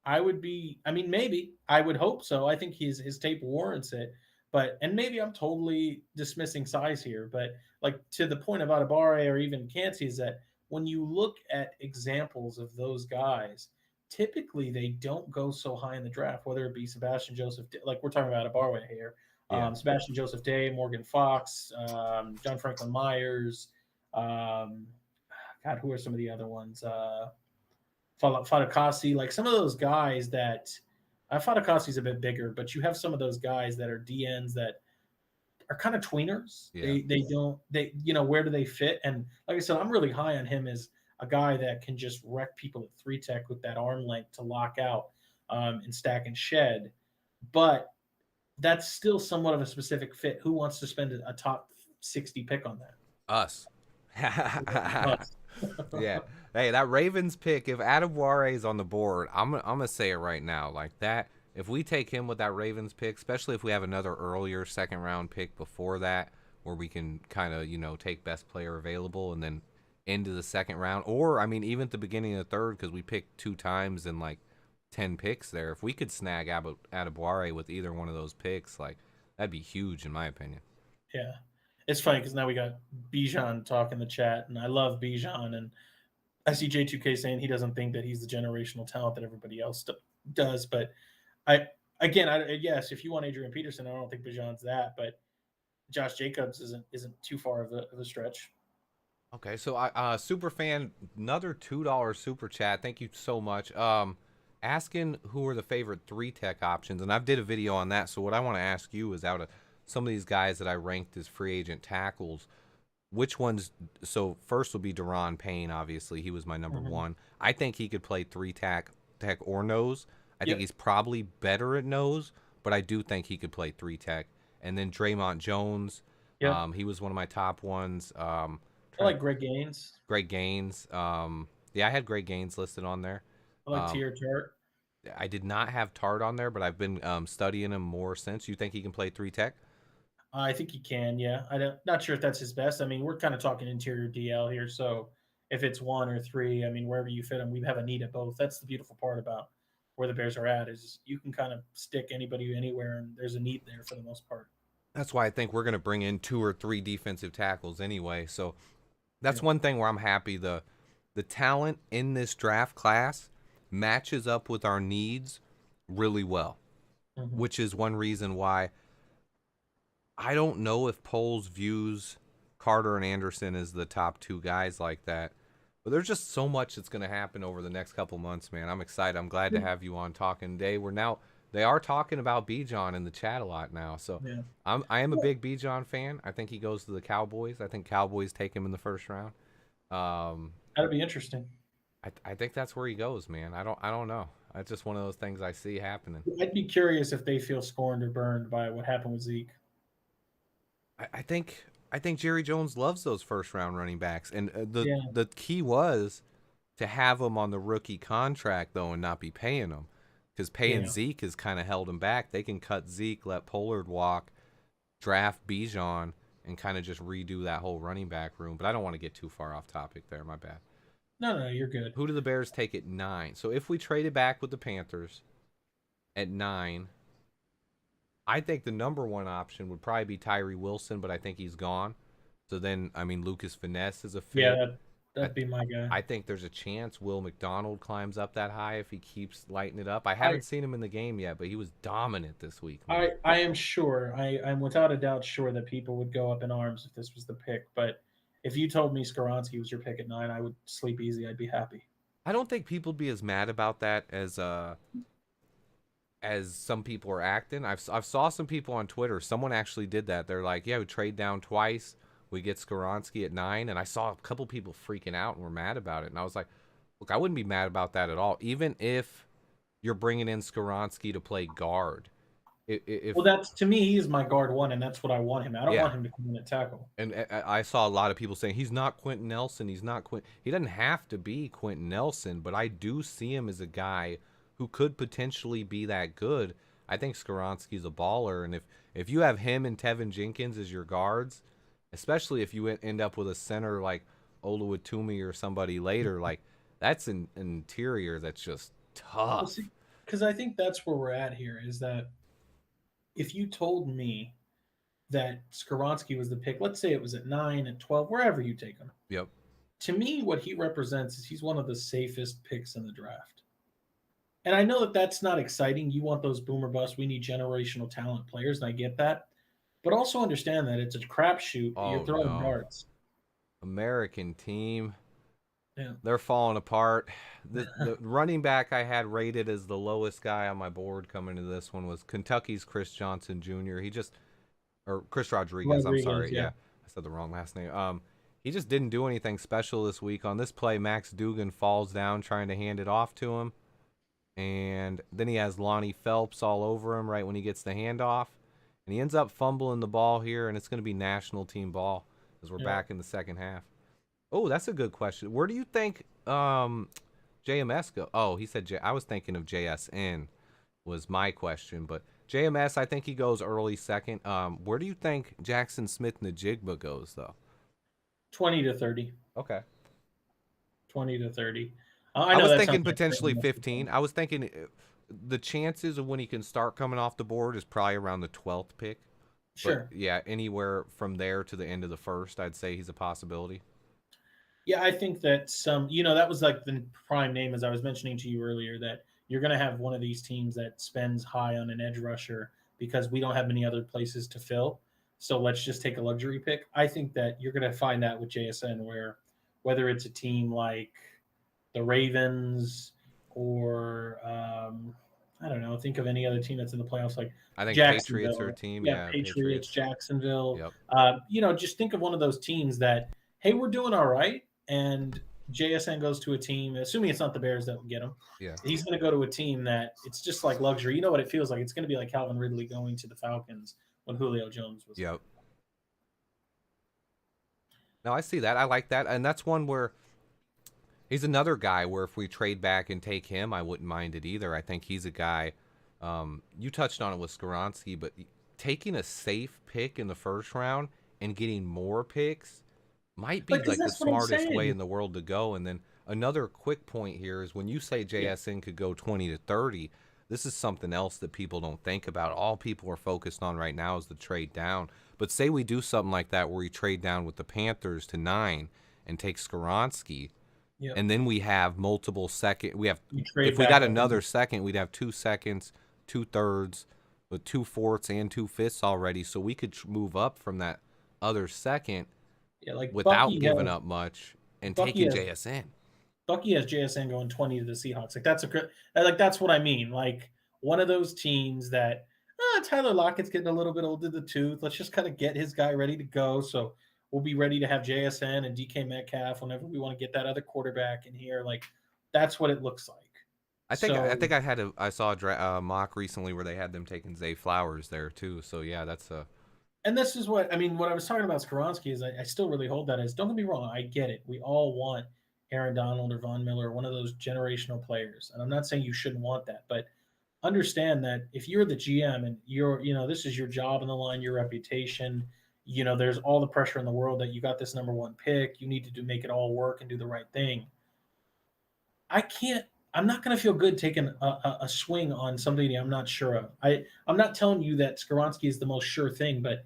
Maybe. I would hope so. I think his tape warrants it. And maybe I'm totally dismissing size here, but like to the point of Adebarwe or even Cansey is that when you look at examples of those guys, typically they don't go so high in the draft, whether it be Sebastian Joseph, like we're talking about Adebarwe here, Sebastian Joseph Day, Morgan Fox, John Franklin Myers, God, who are some of the other ones? Fadakasi, like some of those guys that Fadakasi's a bit bigger, but you have some of those guys that are DNs that are kind of tweeners. Yeah. Where do they fit? And like I said, I'm really high on him as a guy that can just wreck people at 3 tech with that arm length to lock out and stack and shed. But that's still somewhat of a specific fit. Who wants to spend a top 60 pick on that? Us. Yeah. Hey, that Ravens pick, if Adebarwe is on the board, I'm gonna say it right now. Like that, if we take him with that Ravens pick, especially if we have another earlier second round pick before that, where we can kind of, take best player available and then into the second round, or I mean even at the beginning of the third, because we picked 2 times and like 10 picks there. If we could snag Adebarwe with either one of those picks, like that'd be huge in my opinion. Yeah. It's funny because now we got Bijan talk in the chat, and I love Bijan, and I see J2K saying he doesn't think that he's the generational talent that everybody else does. But yes, if you want Adrian Peterson, I don't think Bijan's that, but Josh Jacobs isn't too far of a stretch. Okay, so super fan, another $2 super chat. Thank you so much. Asking who are the favorite 3 tech options, and I've did a video on that. So what I want to ask you is, out of some of these guys that I ranked as free agent tackles, which ones? So first will be Daron Payne. Obviously, he was my number 1. I think he could play 3 tech or nose. I think he's probably better at nose, but I do think he could play 3 tech. And then Draymond Jones. He was one of my top ones. I like Greg Gaines. I had Greg Gaines listed on there. I like Tier Tart. I did not have Tart on there, but I've been studying him more since. You think he can play 3 tech? I think he can, yeah. Not sure if that's his best. I mean, we're kind of talking interior DL here, so if it's 1 or 3, I mean, wherever you fit him, we have a need at both. That's the beautiful part about where the Bears are at, is you can kind of stick anybody anywhere, and there's a need there for the most part. That's why I think we're going to bring in 2 or 3 defensive tackles anyway. So that's one thing where I'm happy. The talent in this draft class matches up with our needs really well, which is one reason why I don't know if Poles views Carter and Anderson as the top 2 guys like that. But there's just so much that's going to happen over the next couple months, man. I'm excited. I'm glad to have you on talking today. They are talking about Bijan in the chat a lot now. So Yeah. I am a big Bijan fan. I think he goes to the Cowboys. I think Cowboys take him in the first round. That'd be interesting. I think that's where he goes, man. I don't know. It's just one of those things I see happening. I'd be curious if they feel scorned or burned by what happened with Zeke. I think Jerry Jones loves those first round running backs, and Yeah. the key was to have him on the rookie contract though, and not be paying him, because paying Zeke has kind of held him back. They can cut Zeke, let Pollard walk, draft Bijan, and kind of just redo that whole running back room. But I don't want to get too far off topic there. My bad. No, you're good. Who do the Bears take at 9? So if we traded back with the Panthers at 9, I think the number one option would probably be Tyree Wilson, but I think he's gone. So then, I mean, Lucas Finesse is a fit. Yeah, that'd be my guy. I think there's a chance Will McDonald climbs up that high if he keeps lighting it up. I haven't seen him in the game yet, but he was dominant this week. I am sure. I'm without a doubt sure that people would go up in arms if this was the pick. But if you told me Skoronski was your pick at 9, I would sleep easy. I'd be happy. I don't think people would be as mad about that as some people are acting. I've saw some people on Twitter. Someone actually did that. They're like, yeah, we trade down twice. We get Skoronski at 9, and I saw a couple people freaking out and were mad about it. And I was like, look, I wouldn't be mad about that at all, even if you're bringing in Skoronski to play guard. Well, that's, to me, he's my guard 1, and that's what I want him. I don't want him to come in at tackle. And I saw a lot of people saying he's not Quentin Nelson. He's not Quentin. He doesn't have to be Quentin Nelson, but I do see him as a guy who could potentially be that good. I think Skoronski's a baller, and if you have him and Tevin Jenkins as your guards, especially if you end up with a center like Oluwatumi or somebody later, like that's an interior that's just tough. Because I think that's where we're at here, is that if you told me that Skoronski was the pick, let's say it was at 9, at 12, wherever you take him. Yep. To me, what he represents is he's one of the safest picks in the draft. And I know that that's not exciting. You want those boomer busts. We need generational talent players, and I get that. But also understand that it's a crapshoot. You're throwing darts. American team. Yeah. They're falling apart. The running back I had rated as the lowest guy on my board coming to this one was Kentucky's Chris Johnson Jr. Chris Rodriguez, I'm sorry. Yeah. I said the wrong last name. He just didn't do anything special this week. On this play, Max Dugan falls down trying to hand it off to him. And then he has Lonnie Phelps all over him right when he gets the handoff. And he ends up fumbling the ball here, and it's going to be national team ball as we're back in the second half. Oh, that's a good question. Where do you think JMS go? Oh, he said I was thinking of JSN was my question, but JMS, I think he goes early second. Where do you think Jackson Smith-Njigba goes, though? 20 to 30. Okay. 20 to 30. I was thinking potentially 15. I was thinking the chances of when he can start coming off the board is probably around the 12th pick. Sure. But yeah, anywhere from there to the end of the first, I'd say he's a possibility. Yeah, I think that that was like the prime name, as I was mentioning to you earlier, that you're going to have one of these teams that spends high on an edge rusher because we don't have many other places to fill. So let's just take a luxury pick. I think that you're going to find that with JSN, where whether it's a team like the Ravens or I don't know, think of any other team that's in the playoffs, like I think Patriots are a team. Yeah, Patriots, Jacksonville. Yep. Just think of one of those teams that, hey, we're doing all right, and JSN goes to a team, assuming it's not the Bears that will get him. Yeah. He's going to go to a team that it's just like luxury. You know what it feels like? It's going to be like Calvin Ridley going to the Falcons when Julio Jones was. Yep. No, I see that. I like that. And that's one where he's another guy where if we trade back and take him, I wouldn't mind it either. I think he's a guy, you touched on it with Skoronski, but taking a safe pick in the first round and getting more picks might be like the smartest way in the world to go. And then another quick point here is when you say JSN could go 20 to 30, this is something else that people don't think about. All people are focused on right now is the trade down. But say we do something like that where we trade down with the Panthers to 9 and take Skoronski, and then we have multiple second. If we got another second, we'd have 2 seconds, 2 thirds, with 2 fourths and 2 fifths already. So we could move up from that other second without giving up much and Bucky taking has JSN. Bucky has JSN going 20 to the Seahawks. That's what I mean. Like one of those teams that Tyler Lockett's getting a little bit old in the tooth. Let's just kind of get his guy ready to go. So we'll be ready to have JSN and DK Metcalf whenever we want to get that other quarterback in here. Like that's what it looks like. I think I saw a mock recently where they had them taking Zay Flowers there too. So yeah, that's a. And this is what I mean. What I was talking about Skoronski is I still really hold that as. Don't get me wrong, I get it. We all want Aaron Donald or Von Miller, one of those generational players, and I'm not saying you shouldn't want that, but understand that if you're the GM and this is your job on the line, your reputation, there's all the pressure in the world that you got this number one pick. You need to make it all work and do the right thing. I'm not going to feel good taking a swing on somebody I'm not sure of. I'm not telling you that Skoronski is the most sure thing, but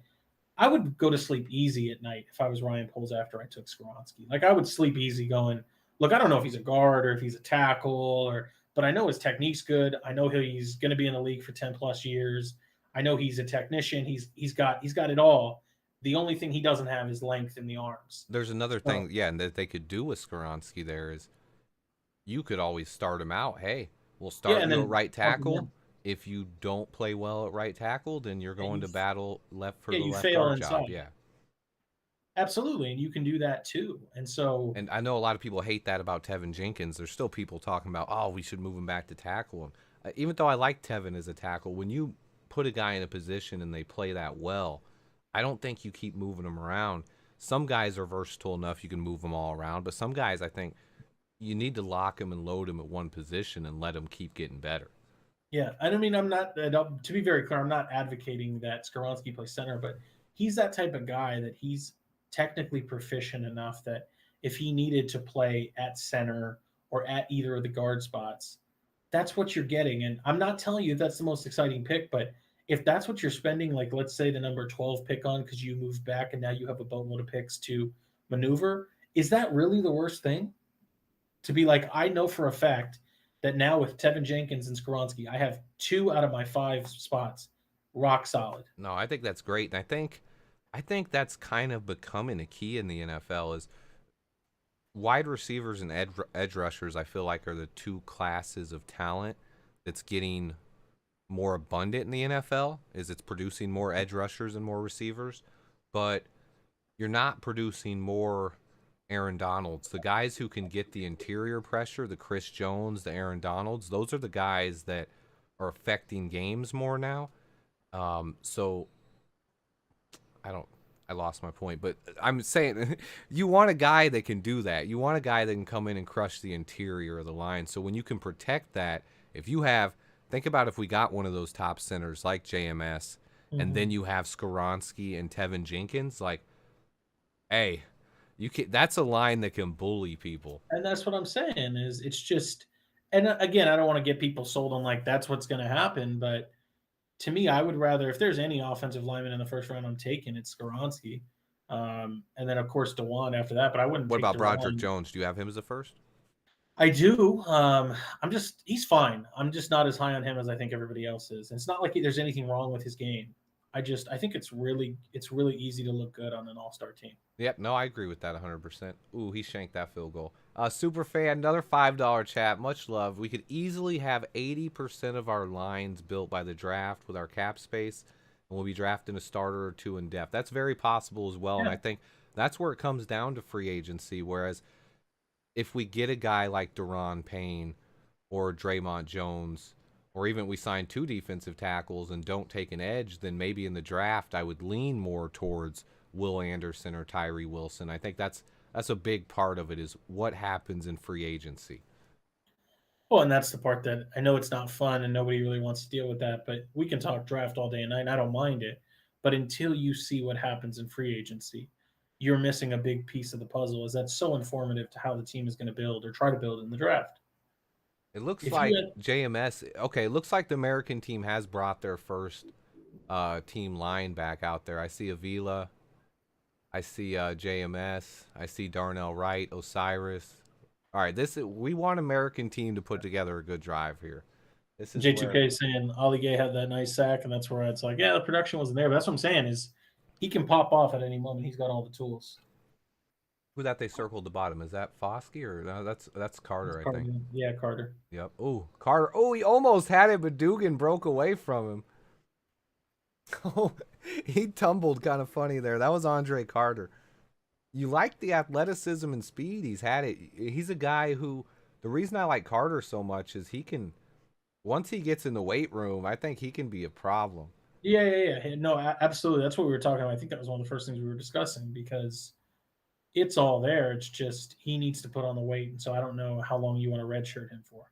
I would go to sleep easy at night if I was Ryan Poles after I took Skoronski. Like I would sleep easy going, look, I don't know if he's a guard or if he's a tackle but I know his technique's good. I know he's going to be in the league for 10 plus years. I know he's a technician. He's got it all. The only thing he doesn't have is length in the arms. There's another thing, and that they could do with Skoronski there is you could always start him out. Hey, we'll start you at right tackle. If you don't play well at right tackle, then you're going to battle left for the left guard job. Yeah. Absolutely, and you can do that too. And I know a lot of people hate that about Tevin Jenkins. There's still people talking about, oh, we should move him back to tackle. Even though I like Tevin as a tackle, when you put a guy in a position and they play that well, I don't think you keep moving them around. Some guys are versatile enough you can move them all around, but some guys I think you need to lock them and load them at one position and let them keep getting better. Yeah, I mean, I'm not. To be very clear, I'm not advocating that Skoronski play center, but he's that type of guy that he's technically proficient enough that if he needed to play at center or at either of the guard spots, that's what you're getting. And I'm not telling you that's the most exciting pick, but if that's what you're spending, like let's say the number 12 pick on because you moved back and now you have a boatload of picks to maneuver, is that really the worst thing? To be like, I know for a fact that now with Tevin Jenkins and Skoronski, I have 2 out of my 5 spots rock solid. No, I think that's great. And I think that's kind of becoming a key in the NFL is wide receivers and edge rushers, I feel like, are the 2 classes of talent that's getting more abundant in the NFL, is it's producing more edge rushers and more receivers, but you're not producing more Aaron Donalds. The guys who can get the interior pressure, the Chris Jones, the Aaron Donalds, those are the guys that are affecting games more now. So I lost my point, but I'm saying you want a guy that can do that. You want a guy that can come in and crush the interior of the line. So when you can protect that, think about if we got one of those top centers like JMS, and then you have Skoronski and Tevin Jenkins, like, hey, that's a line that can bully people. And that's what I'm saying is it's just, and again, I don't want to get people sold on like that's what's going to happen, but to me, I would rather, if there's any offensive lineman in the first round I'm taking, it's Skoronski. And then, of course, DeJuan after that. But I wouldn't. What about Broderick Jones? Do you have him as a first? I do. He's fine. I'm just not as high on him as I think everybody else is. And it's not like there's anything wrong with his game. I think it's really easy to look good on an all-star team. Yep, no, I agree with that 100%. Ooh, he shanked that field goal. Super fan, another $5 chat. Much love. We could easily have 80% of our lines built by the draft with our cap space, and we'll be drafting a starter or 2 in depth. That's very possible as well, yeah. And I think that's where it comes down to free agency, whereas if we get a guy like Daron Payne or Draymond Jones, or even we sign 2 defensive tackles and don't take an edge, then maybe in the draft I would lean more towards Will Anderson or Tyree Wilson. I think that's a big part of it is what happens in free agency. Well, and that's the part that I know it's not fun and nobody really wants to deal with that, but we can talk draft all day and night, and I don't mind it. But until you see what happens in free agency, you're missing a big piece of the puzzle, is that's so informative to how the team is going to build or try to build in the draft. It looks like JMS. Okay, it looks like the American team has brought their first team line back out there. I see Avila. I see JMS. I see Darnell Wright, Osiris. All right, we want American team to put together a good drive here. This is J2K saying Ali Gay had that nice sack, and that's where it's like, yeah, the production wasn't there. But that's what I'm saying is he can pop off at any moment. He's got all the tools. Who that they circled the bottom? Is that Foskey or no, that's Carter, I Carter. think. Yeah, Carter. Yep. Oh, Carter. Oh, he almost had it, but Dugan broke away from him. Oh, he tumbled kind of funny there. That was Andre Carter. You like the athleticism and speed he's had it. He's a guy who, the reason I like Carter so much is he can, once he gets in the weight room, I think he can be a problem. Yeah. No, absolutely. That's what we were talking about. I think that was one of the first things we were discussing because it's all there. It's just he needs to put on the weight. And so I don't know how long you want to redshirt him for.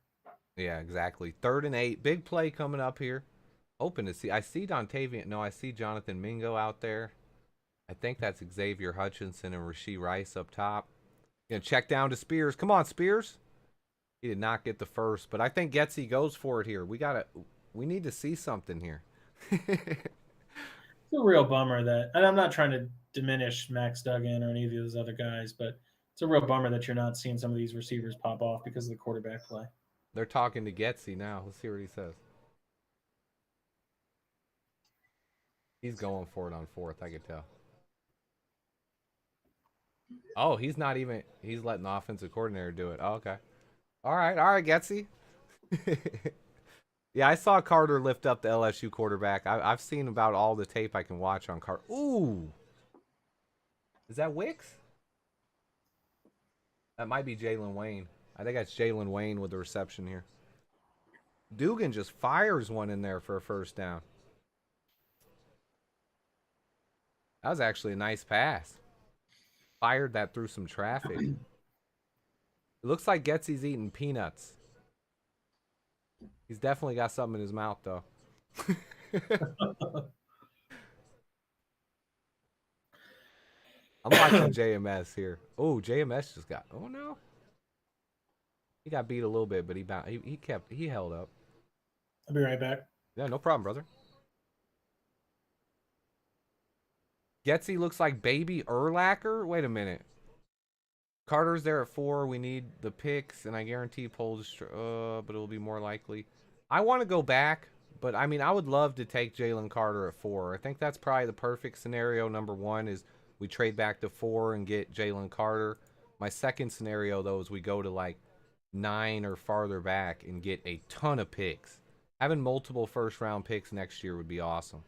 Yeah, exactly. 3rd and 8. Big play coming up here. Open to see. I see Dontavian. No, I see Jonathan Mingo out there. I think that's Xavier Hutchinson and Rashee Rice up top. Gonna check down to Spears. Come on, Spears. He did not get the first, but I think Getsy goes for it here. We need to see something here. It's a real bummer that, and I'm not trying to diminish Max Duggan or any of those other guys, but it's a real bummer that you're not seeing some of these receivers pop off because of the quarterback play. They're talking to Getsy now. Let's see what he says. He's going for it on 4th, I could tell. Oh, he's letting the offensive coordinator do it. Oh, okay. All right, Getsy. Yeah, I saw Carter lift up the LSU quarterback. I've seen about all the tape I can watch on Carter. Ooh. Is that Wicks? That might be Jalen Wayne. I think that's Jalen Wayne with the reception here. Dugan just fires one in there for a first down. That was actually a nice pass. Fired that through some traffic. It looks like Getsy's eating peanuts. He's definitely got something in his mouth, though. I'm watching JMS here. Oh, JMS just got. Oh no. He got beat a little bit, but he held up. I'll be right back. Yeah, no problem, brother. Getsy looks like baby Urlacher. Wait a minute. Carter's there at 4. We need the picks, and I guarantee Poles, but it'll be more likely. I want to go back, but I mean, I would love to take Jalen Carter at 4. I think that's probably the perfect scenario. Number 1 is we trade back to 4 and get Jalen Carter. My second scenario, though, is we go to like 9 or farther back and get a ton of picks. Having multiple first-round picks next year would be awesome.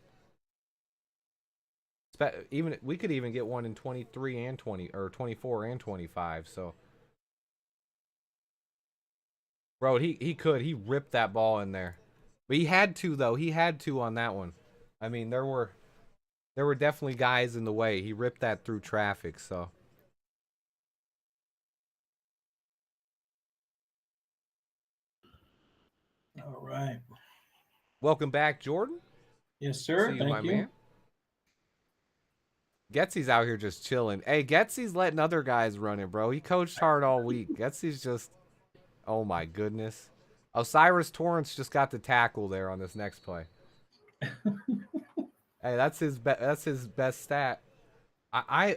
Even we could even get one in 23 and 20 or 24 and 25. So, bro, he ripped that ball in there, but he had to though. He had to on that one. I mean, there were definitely guys in the way. He ripped that through traffic. So, All right. welcome back, Jordan. Yes, sir. Thank you. Man. Getsy's out here just chilling. Hey, Getsy's letting other guys run it, bro. He coached hard all week. Getsy's just, oh my goodness. Osiris Torrance just got the tackle there on this next play. Hey, that's his best stat.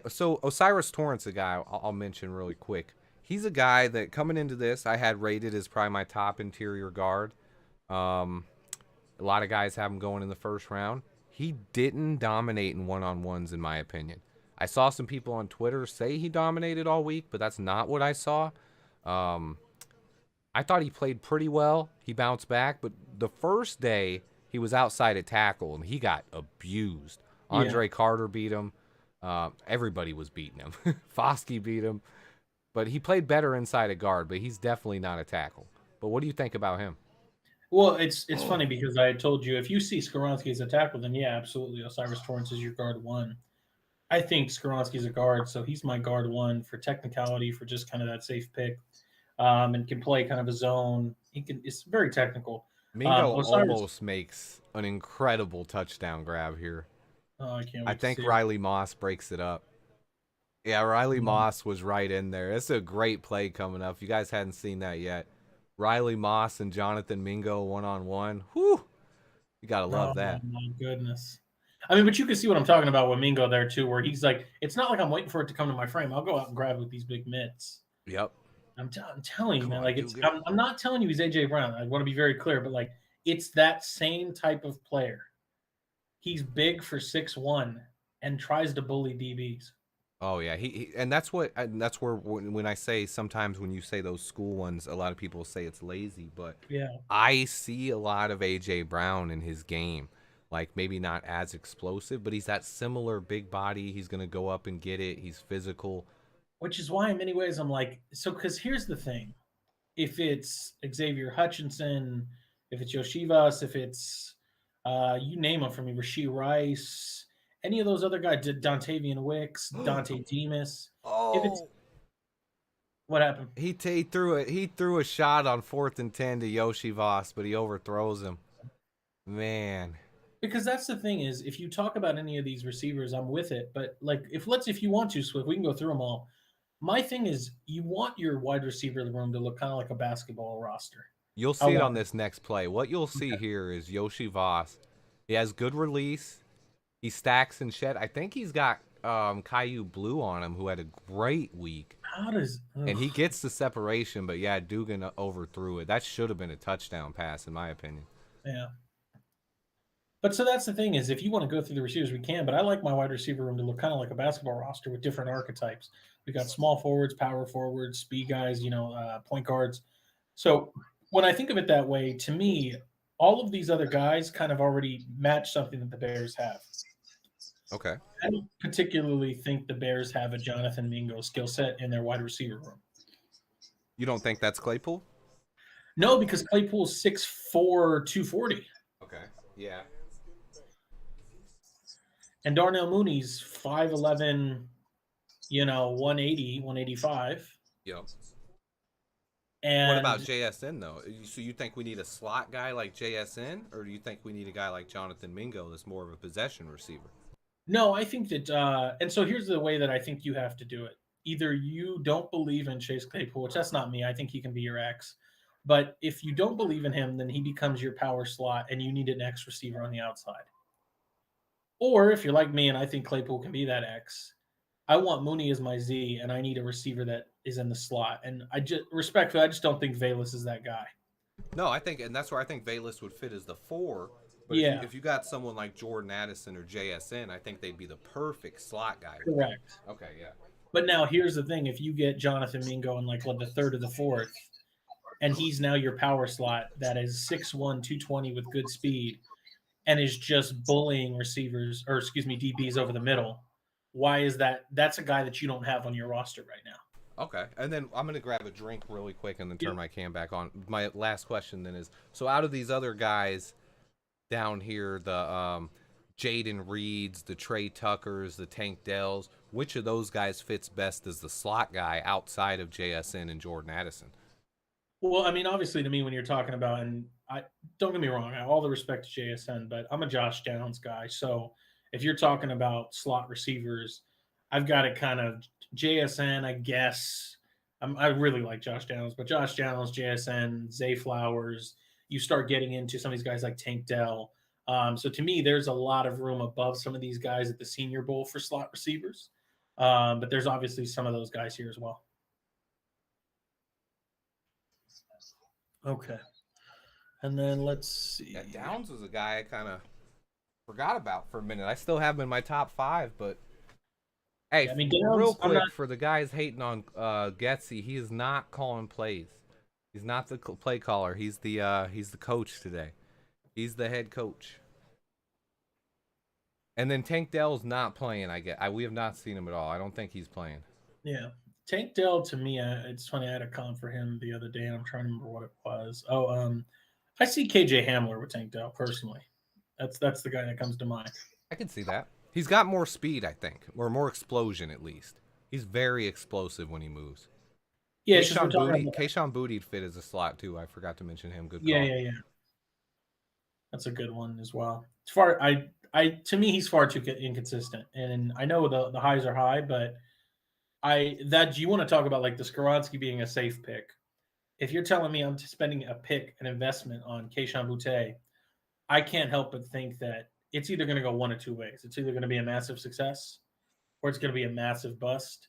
So Osiris Torrance, a guy I'll mention really quick. He's a guy that coming into this, I had rated as probably my top interior guard. A lot of guys have him going in the first round. He didn't dominate in one-on-ones, in my opinion. I saw some people on Twitter say he dominated all week, but that's not what I saw. I thought he played pretty well. He bounced back, but the first day he was outside at tackle, and he got abused. Andre Carter beat him. Everybody was beating him. Foskey beat him. But he played better inside at guard, but he's definitely not a tackle. But what do you think about him? Well, it's funny because I told you if you see Skoronski as a tackle, then yeah, absolutely. Osiris Torrance is your guard 1. I think Skoronski's a guard, so he's my guard 1 for technicality, for just kind of that safe pick, and can play kind of a zone. It's very technical. Mingo almost makes an incredible touchdown grab here. Oh, I can't wait I think Riley Moss breaks it up. Yeah, Riley Moss was right in there. It's a great play coming up. If you guys hadn't seen that yet. Riley Moss and Jonathan Mingo one-on-one. Whew. You got to love that. Oh, my goodness. I mean, but you can see what I'm talking about with Mingo there, too, where he's like, it's not like I'm waiting for it to come to my frame. I'll go out and grab it with these big mitts. Yep. I'm telling you, man. Like, I'm not telling you he's A.J. Brown. I want to be very clear, but, like, it's that same type of player. He's big for 6'1" and tries to bully DBs. Oh yeah, and that's where when I say sometimes when you say those school ones, a lot of people say it's lazy, but Yeah. I see a lot of AJ Brown in his game. Like maybe not as explosive, but he's that similar big body. He's gonna go up and get it. He's physical. Which is why, in many ways, I'm like, so because here's the thing: if it's Xavier Hutchinson, if it's Yoshivas, if it's you name them for me, Rasheed Rice, any of those other guys, Dontavian Wicks, Dante Demas. If it's Oh, what happened? he threw a shot on 4th and 10 to Yoshi Voss, but he overthrows him. Man, Because that's the thing is, if you talk about any of these receivers, I'm with it. But like, if you want to, Swift, we can go through them all. My thing is, you want your wide receiver room to look kind of like a basketball roster. you'll see it on However, this next play. What you'll see here is Yoshi Voss. He has good release. He stacks and shed. I think he's got Caillou Blue on him, who had a great week. how does And he gets the separation, but yeah, Dugan overthrew it. That should have been a touchdown pass, in my opinion. yeah. But so that's the thing is, if you want to go through the receivers, we can. But I like my wide receiver room to look kind of like a basketball roster with different archetypes. We got small forwards, power forwards, speed guys, point guards. So when I think of it that way, to me, all of these other guys kind of already match something that the Bears have. Okay. I don't particularly think the Bears have a Jonathan Mingo skill set in their wide receiver room. You don't think that's Claypool? No, because Claypool's 6'4", 240. Okay. Yeah. And Darnell Mooney's 5'11", 180, 185. Yep. And What about JSN though? So you think we need a slot guy like JSN, or do you think we need a guy like Jonathan Mingo that's more of a possession receiver? no, I think that and so here's the way that I think you have to do it. Either you don't believe in Chase Claypool, which that's not me. I think he can be your X. But if you don't believe in him, then he becomes your power slot and you need an X receiver on the outside. Or if you're like me and I think Claypool can be that X, I want Mooney as my Z, and I need a receiver that is in the slot. And I respectfully, I just don't think Valus is that guy. No, I think, and that's where I think Valus would fit as the 4. But Yeah, if you got someone like Jordan Addison or JSN, I think they'd be the perfect slot guy. correct. Okay, yeah. But now here's the thing: if you get Jonathan Mingo in the third or the fourth, and he's now your power slot that is 6'1", 220 with good speed, and is just bullying receivers, or excuse me, DBs over the middle. Why is that? That's a guy that you don't have on your roster right now. Okay, and then I'm gonna grab a drink really quick and then turn Yep. my cam back on. My last question then is: so out of these other guys down here, the Jaden Reeds, the Trey Tuckers, the Tank Dells, which of those guys fits best as the slot guy outside of JSN and Jordan Addison? Well, I mean, obviously, to me, when you're talking about, and I don't get me wrong, I have all the respect to JSN, but I'm a Josh Downs guy. So if you're talking about slot receivers, I've got it kind of JSN, I guess. I really like Josh Downs, but Josh Downs, JSN, Zay Flowers, you start getting into some of these guys like Tank Dell. So to me, there's a lot of room above some of these guys at the Senior Bowl for slot receivers. But there's obviously some of those guys here as well. Okay. And then let's see. Yeah, Downs was a guy I kind of forgot about for a minute. I still have him in my top 5, but hey, Yeah, I mean, Downs, real quick for the guys hating on Getsy, he is not calling plays. He's not the play caller. He's the coach today. He's the head coach. And then Tank Dell's not playing. We have not seen him at all. I don't think he's playing. Yeah. Tank Dell, to me, it's funny. I had a comp for him the other day, and I'm trying to remember what it was. I see KJ Hamler with Tank Dell personally. That's the guy that comes to mind. I can see that. He's got more speed, I think, or more explosion at least. He's very explosive when he moves. Yeah, Kayshon Bouttie'd fit as a slot too. I forgot to mention him. Good call. Yeah. That's a good one as well. To me, he's far too inconsistent, and I know the highs are high, but you want to talk about like the Skoronski being a safe pick. If you're telling me I'm spending an investment on Kayshon Boutte, I can't help but think that it's either going to go one of two ways. It's either going to be a massive success or it's going to be a massive bust.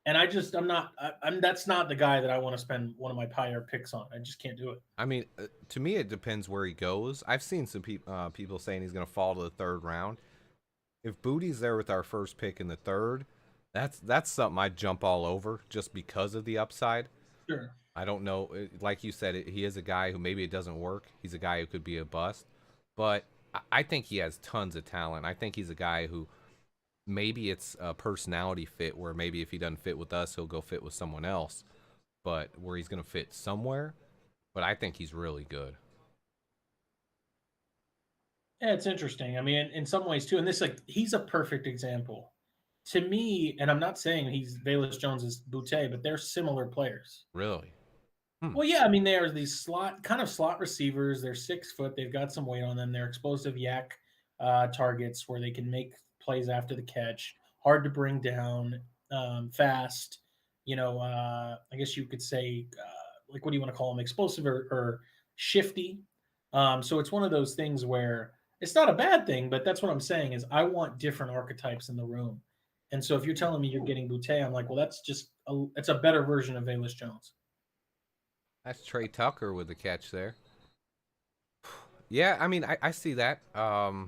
And that's not the guy that I want to spend one of my higher picks on. I just can't do it. I mean, to me, it depends where he goes. I've seen some people saying he's going to fall to the 3rd round. If Boutie's there with our first pick in the 3rd, That's something I'd jump all over just because of the upside. Sure. I don't know, like you said, he is a guy who maybe it doesn't work. He's a guy who could be a bust, but I think he has tons of talent. I think he's a guy who maybe it's a personality fit where maybe if he doesn't fit with us, he'll go fit with someone else, but where he's going to fit somewhere. But I think he's really good. Yeah, it's interesting. I mean, in some ways too, and this like he's a perfect example to me. And I'm not saying he's Velus Jones is Boutte, but they're similar players. Really? Hmm. Well, yeah, I mean, they're these slot receivers. They're 6 foot. They've got some weight on them. They're explosive yak targets where they can make plays after the catch. Hard to bring down, fast. I guess you could say, like, what do you want to call them? Explosive or shifty. So it's one of those things where it's not a bad thing, but that's what I'm saying is I want different archetypes in the room. And so if you're telling me you're getting Boutte, I'm like, well, that's just it's a better version of Velus Jones. That's Trey Tucker with the catch there. Yeah, I mean, I see that. I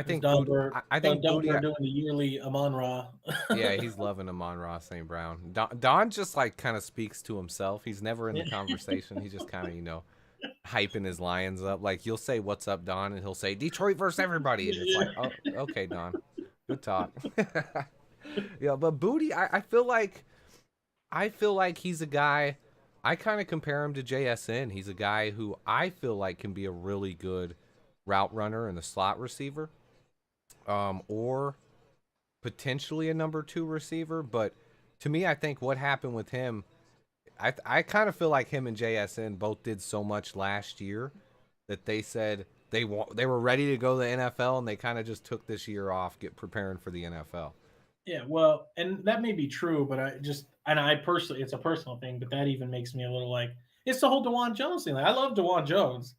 think Booty. I think Don Booty. Burr doing the yearly Amon Ra. Yeah, he's loving Amon-Ra St. Brown. Don just like kind of speaks to himself. He's never in the conversation. He's just kind of hyping his Lions up. Like you'll say, "What's up, Don?" and he'll say, "Detroit versus everybody," and it's like, "Oh, okay, Don, good talk." Yeah, but Booty, I feel like he's a guy. I kind of compare him to JSN. He's a guy who I feel like can be a really good route runner and a slot receiver, or potentially a number 2 receiver. But to me, I think what happened with him, I kind of feel like him and JSN both did so much last year that they said they were ready to go to the NFL and they kind of just took this year off, get preparing for the NFL. Yeah, well, and that may be true, but I personally, it's a personal thing, but that even makes me a little like, it's the whole DeJuan Jones thing. Like, I love DeJuan Jones.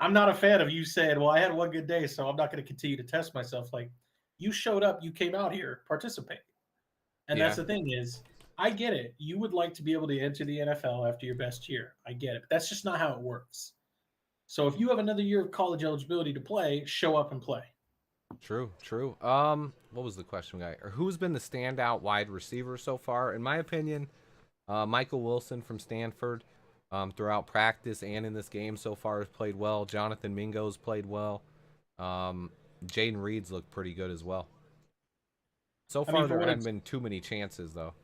I'm not a fan of you saying, well, I had one good day, so I'm not going to continue to test myself. Like, you showed up, you came out here, participate. And that's Yeah, the thing is, I get it. You would like to be able to enter the NFL after your best year. I get it. But that's just not how it works. So if you have another year of college eligibility to play, show up and play. true, true. What was the question, guy? Or who's been the standout wide receiver so far? In my opinion, Michael Wilson from Stanford, throughout practice and in this game so far has played well. Jonathan Mingo's played well. Jaden Reed's looked pretty good as well. So I far, mean, there hadn't been too many chances, though.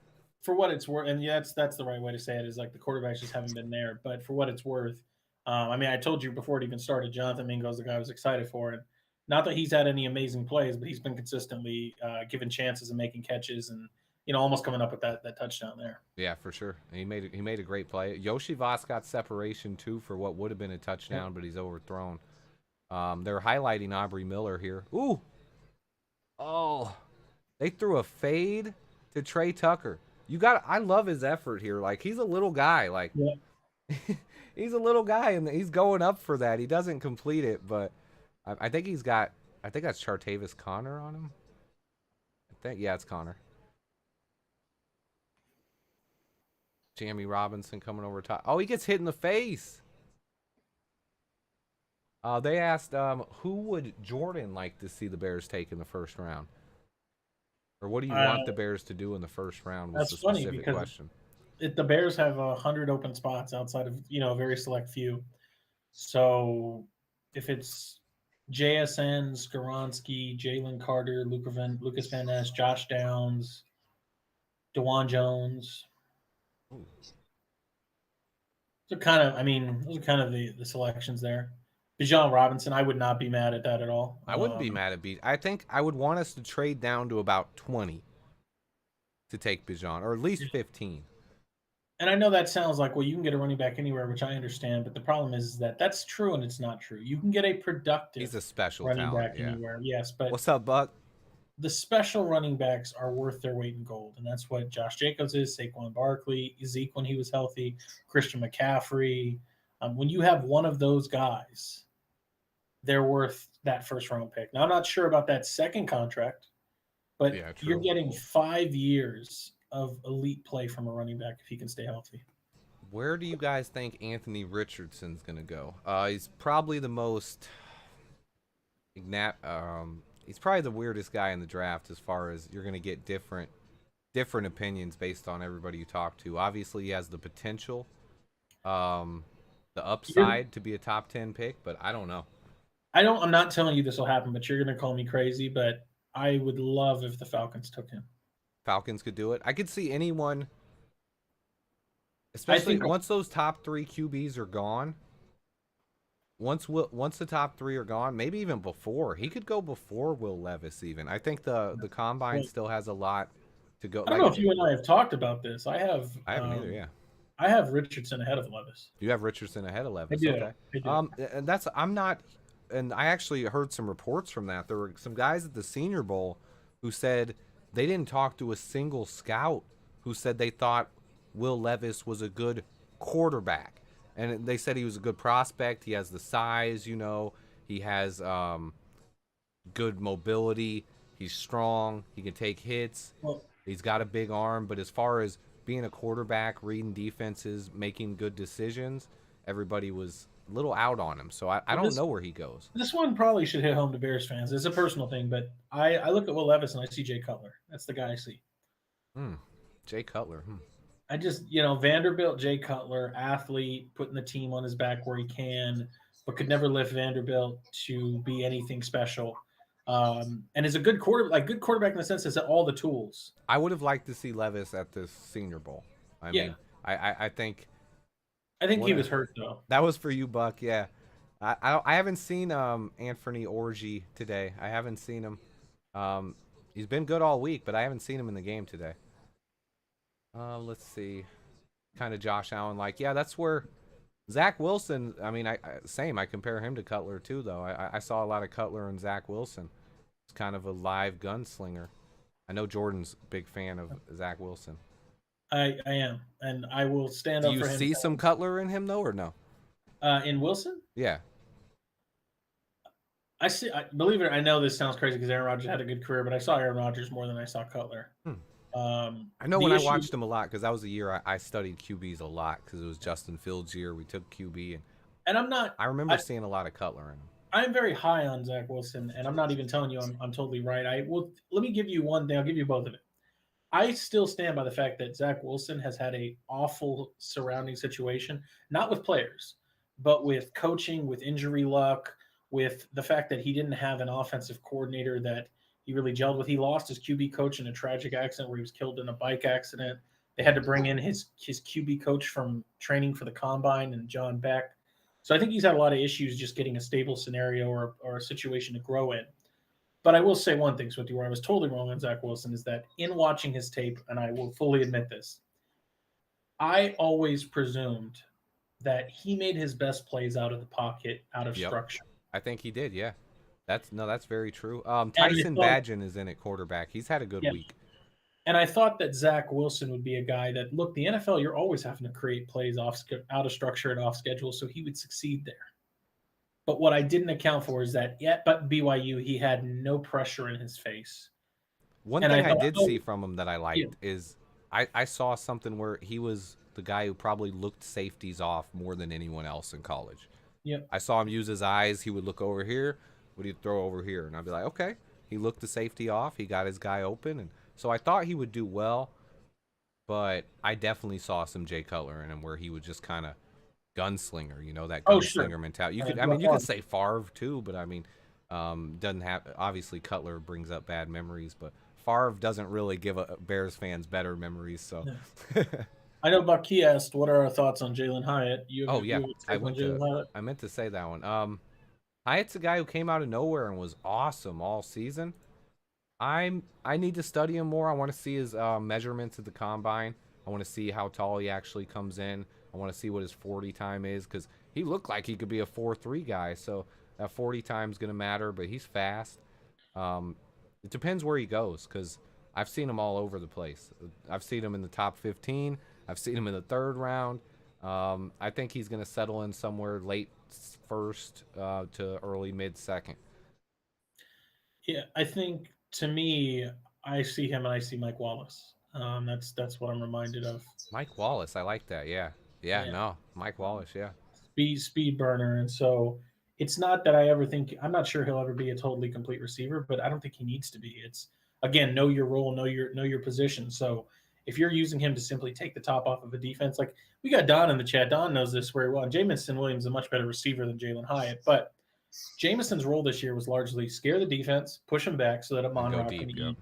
for what it's worth, and yeah, that's the right way to say it. Is like the quarterbacks just haven't been there. But for what it's worth, I mean, I told you before it even started. Jonathan Mingo's the guy I was excited for, and not that he's had any amazing plays, but he's been consistently given chances and making catches, and almost coming up with that touchdown there. Yeah, for sure. He made a great play. Yoshi Voss got separation too for what would have been a touchdown, Yep. but he's overthrown. They're highlighting Aubrey Miller here. Ooh, oh, they threw a fade to Trey Tucker. I love his effort here. Like he's a little guy. Like Yeah. he's a little guy, and he's going up for that. He doesn't complete it, but I think he's got. I think that's Chartavis Connor on him. Yeah, it's Connor. Jamie Robinson coming over top. Oh, he gets hit in the face. They asked, who would Jordan like to see the Bears take in the first round? Or what do you want the Bears to do in the first round was That's the funny specific because question. the Bears have 100 open spots outside of a very select few. So if it's JSN, Skoronski, Jalen Carter, Lucas Van Ness, Josh Downs, DeJuan Jones. So those are kind of the selections there. Bijan Robinson, I would not be mad at that at all. I wouldn't be mad at B. I think I would want us to trade down to about 20 to take Bijan, or at least 15. And I know that sounds like, well, you can get a running back anywhere, which I understand, but the problem is that that's true and it's not true. You can get a productive He's a special running talent, back yeah. anywhere, yes, but What's up, Buck? the special running backs are worth their weight in gold, and that's what Josh Jacobs is, Saquon Barkley, Zeke when he was healthy, Christian McCaffrey. When you have one of those guys, they're worth that first round pick. Now, I'm not sure about that second contract, but Yeah, you're true. getting 5 years of elite play from a running back if he can stay healthy. Where do you guys think Anthony Richardson's going to go? He's probably the most He's probably the weirdest guy in the draft as far as you're going to get different opinions based on everybody you talk to. Obviously, he has the potential, um, the You're, upside to be a top 10 pick, but I don't know. I'm not telling you this will happen, but you're going to call me crazy. But I would love if the Falcons took him. Falcons could do it. I could see anyone, I especially think once those top 3 QBs are gone. Once the top 3 are gone, maybe even before, he could go before Will Levis. Even I think the combine still has a lot to go. I don't know Like if you and I have talked about this. I haven't either. Yeah, I have Richardson ahead of Levis. you have Richardson ahead of I Levis. do. Okay. I do. And that's I'm not, and I actually heard some reports from that. There were some guys at the Senior Bowl who said they didn't talk to a single scout who said they thought Will Levis was a good quarterback. And they said he was a good prospect. He has the size, he has good mobility. He's strong. He can take hits. Well, He's got a big arm. But as far as being a quarterback, reading defenses, making good decisions, everybody was a little out on him. So I don't know where he goes. This one probably should hit home to Bears fans. It's a personal thing, but I look at Will Levis and I see Jay Cutler. That's the guy I see. Jay Cutler. I just, Vanderbilt, Jay Cutler, athlete, putting the team on his back where he can, but could never lift Vanderbilt to be anything special. And is a good quarterback in the sense that all the tools. I would have liked to see Levis at the Senior Bowl. I mean, I think he was hurt though. That was for you, Buck. Yeah, I haven't seen Anthony Orji today. I haven't seen him. He's been good all week, but I haven't seen him in the game today. Let's see. Kind of Josh Allen like. Yeah, that's where Zach Wilson. I mean, I compare him to Cutler too, though. I saw a lot of Cutler and Zach Wilson. It's kind of a live gunslinger. I know Jordan's a big fan of Zach Wilson. I am, and I will stand up for him. Do you see some Cutler in him though, or no? In Wilson? Yeah. I see. Believe it, I know this sounds crazy because Aaron Rodgers had a good career, but I saw Aaron Rodgers more than I saw Cutler. I know when I watched him a lot because that was a year I studied QBs a lot because it was Justin Fields' year. We took QB, and I'm not. I remember seeing a lot of Cutler in him. I'm very high on Zach Wilson, and I'm not even telling you I'm totally right. Let me give you one thing. I'll give you both of it. I still stand by the fact that Zach Wilson has had a awful surrounding situation, not with players, but with coaching, with injury luck, with the fact that he didn't have an offensive coordinator that he really gelled with. He lost his QB coach in a tragic accident where he was killed in a bike accident. They had to bring in his QB coach from training for the combine and John Beck. So I think he's had a lot of issues just getting a stable scenario or a situation to grow in. But I will say one thing, Swifty, where I was totally wrong on Zach Wilson is that in watching his tape, and I will fully admit this, I always presumed that he made his best plays out of the pocket, out of structure. I think he did, yeah. That's very true. Tyson Badgett is in at quarterback. He's had a good week. And I thought that Zach Wilson would be a guy that, look, the NFL, you're always having to create plays out of structure and off schedule, so he would succeed there. But what I didn't account for is that, but BYU, he had no pressure in his face. One thing I did see from him that I liked is I saw something where he was the guy who probably looked safeties off more than anyone else in college. Yep. I saw him use his eyes. He would look over here. Would he throw over here? And I'd be like, okay. He looked the safety off. He got his guy open. And so I thought he would do well. But I definitely saw some Jay Cutler in him where he was just kind of gunslinger, that gunslinger mentality. You could say Favre too, but I mean, doesn't have, obviously Cutler brings up bad memories, but Favre doesn't really give Bears fans better memories. So I know Bucky asked, what are our thoughts on Jalen Hyatt? I meant to say that one. Hyatt's a guy who came out of nowhere and was awesome all season. I need to study him more. I want to see his measurements at the combine. I want to see how tall he actually comes in. I want to see what his 40 time is because he looked like he could be a 4.3 guy. So that 40 time is going to matter, but he's fast. It depends where he goes because I've seen him all over the place. I've seen him in the top 15. I've seen him in the third round. I think he's going to settle in somewhere late first to early mid second. Yeah, I think to me, I see him and I see Mike Wallace. That's what I'm reminded of. Mike Wallace, I like that. Yeah. No, Mike Wallace, yeah. Speed burner, and so it's not that I ever think I'm not sure he'll ever be a totally complete receiver, but I don't think he needs to be. It's again, know your role, know your position. So if you're using him to simply take the top off of a defense, like we got Don in the chat, Don knows this very well. And Jamison Williams is a much better receiver than Jalen Hyatt, but Jamison's role this year was largely scare the defense, push him back so that Amon-Ra can eat. Yep.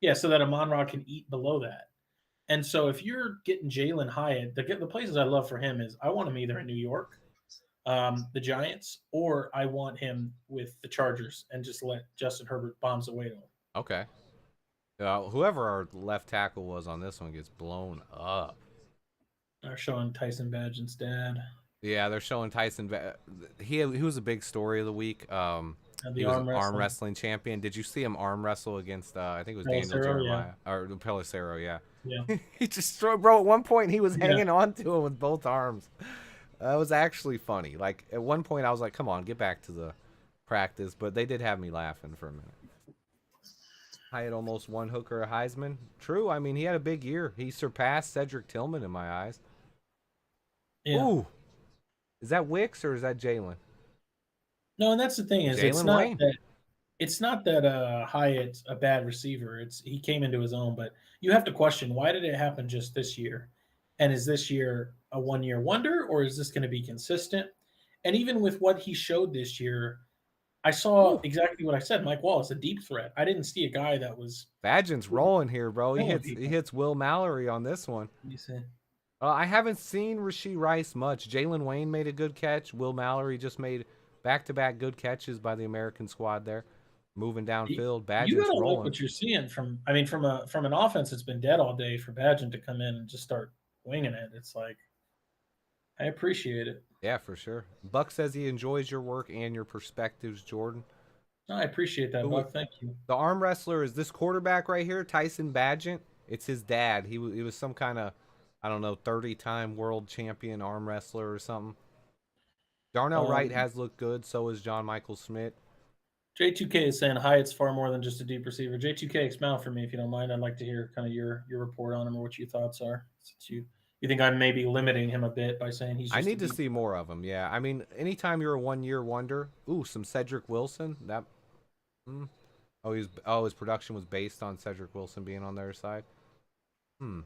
Yeah, so that Amon-Ra can eat below that. And so if you're getting Jalen Hyatt, the places I love for him is I want him either in New York, the Giants, or I want him with the Chargers and just let Justin Herbert bombs away to him. Okay. Whoever our left tackle was on this one gets blown up. They're showing Tyson Badgent's dad. Yeah, they're showing Tyson. He was a big story of the week. He was an arm wrestling champion. Did you see him arm wrestle against? I think it was Daniel Jeremiah or Pelissero. Yeah. He just bro. At one point, he was hanging on to him with both arms. That was actually funny. Like at one point, I was like, "Come on, get back to the practice." But they did have me laughing for a minute. Hyatt almost won Hooker a Heisman. True. I mean, he had a big year. He surpassed Cedric Tillman in my eyes. Yeah. Ooh. Is that Wicks or is that Jalen? No, and that's the thing is it's not that Hyatt's a bad receiver. He came into his own, but you have to question why did it happen just this year? And is this year a one-year wonder or is this going to be consistent? And even with what he showed this year, I saw exactly what I said. Mike Wallace, a deep threat. I didn't see a guy that was. Badgent's rolling here, bro. He hits Will Mallory on this one. You see. I haven't seen Rashee Rice much. Jalen Wayne made a good catch. Will Mallory just made back-to-back good catches by the American squad there, moving downfield. Badgent's you gotta rolling. Look what you're seeing from an offense that's been dead all day for Badgent to come in and just start winging it. It's like I appreciate it. Yeah, for sure. Buck says he enjoys your work and your perspectives, Jordan. No, I appreciate that, Buck. Thank you. The arm wrestler is this quarterback right here, Tyson Badgent. It's his dad. He was some kind of, I don't know, 30-time world champion arm wrestler or something. Darnell Wright has looked good. So is John Michael Smith. J2K is saying Hyatt's far more than just a deep receiver. J2K, expound for me if you don't mind. I'd like to hear kind of your report on him or what your thoughts are. Since you think I'm maybe limiting him a bit by saying he's just I need to see more of him, yeah. I mean, anytime you're a one-year wonder, some Cedric Wilson, that his production was based on Cedric Wilson being on their side. You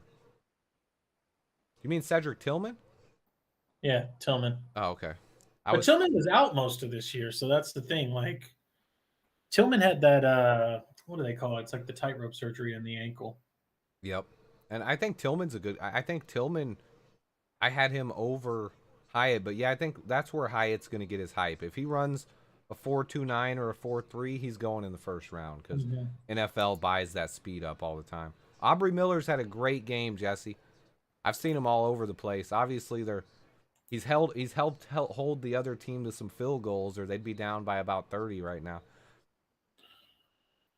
mean Cedric Tillman? Yeah, Tillman. Oh, okay. But Tillman was out most of this year, so that's the thing. Like Tillman had that what do they call it? It's like the tightrope surgery on the ankle. Yep. And I think Tillman's I think Tillman, I had him over Hyatt, but yeah, I think that's where Hyatt's going to get his hype. If he runs a 4.29 or a 4.3, he's going in the first round because NFL buys that speed up all the time. Aubrey Miller's had a great game, Jesse. I've seen him all over the place. Obviously, he's helped hold the other team to some field goals, or they'd be down by about 30 right now.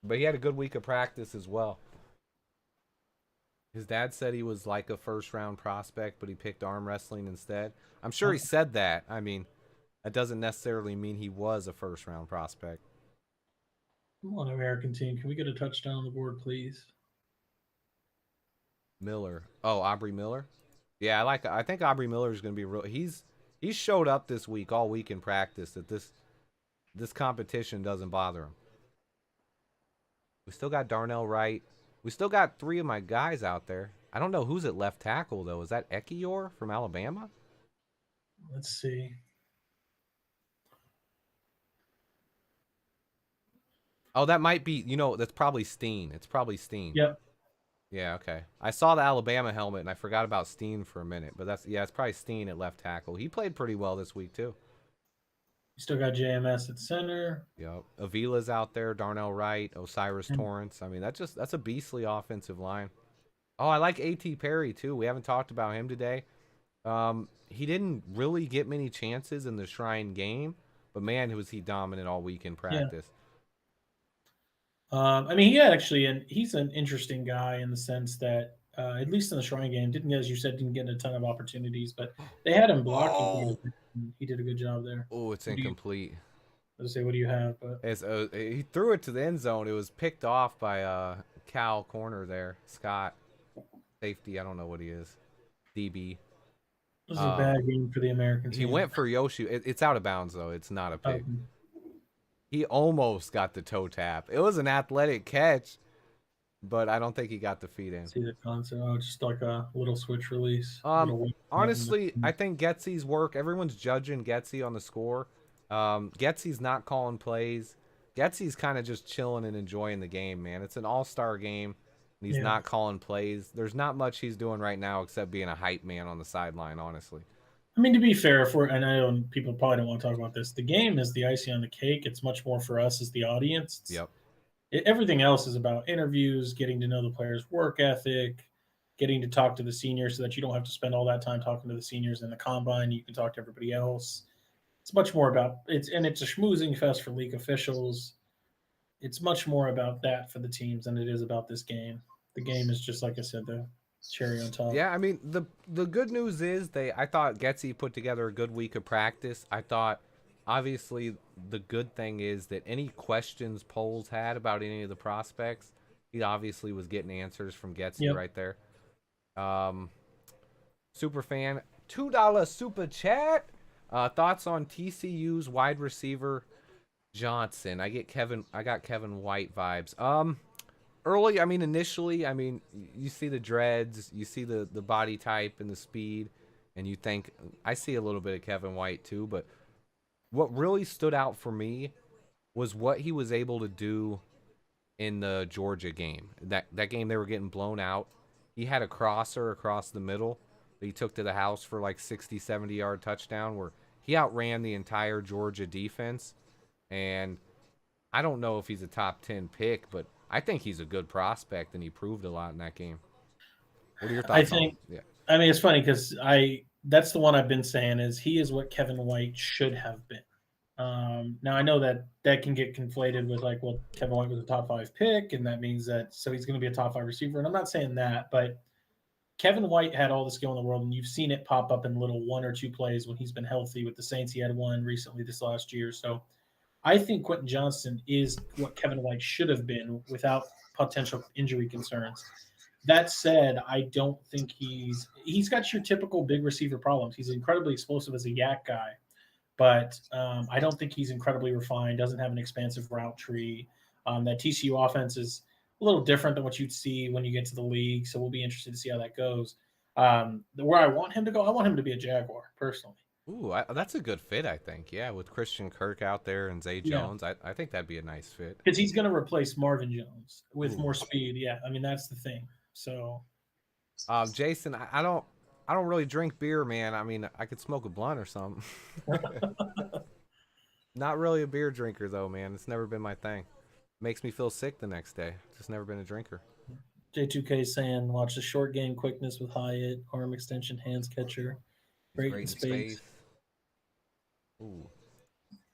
But he had a good week of practice as well. His dad said he was like a first-round prospect, but he picked arm wrestling instead. I'm sure he said that. I mean, that doesn't necessarily mean he was a first-round prospect. Come on, American team. Can we get a touchdown on the board, please? Miller. Oh, Aubrey Miller? Yeah, I think Aubrey Miller is going to be real. He's showed up this week, all week in practice, that this competition doesn't bother him. We still got Darnell Wright. We still got 3 of my guys out there. I don't know who's at left tackle, though. Is that Ekiyor from Alabama? Let's see. Oh, that might be, that's probably Steen. It's probably Steen. Yep. Yeah, okay. I saw the Alabama helmet, and I forgot about Steen for a minute. But it's probably Steen at left tackle. He played pretty well this week, too. You still got JMS at center. Yep. Avila's out there, Darnell Wright, Osiris Torrance. I mean, that's a beastly offensive line. Oh, I like A.T. Perry, too. We haven't talked about him today. He didn't really get many chances in the Shrine game, but, man, was he dominant all week in practice. Yeah. I mean, he's an interesting guy in the sense that, at least in the Shrine game, as you said, didn't get a ton of opportunities, but they had him blocking. Oh. He did a good job there. Oh, it's incomplete. Let's say, what do you have? But he threw it to the end zone. It was picked off by Cal corner there, Scott. Safety, I don't know what he is. DB. This is a bad game for the American team. He went for Yoshi. It's out of bounds, though. It's not a pick. Um, He almost got the toe tap. It was an athletic catch, but I don't think he got the feet in. See the concept. Oh, just like a little switch release. Honestly, I think Getsy's work, everyone's judging Getsy on the score. Getsy's not calling plays. Getsy's kind of just chilling and enjoying the game, man. It's an all-star game. And he's not calling plays. There's not much he's doing right now except being a hype man on the sideline, honestly. I mean, to be fair, and I know people probably don't want to talk about this, the game is the icing on the cake. It's much more for us as the audience. Everything else is about interviews, getting to know the players' work ethic, getting to talk to the seniors so that you don't have to spend all that time talking to the seniors in the combine. You can talk to everybody else. It's much more about it's a schmoozing fest for league officials. It's much more about that for the teams than it is about this game. The game is just, like I said, the cherry on top. Yeah, I mean, the good news is I thought Getsy put together a good week of practice. I thought, obviously, the good thing is that any questions Poles had about any of the prospects, he obviously was getting answers from Getsy right there. Super fan, $2 super chat. Thoughts on TCU's wide receiver Johnson? I got Kevin White vibes. Early, I mean, initially, I mean, you see the dreads, you see the body type and the speed, and you think, I see a little bit of Kevin White too, but what really stood out for me was what he was able to do in the Georgia game. That game, they were getting blown out. He had a crosser across the middle that he took to the house for like 60, 70-yard touchdown where he outran the entire Georgia defense. And I don't know if he's a top 10 pick, but I think he's a good prospect, and he proved a lot in that game. What are your thoughts on him? Yeah. I mean, it's funny because that's the one I've been saying is he is what Kevin White should have been. Now, I know that can get conflated with like, well, Kevin White was a top 5 pick, and that means that so he's going to be a top 5 receiver. And I'm not saying that, but Kevin White had all the skill in the world, and you've seen it pop up in little 1 or 2 plays when he's been healthy. With the Saints, he had one recently this last year. So I think Quentin Johnston is what Kevin White should have been without potential injury concerns. That said, I don't think he's got your typical big receiver problems. He's incredibly explosive as a yak guy, but I don't think he's incredibly refined, doesn't have an expansive route tree. That TCU offense is a little different than what you'd see when you get to the league, so we'll be interested to see how that goes. Where I want him to go, I want him to be a Jaguar, personally. Ooh, that's a good fit, I think. Yeah, with Christian Kirk out there and Zay Jones, I think that'd be a nice fit. Because he's going to replace Marvin Jones with more speed. Yeah, I mean, that's the thing. So, Jason, I don't really drink beer, man. I mean, I could smoke a blunt or something. Not really a beer drinker, though, man. It's never been my thing. Makes me feel sick the next day. Just never been a drinker. J2K saying, watch the short game quickness with Hyatt, arm extension, hands catcher. Great in space. Ooh.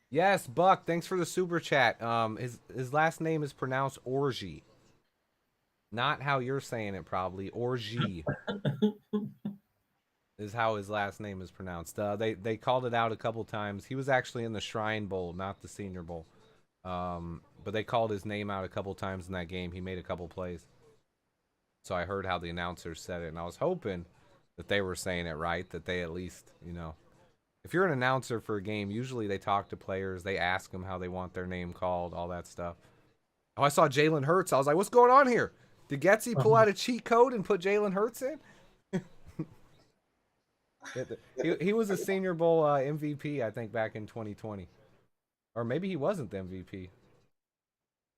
Yes, Buck, thanks for the super chat. His last name is pronounced Orgy. Not how you're saying it, probably. Orgy is how his last name is pronounced. They called it out a couple times. He was actually in the Shrine Bowl, not the Senior Bowl. But they called his name out a couple times in that game. He made a couple plays. So I heard how the announcers said it, and I was hoping that they were saying it right, that they at least, you know. If you're an announcer for a game, usually they talk to players. They ask them how they want their name called, all that stuff. Oh, I saw Jalen Hurts. I was like, what's going on here? Did Getsy pull out a cheat code and put Jalen Hurts in? he was a Senior Bowl MVP, I think, back in 2020. Or maybe he wasn't the MVP.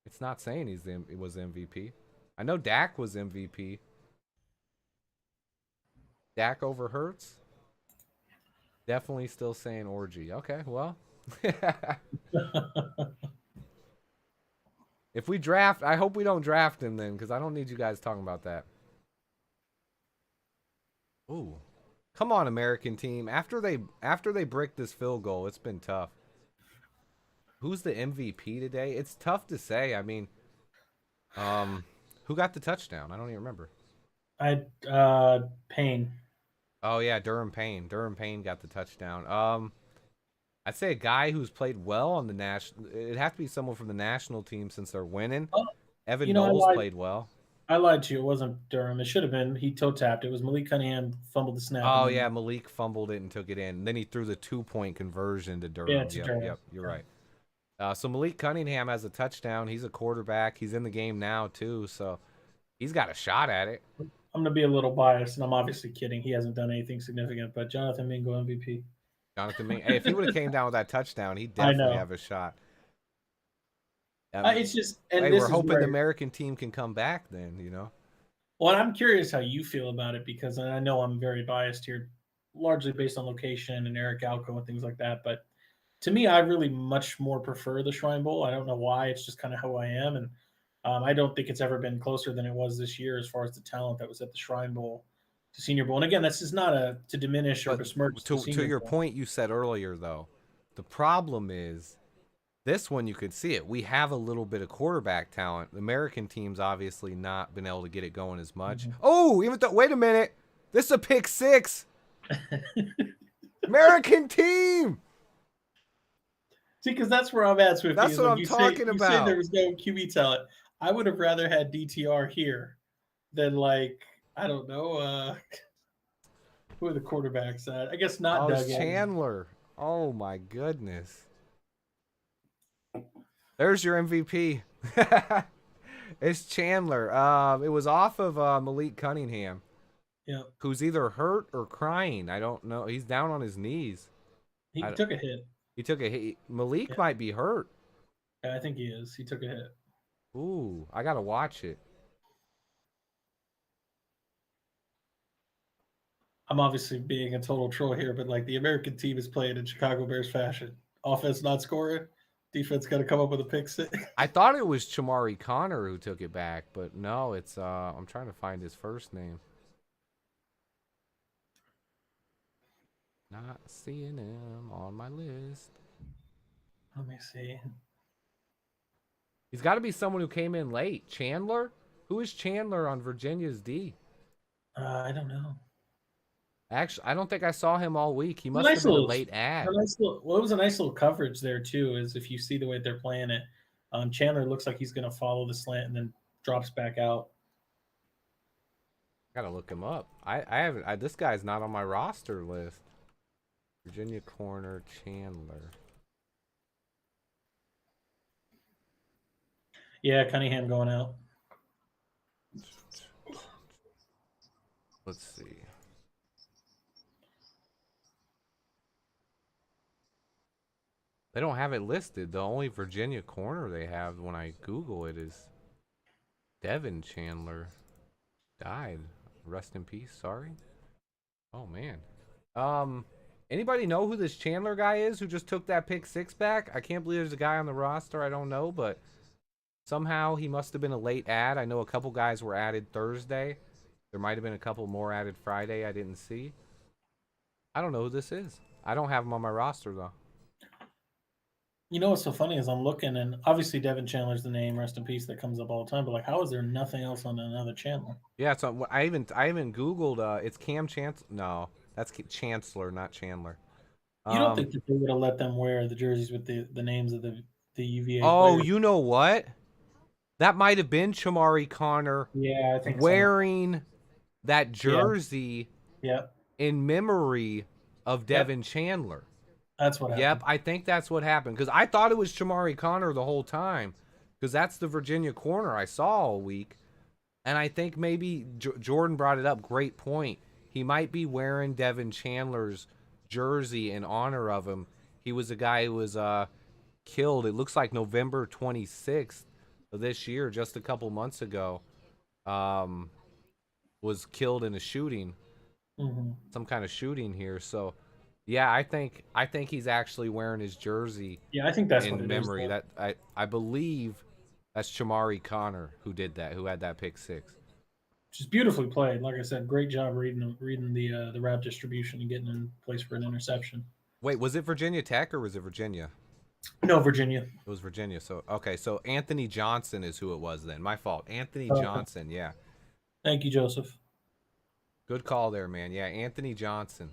It's not saying it was MVP. I know Dak was MVP. Dak over Hurts? Definitely still saying Orgy. Okay, well. If we draft, I hope we don't draft him then, because I don't need you guys talking about that. Ooh. Come on, American team. After they brick this field goal, it's been tough. Who's the MVP today? It's tough to say. I mean, who got the touchdown? I don't even remember. Payne. Oh yeah, Durham Payne. Durham Payne got the touchdown. I'd say a guy who's played well on the national. It'd have to be someone from the national team since they're winning. Evan Knowles played well. I lied to you. It wasn't Durham. It should have been. He toe tapped. It was Malik Cunningham fumbled the snap. Oh And yeah, then, Malik fumbled it and took it in. And then he threw the 2-point conversion to yeah, Durham. to Yep, Durham. yep, you're Yeah. right. So Malik Cunningham has a touchdown. He's a quarterback. He's in the game now too, so he's got a shot at it. I'm going to be a little biased, and I'm obviously kidding. He hasn't done anything significant, but Jonathan Mingo MVP. Jonathan Mingo. Hey, if he would have came down with that touchdown, he'd I definitely know. have a shot. It's just, and hey, this we're is hoping where, the American team can come back then, you know. well, I'm curious how you feel about it because I know I'm very biased here, largely based on location and Eric Alco and things like that. But to me, I really much more prefer the Shrine Bowl. I don't know why. It's just kind of how I am, and I don't think it's ever been closer than it was this year as far as the talent that was at the Shrine Bowl to Senior Bowl. And again, this is not to diminish or But besmirch the to Senior your Bowl. point you said earlier, though, the problem is this one you could see it. We have a little bit of quarterback talent. The American team's obviously not been able to get it going as much. Mhm. Oh, even though, wait a minute. This is a pick six. American team. See, because that's where I'm at, Swifty. That's is what when I'm you talking say, You about. say there was no QB talent. I would have rather had DTR here than like I don't know who are the quarterbacks at. I guess not Oh, Doug. it's Chandler. Oh my goodness. There's your MVP. It's Chandler. It was off of Malik Cunningham, Yeah, who's either hurt or crying. I don't know. He's down on his knees. he I- took a hit. He took a hit. Malik Yeah. might be hurt. Yeah, I think he is. He took a hit. Ooh, I gotta watch it. I'm obviously being a total troll here, but like the American team is playing in Chicago Bears fashion. Offense not scoring, defense got to come up with a pick six. I thought it was Chamari Connor who took it back, but no, it's I'm trying to find his first name. Not seeing him on my list. Let me see. He's got to be someone who came in late. Chandler? Who is Chandler on Virginia's D? I don't know. Actually, I don't think I saw him all week. He must Nice have been a little- late ad. Well, it was a nice little coverage there too. Is if you see the way they're playing it, Chandler looks like he's going to follow the slant and then drops back out. Gotta look him up. I haven't. This guy's not on my roster list. Virginia corner Chandler. Yeah, Cunningham going out. Let's see. They don't have it listed. The only Virginia corner they have when I Google it is Devin Chandler. Died. Rest in peace. Sorry. Oh man. Anybody know who this Chandler guy is who just took that pick six back? I can't believe there's a guy on the roster. I don't know, but somehow he must have been a late ad. I know a couple guys were added Thursday. There might have been a couple more added Friday I didn't see. I don't know who this is. I don't have him on my roster though. You know what's so funny is I'm looking, and obviously Devin Chandler's the name, rest in peace, that comes up all the time. But like, how is there nothing else on another Chandler? Yeah, so I even Googled. It's Cam Chancellor. No, that's Chancellor, not Chandler. You don't think that they would have let them wear the jerseys with the names of the UVA Oh, players? you know what? That might have been Chamari Connor Yeah, I think wearing that jersey Yeah, in memory of Devin Chandler. that's what happened. Yep, I think that's what happened. Because I thought it was Chamari Connor the whole time. Because that's the Virginia corner I saw all week. And I think maybe Jordan brought it up. Great point. He might be wearing Devin Chandler's jersey in honor of him. He was a guy who was killed. It looks like November 26th of this year, just a couple months ago. Was killed in a shooting. Mm-hmm. Some kind of shooting here. So, yeah, I think he's actually wearing his jersey. Yeah, I think that's in what it memory. is, That I believe that's Chamari Connor who did that, who had that pick six. Just beautifully played. Like I said, great job reading the route distribution and getting in place for an interception. Wait, was it Virginia Tech or was it Virginia? No, Virginia. It was Virginia. So okay, so Anthony Johnson is who it was then. My fault. Anthony Okay. Johnson. Yeah, Thank you, Joseph. good call there, man. Yeah, Anthony Johnson.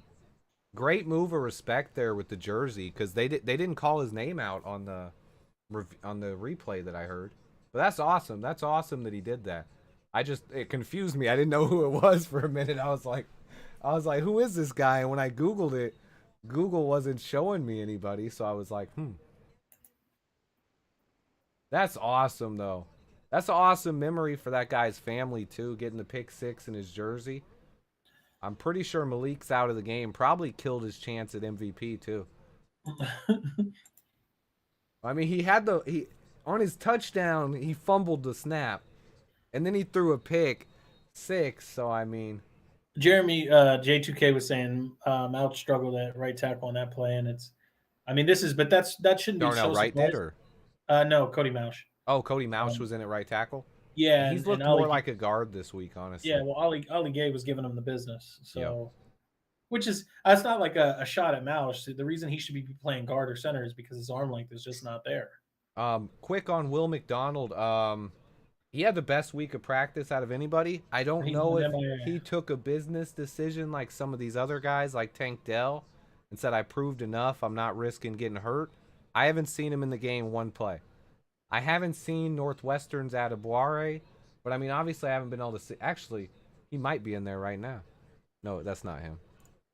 Great move of respect there with the jersey because they didn't call his name out on the replay that I heard. But that's awesome. That's awesome that he did that. it confused me. I didn't know who it was for a minute. I was like, who is this guy? And when I Googled it, Google wasn't showing me anybody. So I was like, That's awesome, though. That's an awesome memory for that guy's family, too, getting the pick 6 in his jersey. I'm pretty sure Malik's out of the game. Probably killed his chance at MVP, too. I mean, on his touchdown, he fumbled the snap. And then he threw a pick 6, so I mean... Jeremy J2K was saying Mouch struggled at right tackle on that play, and that shouldn't be Darnell so Wright surprising. did, or? No, Cody Mouch. Oh, Cody Mouch was in at right tackle? Yeah. He's looked more like a guard this week, honestly. Yeah, well, Ali Gay was giving him the business. So, that's not like a shot at Mouch. The reason he should be playing guard or center is because his arm length is just not there. Quick on Will McDonald. He had the best week of practice out of anybody. I don't know if he took a business decision like some of these other guys, like Tank Dell, and said, I proved enough. I'm not risking getting hurt. I haven't seen him in the game one play. I haven't seen Northwestern's Adeboire, but I mean, obviously I haven't been able to see. Actually, he might be in there right now. No, that's not him.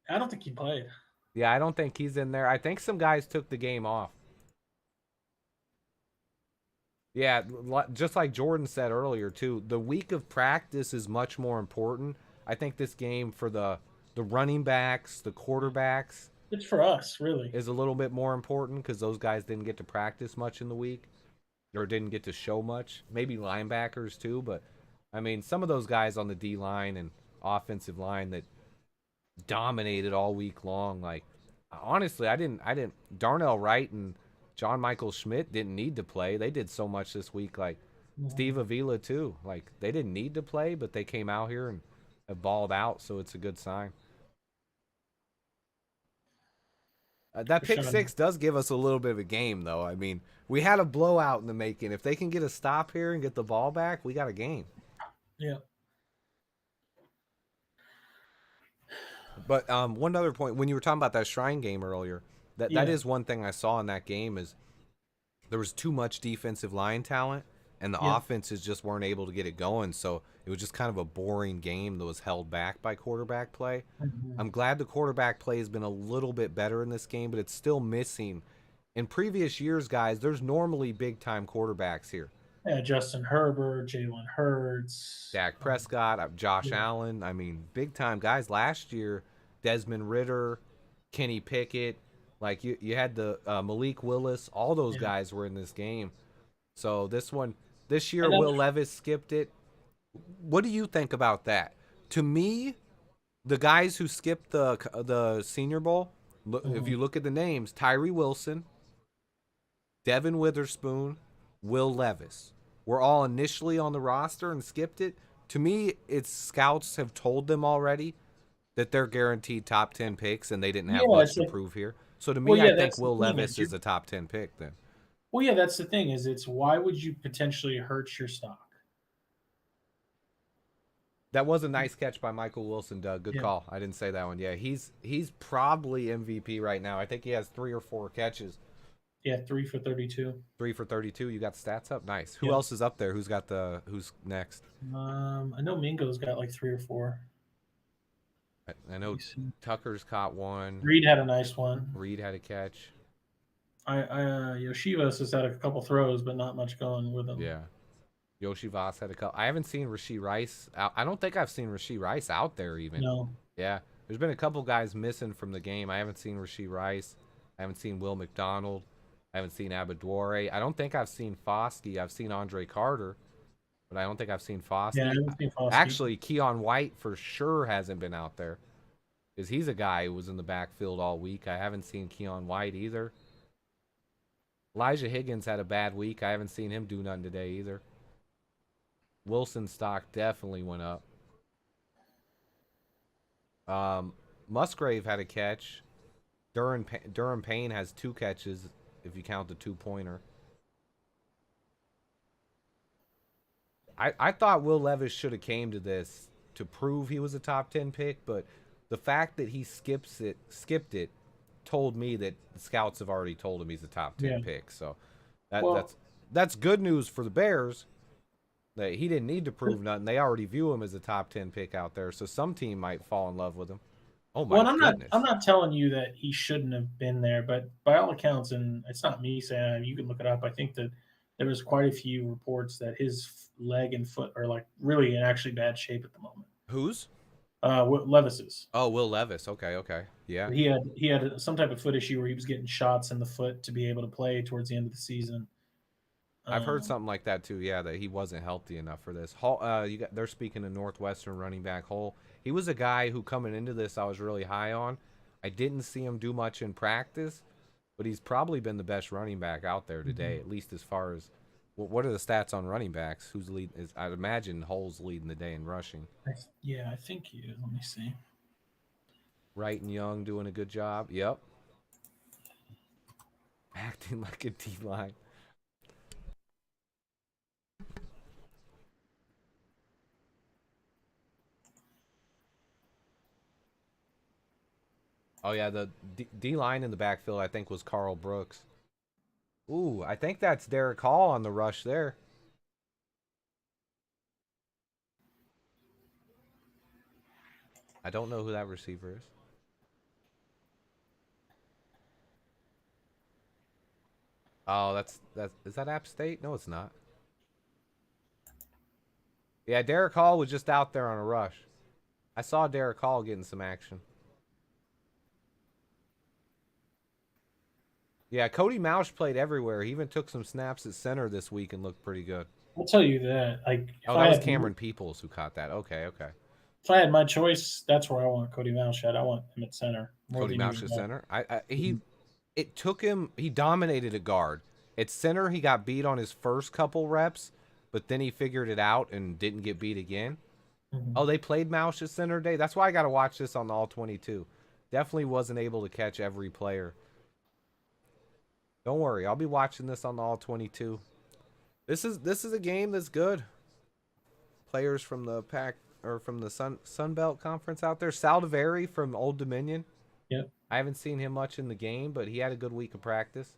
I don't think he played. Yeah, I don't think he's in there. I think some guys took the game off. Yeah, just like Jordan said earlier, too, the week of practice is much more important. I think this game for the running backs, the quarterbacks... It's for us, really. ...is a little bit more important because those guys didn't get to practice much in the week or didn't get to show much. Maybe linebackers, too, but, I mean, some of those guys on the D-line and offensive line that dominated all week long, like, honestly, I didn't... Darnell Wright and John Michael Schmidt didn't need to play. They did so much this week. Like, Steve Avila, too. Like, they didn't need to play, but they came out here and have balled out, so it's a good sign. That pick 6 does give us a little bit of a game, though. I mean, we had a blowout in the making. If they can get a stop here and get the ball back, we got a game. Yeah. But one other point, when you were talking about that Shrine game earlier, that is one thing I saw in that game is there was too much defensive line talent, and the offenses just weren't able to get it going. So it was just kind of a boring game that was held back by quarterback play. Mm-hmm. I'm glad the quarterback play has been a little bit better in this game, but it's still missing. In previous years, guys, there's normally big-time quarterbacks here. Yeah, Justin Herbert, Jalen Hurts, Dak Prescott, Josh Allen. I mean, big-time guys. Last year, Desmond Ridder, Kenny Pickett. Like, you had the Malik Willis. All those guys were in this game. So this year, Will Levis skipped it. What do you think about that? To me, the guys who skipped the Senior Bowl, if you look at the names, Tyree Wilson, Devin Witherspoon, Will Levis, were all initially on the roster and skipped it. To me, it's scouts have told them already that they're guaranteed top 10 picks, and they didn't have much to prove here. So to me, I think Will Levis is a top 10 pick then. Well, yeah, that's the thing. It's why would you potentially hurt your stock? That was a nice catch by Michael Wilson, Doug. Good call. I didn't say that one. Yeah, he's probably MVP right now. I think he has 3 or 4 catches. Yeah, 3 for 32. 3 for 32. You got the stats up? Nice. Who else is up there? Who's next? I know Mingo's got like 3 or 4. I know Tucker's caught one. Reed had a nice one. Reed had a catch. Yoshivas has had a couple throws, but not much going with him. Yeah. Yoshi Voss had a couple. I haven't seen Rashee Rice. I don't think I've seen Rashee Rice out there even. No. Yeah. There's been a couple guys missing from the game. I haven't seen Rashee Rice. I haven't seen Will McDonald. I haven't seen Abadware. I don't think I've seen Foskey. I've seen Andre Carter, but I don't think I've seen Foskey. Yeah, I haven't seen Foskey. Actually, Keon White for sure hasn't been out there because he's a guy who was in the backfield all week. I haven't seen Keon White either. Elijah Higgins had a bad week. I haven't seen him do nothing today either. Wilson's stock definitely went up. Musgrave had a catch. Durham Payne has 2 catches if you count the 2-pointer. I thought Will Levis should have came to this to prove he was a top 10 pick, but the fact that he skipped it told me that the scouts have already told him he's a top 10 pick. So that's good news for the Bears. He didn't need to prove nothing. They already view him as a top 10 pick out there, so some team might fall in love with him. Oh my Well, goodness! I'm not telling you that he shouldn't have been there, but by all accounts, and it's not me saying it, you can look it up. I think that there was quite a few reports that his leg and foot are like really in actually bad shape at the moment. Whose? Levis's. Oh, Will Levis. Okay, okay, yeah. He had some type of foot issue where he was getting shots in the foot to be able to play towards the end of the season. I've heard something like that too. Yeah, that he wasn't healthy enough for this. Hall, they're speaking of Northwestern running back Hull. He was a guy who coming into this I was really high on. I didn't see him do much in practice, but he's probably been the best running back out there today, at least as far as what are the stats on running backs? Who's lead? I'd imagine Hull's leading the day in rushing. Yeah, I think he is. Let me see. Wright and Young doing a good job. Yep. Acting like a D-line. Oh, yeah, the D-line in the backfield, I think, was Carl Brooks. Ooh, I think that's Derek Hall on the rush there. I don't know who that receiver is. Oh, is that App State? No, it's not. Yeah, Derek Hall was just out there on a rush. I saw Derek Hall getting some action. Yeah, Cody Mausch played everywhere. He even took some snaps at center this week and looked pretty good. I'll tell you that. Like, oh, that was Cameron Peoples who caught that. Okay, okay. If I had my choice, that's where I want Cody Mausch at. I want him at center. Cody Mausch at center. It took him. He dominated at guard. At center, he got beat on his first couple reps, but then he figured it out and didn't get beat again. Oh, they played Mausch at center today. That's why I got to watch this on the All 22. Definitely wasn't able to catch every player. Don't worry, I'll be watching this on the All 22. This is a game that's good. Players from the Pac or from the Sun Belt Conference out there. Silvera from Old Dominion. Yep. I haven't seen him much in the game, but he had a good week of practice.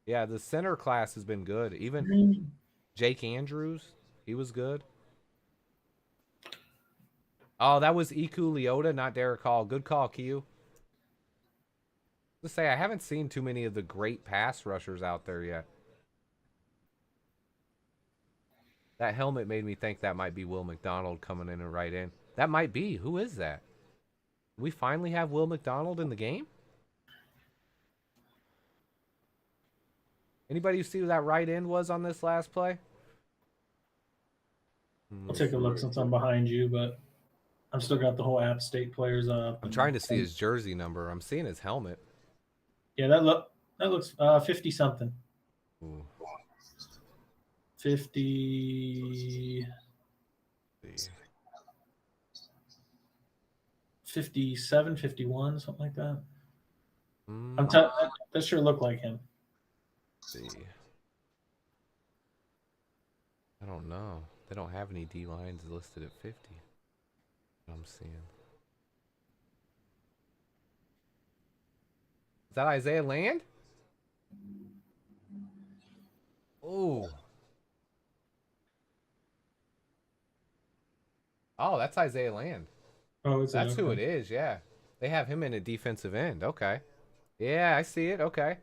Yeah, the center class has been good. Even Jake Andrews, he was good. Oh, that was Iku Leota, not Derek Hall. Good call, Q. Let's say I haven't seen too many of the great pass rushers out there yet. That helmet made me think that might be Will McDonald coming in and right in. That might be. Who is that? We finally have Will McDonald in the game? Anybody see who that right end was on this last play? I'll take a look since I'm behind you, but I've still got the whole App State players up. I'm trying to see his jersey number. I'm seeing his helmet. Yeah, that looks 50 something. Ooh. 50. 57, 51, something like that. That sure looked like him. See. I don't know. They don't have any D lines listed at 50. I'm seeing. Is that Isaiah Land? Oh. Oh, that's Isaiah Land. Oh, that's who it is. Yeah, they have him in a defensive end. Okay. Yeah, I see it. Okay.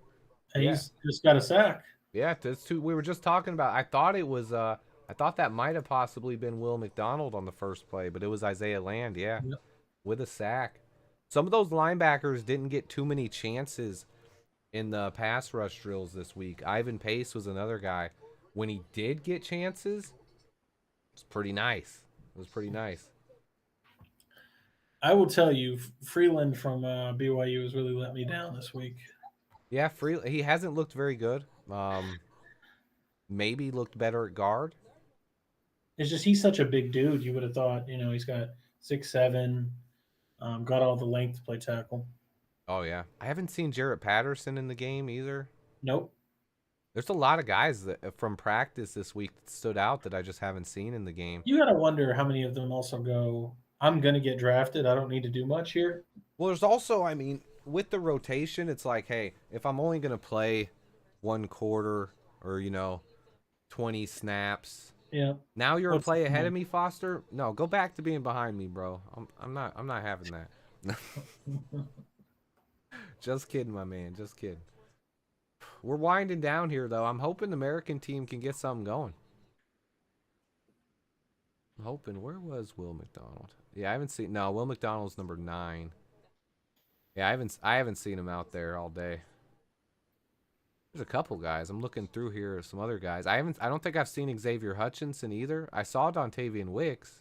And he's just got a sack. Yeah, that's who we were just talking about. I thought it was. I thought that might have possibly been Will McDonald on the first play, but it was Isaiah Land. Yeah, yep. With a sack. Some of those linebackers didn't get too many chances in the pass rush drills this week. Ivan Pace was another guy. When he did get chances, it was pretty nice. It was pretty nice. I will tell you, Freeland from BYU has really let me down this week. Yeah, he hasn't looked very good. Maybe looked better at guard. It's just he's such a big dude. You would have thought, he's got 6'7", got all the length to play tackle. Oh, yeah. I haven't seen Jarrett Patterson in the game either. Nope. There's a lot of guys that from practice this week that stood out that I just haven't seen in the game. You got to wonder how many of them also go, I'm going to get drafted. I don't need to do much here. Well, there's also, with the rotation, it's like, hey, if I'm only going to play one quarter or, 20 snaps, Yeah. Now you're a What's play the ahead point? of me, Foster. No, go back to being behind me, bro. I'm not having that. Just kidding, my man. Just kidding. We're winding down here, though. I'm hoping the American team can get something going. I'm hoping. Where was Will McDonald? Yeah, I haven't seen. No, Will McDonald's number 9. Yeah, I haven't seen him out there all day. There's a couple guys. I'm looking through here. Some other guys. I don't think I've seen Xavier Hutchinson either. I saw Dontavian Wicks.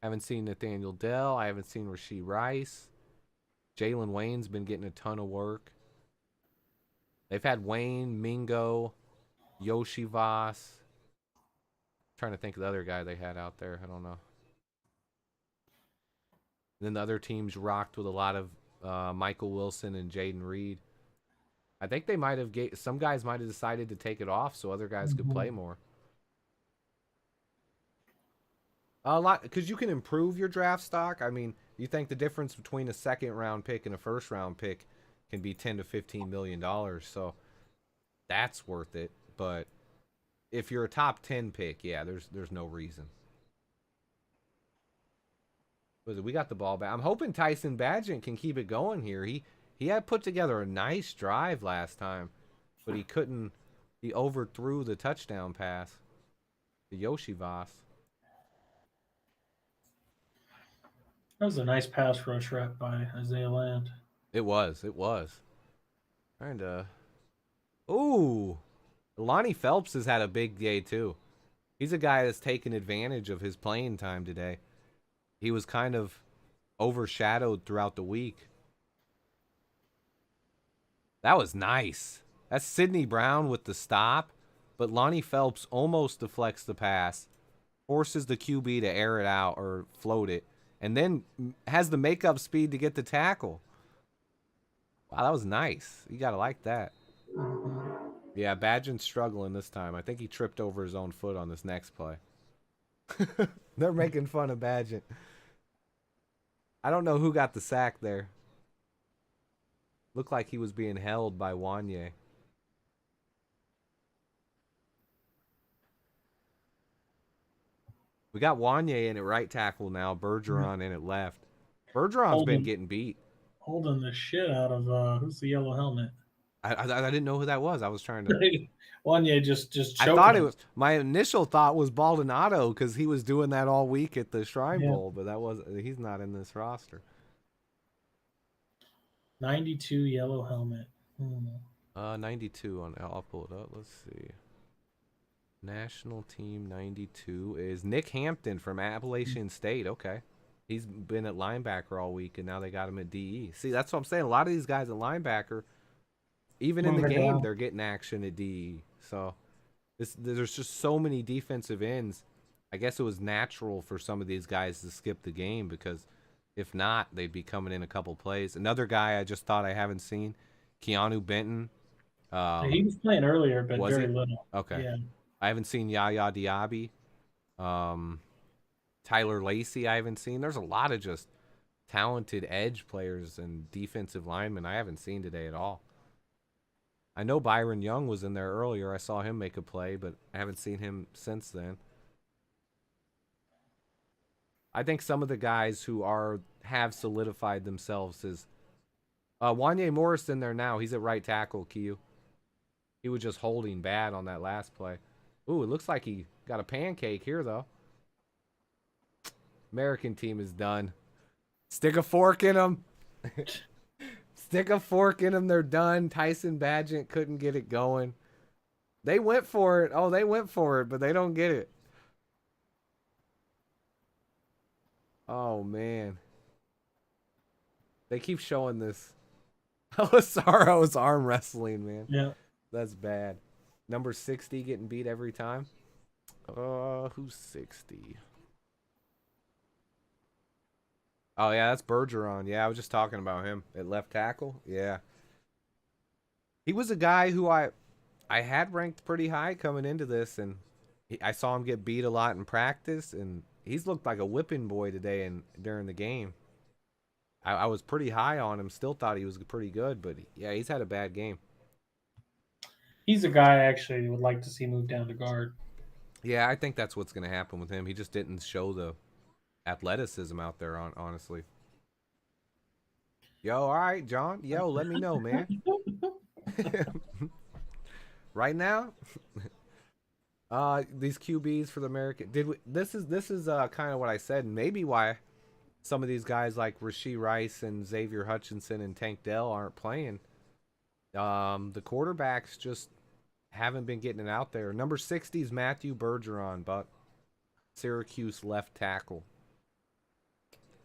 I haven't seen Nathaniel Dell. I haven't seen Rasheed Rice. Jalen Wayne's been getting a ton of work. They've had Wayne, Mingo, Yoshi Voss. Trying to think of the other guy they had out there. I don't know. And then the other teams rocked with a lot of Michael Wilson and Jaden Reed. I think they might have some guys might have decided to take it off so other guys could play more. A lot, because you can improve your draft stock. I mean, you think the difference between a second round pick and a first round pick can be $10 to $15 million. So that's worth it. But if you're a top 10 pick, yeah, there's no reason. We got the ball back. I'm hoping Tyson Badgett can keep it going here. He had put together a nice drive last time, but he couldn't. He overthrew the touchdown pass to Yoshi Voss. That was a nice pass rush wrap by Isaiah Land. It was. Trying to. Ooh, Lonnie Phelps has had a big day too. He's a guy that's taken advantage of his playing time today. He was kind of overshadowed throughout the week. That was nice. That's Sidney Brown with the stop, but Lonnie Phelps almost deflects the pass, forces the QB to air it out or float it, and then has the makeup speed to get the tackle. Wow, that was nice. You got to like that. Yeah, Badgin's struggling this time. I think he tripped over his own foot on this next play. They're making fun of Badgett. I don't know who got the sack there. Looked like he was being held by Wanye. We got Wanye in at right tackle now. Bergeron in at left. Bergeron's been getting beat. Holding the shit out of who's the yellow helmet? I didn't know who that was. I was trying to. Wanye just I thought it was. My initial thought was Baldonado because he was doing that all week at the Shrine Bowl, but that was he's not in this roster. 92 yellow helmet. 92 on. I'll pull it up. Let's see. National team 92 is Nick Hampton from Appalachian State. Okay. He's been at linebacker all week, and now they got him at DE. See, that's what I'm saying. A lot of these guys at linebacker, even in the game, they're getting action at DE. So there's just so many defensive ends. I guess it was natural for some of these guys to skip the game because if not, they'd be coming in a couple plays. Another guy I just thought I haven't seen, Keanu Benton. He was playing earlier, but very little. Okay. Yeah. I haven't seen Yaya Diaby. Tyler Lacey I haven't seen. There's a lot of just talented edge players and defensive linemen I haven't seen today at all. I know Byron Young was in there earlier. I saw him make a play, but I haven't seen him since then. I think some of the guys who have solidified themselves is Wanye Morris in there now. He's at right tackle, Q. He was just holding bad on that last play. Ooh, it looks like he got a pancake here, though. American team is done. Stick a fork in them. Stick a fork in them. They're done. Tyson Badgett couldn't get it going. They went for it. Oh, they went for it, but they don't get it. Oh, man. They keep showing this. Lazaro's arm wrestling, man. Yeah. That's bad. Number 60 getting beat every time. Who's 60? Oh, yeah, that's Bergeron. Yeah, I was just talking about him at left tackle. Yeah. He was a guy who I had ranked pretty high coming into this, and I saw him get beat a lot in practice, and he's looked like a whipping boy today and during the game. I was pretty high on him. Still thought he was pretty good, but yeah, he's had a bad game. He's a guy I actually would like to see move down to guard. Yeah, I think that's what's going to happen with him. He just didn't show the athleticism out there, honestly. Yo, all right, John. Yo, let me know, man. Right now, these QBs for the American. This is kind of what I said, and maybe why some of these guys like Rashee Rice and Xavier Hutchinson and Tank Dell aren't playing. The quarterbacks just haven't been getting it out there. Number 60 is Matthew Bergeron, but Syracuse left tackle.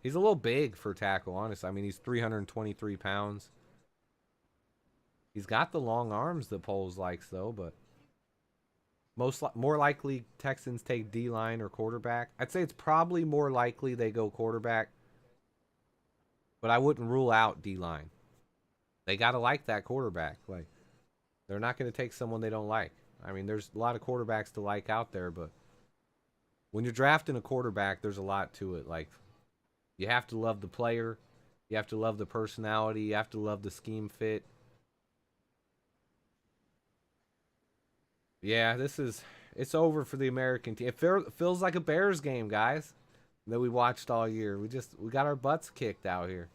He's a little big for tackle, honestly. I mean, he's 323 pounds. He's got the long arms that Poles likes, though, but more likely Texans take D-line or quarterback. I'd say it's probably more likely they go quarterback, but I wouldn't rule out D-line. They got to like that quarterback. Like, they're not going to take someone they don't like. I mean, there's a lot of quarterbacks to like out there, but when you're drafting a quarterback, there's a lot to it. Like, you have to love the player. You have to love the personality. You have to love the scheme fit. Yeah, it's over for the American team. It feels like a Bears game, guys, that we watched all year. We got our butts kicked out here.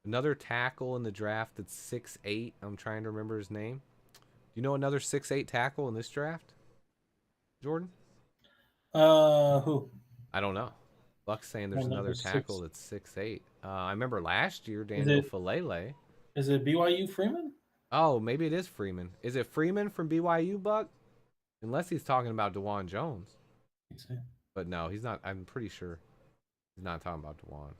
Another tackle in the draft that's 6'8". I'm trying to remember his name. Do you know another 6'8" tackle in this draft, Jordan? Who? I don't know. Buck's saying there's another tackle that's 6'8". I remember last year Daniel Falele. Is it BYU Freeman? Oh, maybe it is Freeman. Is it Freeman from BYU, Buck? Unless he's talking about DeJuan Jones. But no, he's not. I'm pretty sure he's not talking about DeJuan.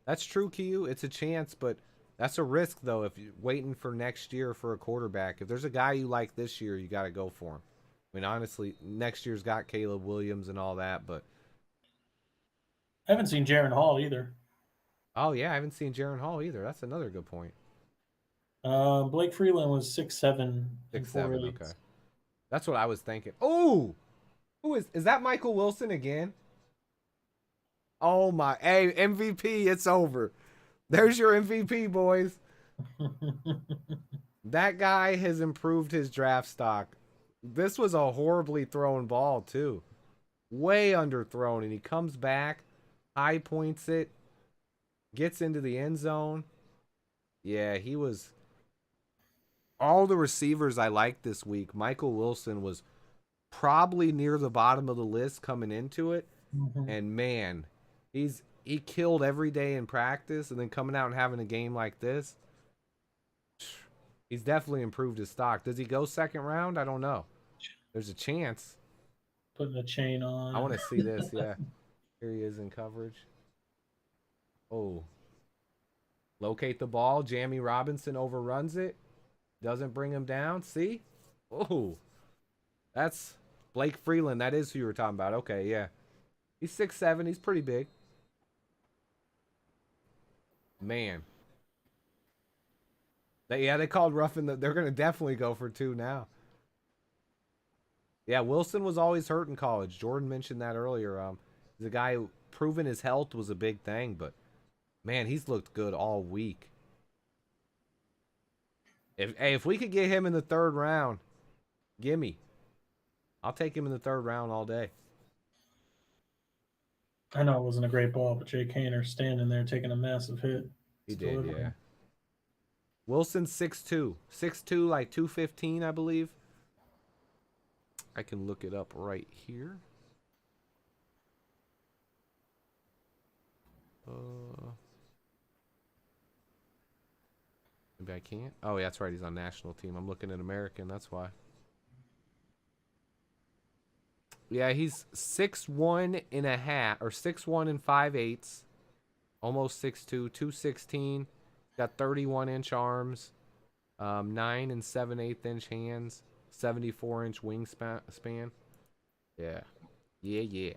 That's true, Q. It's a chance, but that's a risk, though, if you're waiting for next year for a quarterback. If there's a guy you like this year, you got to go for him. I mean, honestly, next year's got Caleb Williams and all that, but I haven't seen Jaron Hall either. Oh, yeah, I haven't seen Jaron Hall either. That's another good point. Blake Freeland was 6'7". 6'7", okay. That's what I was thinking. Oh! Who is that Michael Wilson again? Oh, my. Hey, MVP, it's over. There's your MVP, boys. That guy has improved his draft stock. This was a horribly thrown ball, too. Way underthrown, and he comes back, high points it, gets into the end zone. Yeah, he was... All the receivers I liked this week, Michael Wilson was probably near the bottom of the list coming into it. Mm-hmm. And, man, he killed every day in practice, and then coming out and having a game like this, he's definitely improved his stock. Does he go second round? I don't know. There's a chance. Putting the chain on. I want to see this, yeah. Here he is in coverage. Oh. Locate the ball. Jamie Robinson overruns it. Doesn't bring him down. See? Oh. That's Blake Freeland. That is who you were talking about. Okay, yeah. He's 6'7". He's pretty big. Man. They called roughing the... They're going to definitely go for 2 now. Yeah, Wilson was always hurt in college. Jordan mentioned that earlier. He's a guy who proving his health was a big thing, but man, he's looked good all week. If we could get him in the 3rd round, gimme. I'll take him in the 3rd round all day. I know it wasn't a great ball, but Jake Haener standing there taking a massive hit. He did, yeah. Wilson's 6'2". 6'2", like 215, I believe. I can look it up right here. Maybe I can't. Oh, yeah, that's right. He's on national team. I'm looking at American. That's why. Yeah, he's 6'1 and a half, or 6'1 and 5/8, almost 6'2", 216. Got 31-inch arms, 9 and 7/8 inch hands, 74-inch wingspan. Yeah, yeah.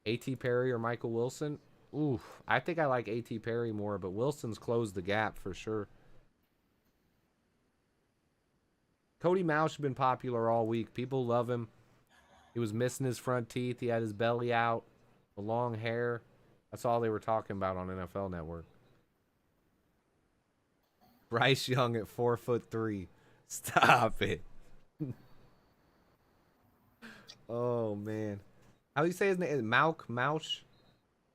A.T. Perry or Michael Wilson? Oof, I think I like A.T. Perry more, but Wilson's closed the gap for sure. Cody Mauch's been popular all week. People love him. He was missing his front teeth. He had his belly out, the long hair. That's all they were talking about on NFL Network. Bryce Young at 4'3". Stop it. Oh man. How do you say his name? Mauch?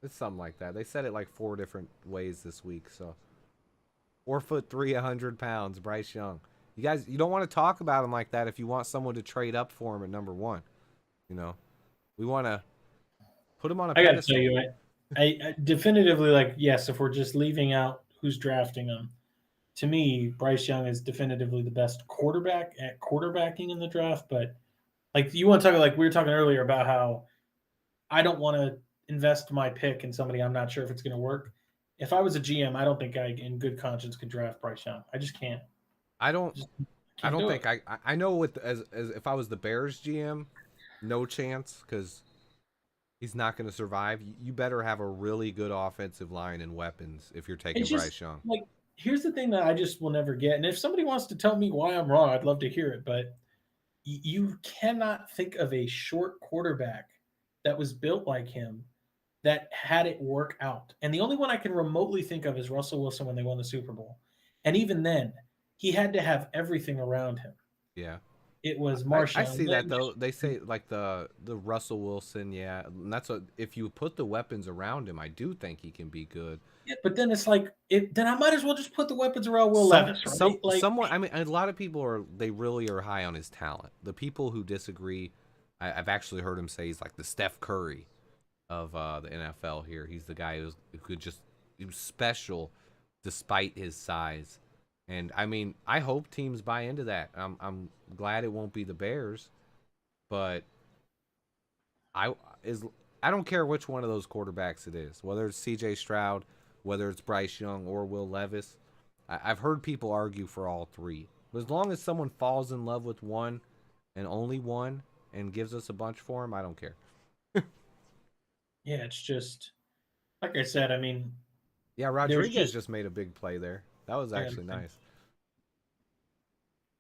It's something like that. They said it like 4 different ways this week. So 4'3", 100 pounds, Bryce Young. You guys, you don't want to talk about him like that if you want someone to trade up for him at number 1. You know, we want to put him on a I got to pedestal. tell you, I definitively, like, yes, if we're just leaving out who's drafting him, to me, Bryce Young is definitively the best quarterback at quarterbacking in the draft. But like, you want to talk, like we were talking earlier about how I don't want to invest my pick in somebody I'm not sure if it's going to work. If I was a GM, I don't think I, in good conscience, could draft Bryce Young. I just can't. I don't. Just I can't don't do think it. I know with as if I was the Bears GM, no chance because he's not going to survive. You better have a really good offensive line and weapons if you're taking It's just Bryce Young. like, here's the thing that I just will never get. And if somebody wants to tell me why I'm wrong, I'd love to hear it. But you cannot think of a short quarterback that was built like him that had it work out. And the only one I can remotely think of is Russell Wilson when they won the Super Bowl. And even then, he had to have everything around him. Yeah. It was I Marshawn see that Lynch. though. They say like the Russell Wilson, yeah. And that's what if you put the weapons around him, I do think he can be good. Yeah, but then it's like, then I might as well just put the weapons around Will Levis, right? Like, someone. I mean, a lot of people they really are high on his talent. The people who disagree, I've actually heard him say he's like the Steph Curry of the NFL here. He's the guy who could just he was special despite his size. And I mean, I hope teams buy into that. I'm glad it won't be the Bears, but I is I don't care which one of those quarterbacks it is, whether it's C.J. Stroud, whether it's Bryce Young or Will Levis. I've heard people argue for all 3, but as long as someone falls in love with one and only one and gives us a bunch for him, I don't care. yeah, it's just like I said. I mean, Yeah, Rodriguez just made a big play there. That was actually nice.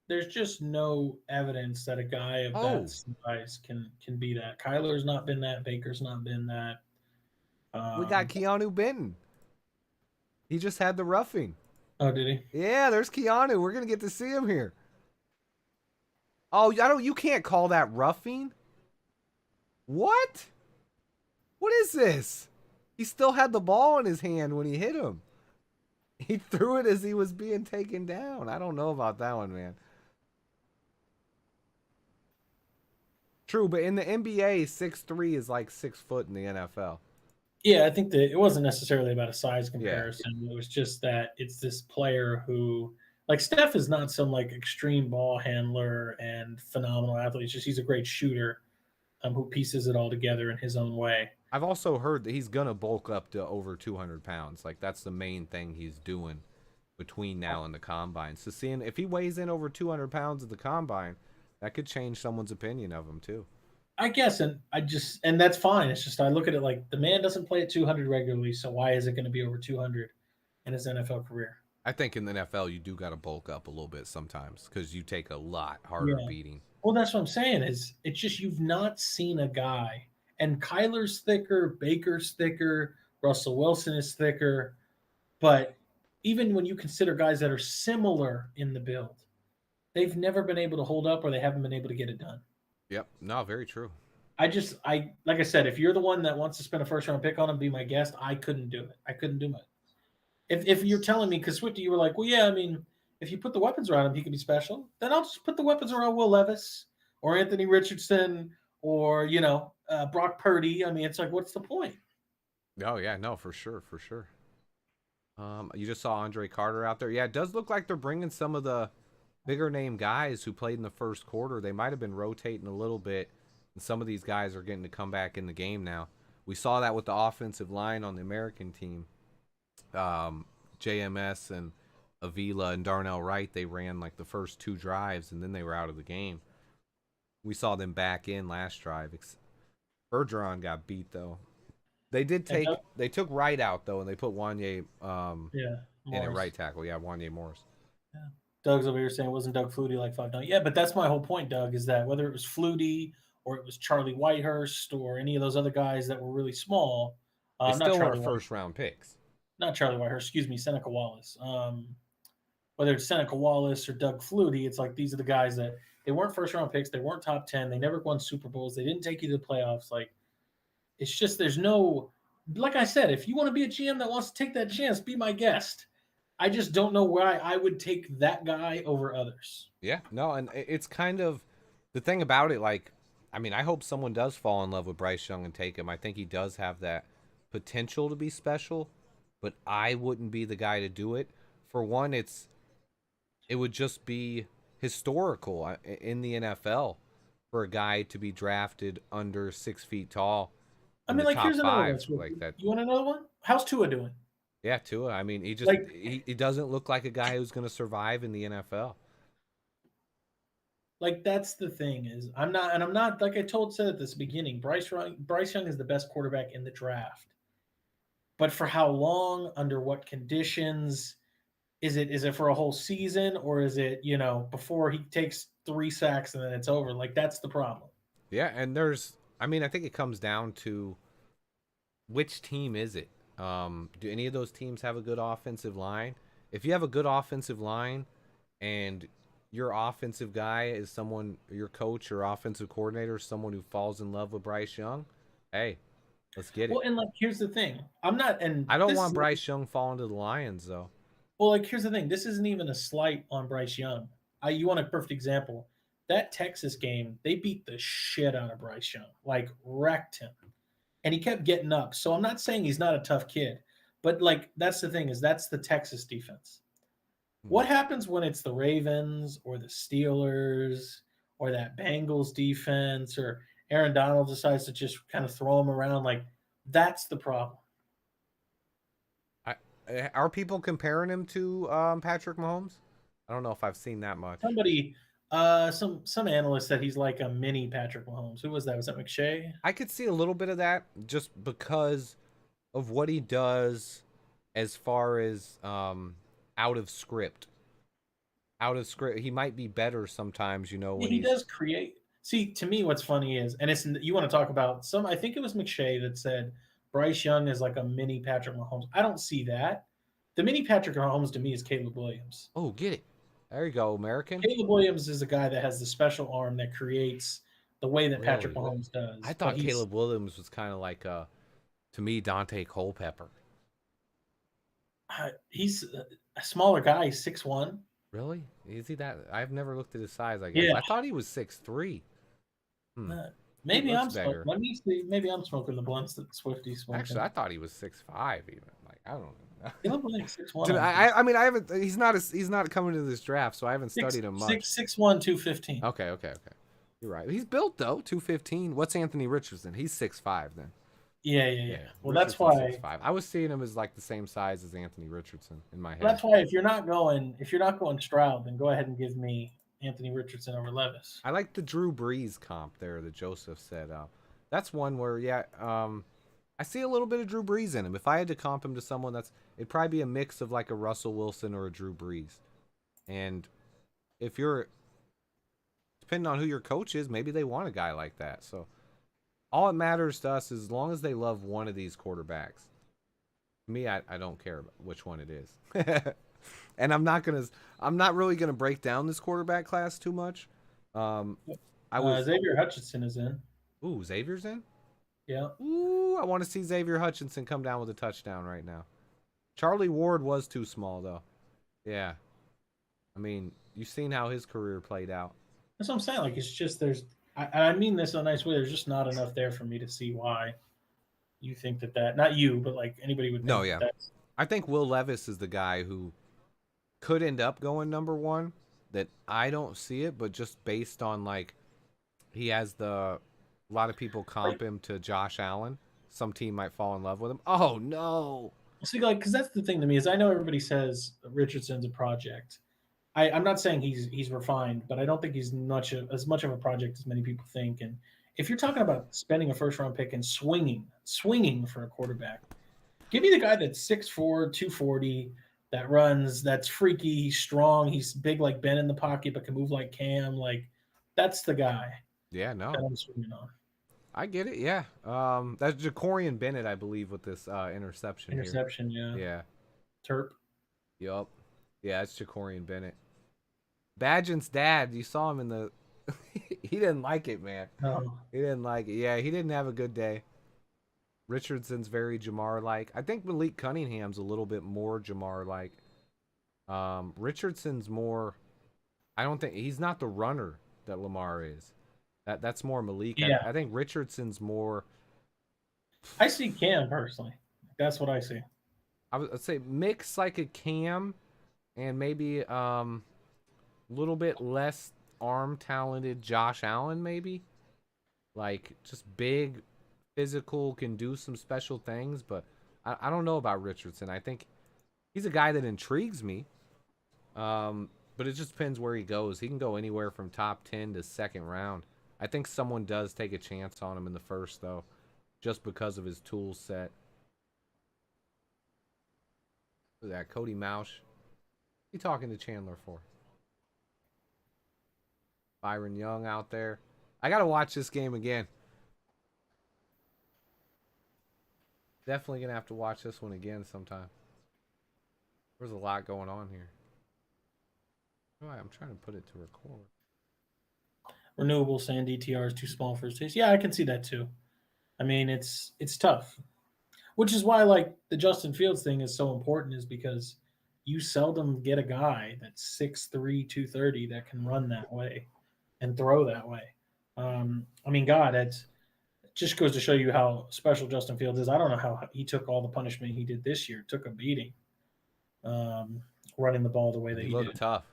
There's just no evidence that a guy of that size can be that. Kyler's not been that. Baker's not been that. We got Keanu Benton. He just had the roughing. Oh, did he? Yeah, there's Keanu. We're gonna get to see him here. Oh, I don't. You can't call that roughing. What? What is this? He still had the ball in his hand when he hit him. He threw it as he was being taken down. I don't know about that one, man. True, but in the NBA, 6'3" is like 6 foot in the NFL. Yeah, I think that it wasn't necessarily about a size comparison. Yeah. It was just that it's this player who, like, Steph is not some like extreme ball handler and phenomenal athlete. It's just he's a great shooter who pieces it all together in his own way. I've also heard that he's gonna bulk up to over 200 pounds. Like that's the main thing he's doing between now and the combine. So seeing if he weighs in over 200 pounds at the combine, that could change someone's opinion of him too. I guess, and that's fine. It's just I look at it like the man doesn't play at 200 regularly, so why is it going to be over 200 in his NFL career? I think in the NFL you do got to bulk up a little bit sometimes because you take a lot harder beating. Well, that's what I'm saying. Is it's just you've not seen a guy, and Kyler's thicker, Baker's thicker, Russell Wilson is thicker, but even when you consider guys that are similar in the build, they've never been able to hold up or they haven't been able to get it done. Yep. No, very true. I like I said, if you're the one that wants to spend a first round pick on him, be my guest. I couldn't do it. I couldn't do it. If you're telling me, because Swifty, you were like, well, yeah, I mean, if you put the weapons around him, he could be special. Then I'll just put the weapons around Will Levis or Anthony Richardson or Brock Purdy. I mean, it's like, what's the point? Oh yeah, no, for sure, for sure. You just saw Andre Carter out there. Yeah, it does look like they're bringing some of the bigger name guys who played in the first quarter. They might have been rotating a little bit, and some of these guys are getting to come back in the game now. We saw that with the offensive line on the American team. JMS and Avila and Darnell Wright, they ran like the first 2 drives, and then they were out of the game. We saw them back in last drive. Bergeron got beat, though. They took Wright out, though, and they put Wanye in at right tackle. Yeah, Wanye Morris. Yeah. Doug's over here saying, wasn't Doug Flutie like 5'9"? Yeah, but that's my whole point, Doug, is that whether it was Flutie or it was Charlie Whitehurst or any of those other guys that were really small, they still were first-round picks. Not Charlie Whitehurst, excuse me, Seneca Wallace. whether it's Seneca Wallace or Doug Flutie, it's like these are the guys that they weren't first round picks, they weren't top 10, they never won Super Bowls, they didn't take you to the playoffs. Like it's just there's no, like I said, if you want to be a GM that wants to take that chance, be my guest. I just don't know why I would take that guy over others. Yeah, no, and it's kind of the thing about it. Like, I mean, I hope someone does fall in love with Bryce Young and take him. I think he does have that potential to be special, but I wouldn't be the guy to do it. For one, it would just be historical in the NFL for a guy to be drafted under 6 feet tall I in mean, the like top here's another one. five like that. You want another one? How's Tua doing? Yeah, Tua. I mean, Like, he doesn't look like a guy who's going to survive in the NFL. like that's the thing is I'm not like I said at this beginning. Bryce Young is the best quarterback in the draft, but for how long, under what conditions? Is it for a whole season, or is it before he takes 3 sacks and then it's over? Like that's the problem. Yeah, and I mean, I think it comes down to which team is it? Do any of those teams have a good offensive line? If you have a good offensive line and your offensive guy is someone, your coach or offensive coordinator is someone who falls in love with Bryce Young, hey, let's get it. Well, and like here's the thing. I don't want Bryce Young falling to the Lions though. Well, like here's the thing. This isn't even a slight on Bryce Young. You want a perfect example. That Texas game, they beat the shit out of Bryce Young, like wrecked him. And he kept getting up. So I'm not saying he's not a tough kid, but like that's the thing is that's the Texas defense. What happens when it's the Ravens or the Steelers or that Bengals defense or Aaron Donald decides to just kind of throw him around? Like that's the problem. Are people comparing him to Patrick Mahomes? I don't know if I've seen that much. Somebody, some analyst said he's like a mini Patrick Mahomes. Who was that? Was that McShay? I could see a little bit of that just because of what he does as far as out of script. Out of script, he might be better sometimes, when he does create. See, to me, what's funny is, and it's you want to talk about some. I think it was McShay that said Bryce Young is like a mini Patrick Mahomes. I don't see that. The mini Patrick Mahomes to me is Caleb Williams. Oh, get it. There you go, American. Caleb Williams is a guy that has the special arm that creates the way that Patrick Mahomes does. I thought Caleb Williams was kind of like, to me, Dante Culpepper. He's a smaller guy. He's 6'1". Really? Is he that? I've never looked at his size, I guess. Yeah. I thought he was 6'3". Maybe I'm smoking. Let me see. Maybe I'm smoking the blunts that Swifty's smoking. Actually, I thought he was 6'5" even. Like, I don't know. He looked like 6'1". I mean, I haven't. He's not coming to this draft, so I haven't studied him much. 6'1", 215. Okay. You're right. He's built though, 215. What's Anthony Richardson? He's 6'5" then. Yeah. Well, that's why 6'5". I was seeing him as like the same size as Anthony Richardson in my head. That's why if you're not going Stroud, then go ahead and give me Anthony Richardson over Levis. I like the Drew Brees comp there that Joseph said. That's one where I see a little bit of Drew Brees in him. If I had to comp him to someone, it'd probably be a mix of like a Russell Wilson or a Drew Brees. And if you're depending on who your coach is, maybe they want a guy like that. So all it matters to us is as long as they love one of these quarterbacks. Me, I don't care which one it is. And I'm not really gonna break down this quarterback class too much. Xavier Hutchinson is in. Ooh, Xavier's in? Yeah. Ooh, I want to see Xavier Hutchinson come down with a touchdown right now. Charlie Ward was too small though. Yeah. I mean, you've seen how his career played out. That's what I'm saying. Like it's just I mean this in a nice way. There's just not enough there for me to see why you think that not you, but like anybody would think. No, yeah. I think Will Levis is the guy who could end up going number one. That I don't see it, but just based on like he has a lot of people comp him to Josh Allen. Some team might fall in love with him. Oh no. See, like, because that's the thing to me is I know everybody says Richardson's a project. I'm not saying he's refined, but I don't think he's as much of a project as many people think. And if you're talking about spending a first-round pick and swinging for a quarterback, give me the guy that's 6'4", 240, that runs, that's freaky, he's strong, he's big like Ben in the pocket, but can move like Cam. Like, that's the guy. Yeah, no. That I'm swinging on. I get it, yeah. That's Jacorian Bennett, I believe, with this interception. Interception, here. Yeah. Terp. Yup. Yeah, it's Jacorian Bennett. Badgin's dad, you saw him in the... he didn't like it, man. No. He didn't like it. Yeah, he didn't have a good day. Richardson's very Jamar-like. I think Malik Cunningham's a little bit more Jamar-like. Richardson's more... I don't think... He's not the runner that Lamar is. That's more Malik. Yeah. I think Richardson's more... I see Cam personally. That's what I see. I'd say mix like a Cam and maybe little bit less arm talented Josh Allen, maybe. Like just big, physical, can do some special things, but I don't know about Richardson. I think he's a guy that intrigues me. But it just depends where he goes. He can go anywhere from top 10 to second round. I think someone does take a chance on him in the first, though, just because of his tool set. Look at that, Cody Mausch. What are you talking to Chandler for? Byron Young out there. I got to watch this game again. Definitely going to have to watch this one again sometime. There's a lot going on here. Oh, I'm trying to put it to record. Renewable sand DTR is too small for his taste. Yeah, I can see that too. I mean, it's tough. Which is why, like, the Justin Fields thing is so important, is because you seldom get a guy that's 6'3", 230 that can run that way and throw that way. I mean, God, it just goes to show you how special Justin Fields is. I don't know how he took all the punishment he did this year. Took a beating, running the ball the way that He he looked did. tough.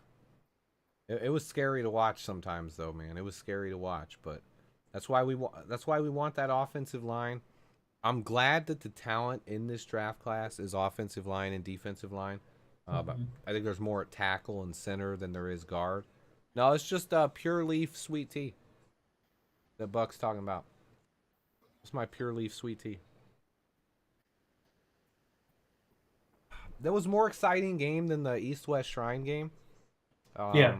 It was scary to watch sometimes, though, man. It was scary to watch, but that's why we want that offensive line. I'm glad that the talent in this draft class is offensive line and defensive line. But I think there's more at tackle and center than there is guard. No, it's just pure leaf sweet tea that Buck's talking about. It's my pure leaf sweet tea. That was a more exciting game than the East-West Shrine game. Yeah.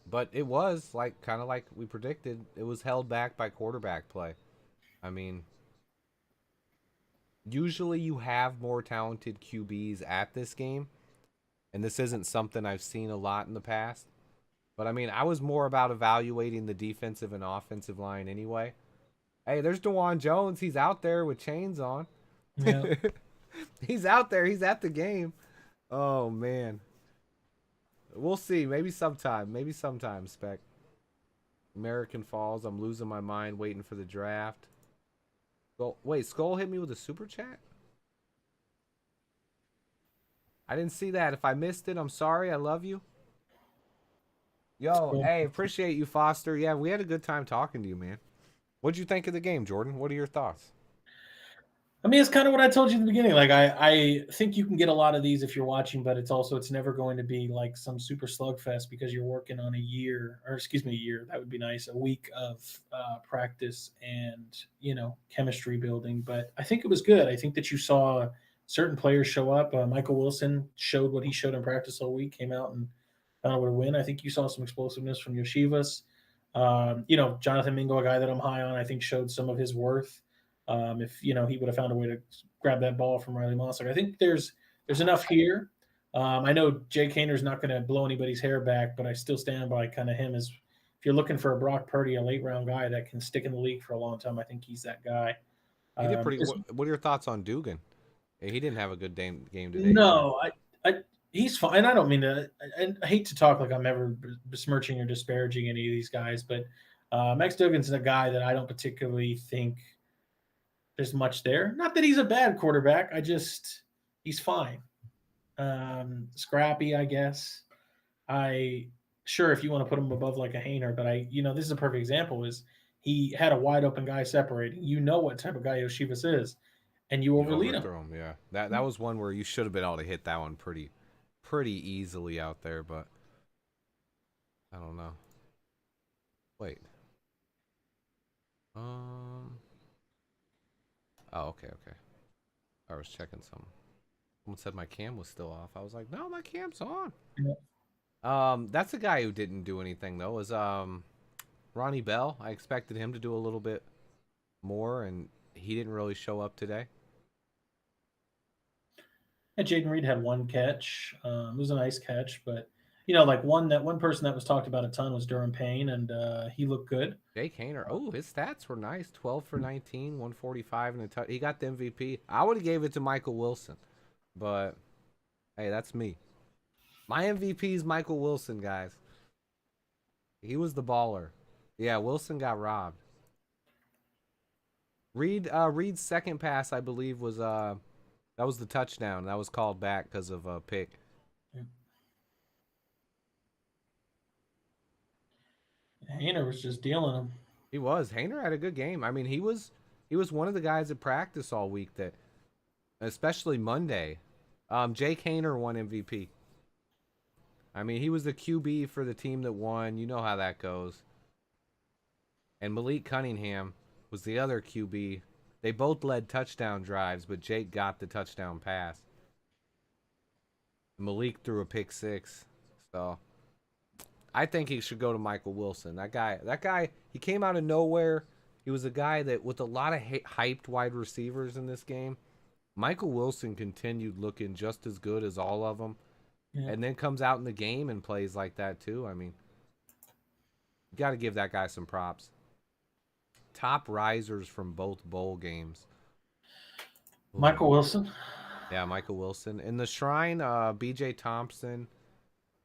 But it was kind of like we predicted. It was held back by quarterback play. I mean, usually you have more talented QBs at this game, and this isn't something I've seen a lot in the past. But I mean, I was more about evaluating the defensive and offensive line anyway. Hey, there's DeJuan Jones. He's out there with chains on. Yeah. He's out there. He's at the game. Oh, man. We'll see. Maybe sometime. Maybe sometime, Spec. American Falls. I'm losing my mind waiting for the draft. Well, wait, Skull hit me with a super chat? I didn't see that. If I missed it, I'm sorry. I love you. Yo, Cool. hey, appreciate you, Foster. Yeah, we had a good time talking to you, man. What'd you think of the game, Jordan? What are your thoughts? I mean, it's kind of what I told you in the beginning. Like, I think you can get a lot of these if you're watching, but it's never going to be like some super slugfest because you're working on a year. That would be nice. A week of practice and, chemistry building. But I think it was good. I think that you saw certain players show up. Michael Wilson showed what he showed in practice all week, came out and found a way to win. I think you saw some explosiveness from Yoshivas. Jonathan Mingo, a guy that I'm high on, I think showed some of his worth. If he would have found a way to grab that ball from Riley Moss. Like, I think there's enough here. I know Jake Hayner's not going to blow anybody's hair back, but I still stand by kind of him as, if you're looking for a Brock Purdy, a late round guy that can stick in the league for a long time, I think he's that guy. He did pretty. What are your thoughts on Dugan? He didn't have a good game today. No, he's fine. I don't mean to. I hate to talk like I'm ever besmirching or disparaging any of these guys, but Max Duggan's a guy that I don't particularly think there's much there. Not that he's a bad quarterback. He's fine. Scrappy, I guess. Sure, if you want to put him above like a Hainer, but this is a perfect example, is he had a wide open guy separating. You know what type of guy Yoshivas is, and you overlead him. Yeah, that was one where you should have been able to hit that one pretty easily out there, but I don't know. Wait. Oh, okay. I was checking something. Someone said my cam was still off. I was like, no, my cam's on. Yeah. That's a guy who didn't do anything though. Was Ronnie Bell. I expected him to do a little bit more, and he didn't really show up today. And Jaden Reed had one catch. It was a nice catch, but like one person that was talked about a ton was Durham Payne, and he looked good. Jake Haener. Oh, his stats were nice. 12 for 19, 145 and a touch. He got the MVP. I would have gave it to Michael Wilson, but hey, that's me. My MVP is Michael Wilson, guys. He was the baller. Yeah, Wilson got robbed. Reed's second pass, I believe, was that was the touchdown. That was called back because of a pick. Haener was just dealing him. He was. Haener had a good game. I mean, he was one of the guys at practice all week that, especially Monday. Jake Haener won MVP. I mean, he was the QB for the team that won. You know how that goes. And Malik Cunningham was the other QB. They both led touchdown drives, but Jake got the touchdown pass. Malik threw a pick 6. So I think he should go to Michael Wilson. That guy, he came out of nowhere. He was a guy that, with a lot of hyped wide receivers in this game, Michael Wilson continued looking just as good as all of them. Yeah. And then comes out in the game and plays like that too. I mean, you got to give that guy some props. Top risers from both bowl games. Michael Wilson. Yeah, Michael Wilson. In the Shrine, B.J. Thompson.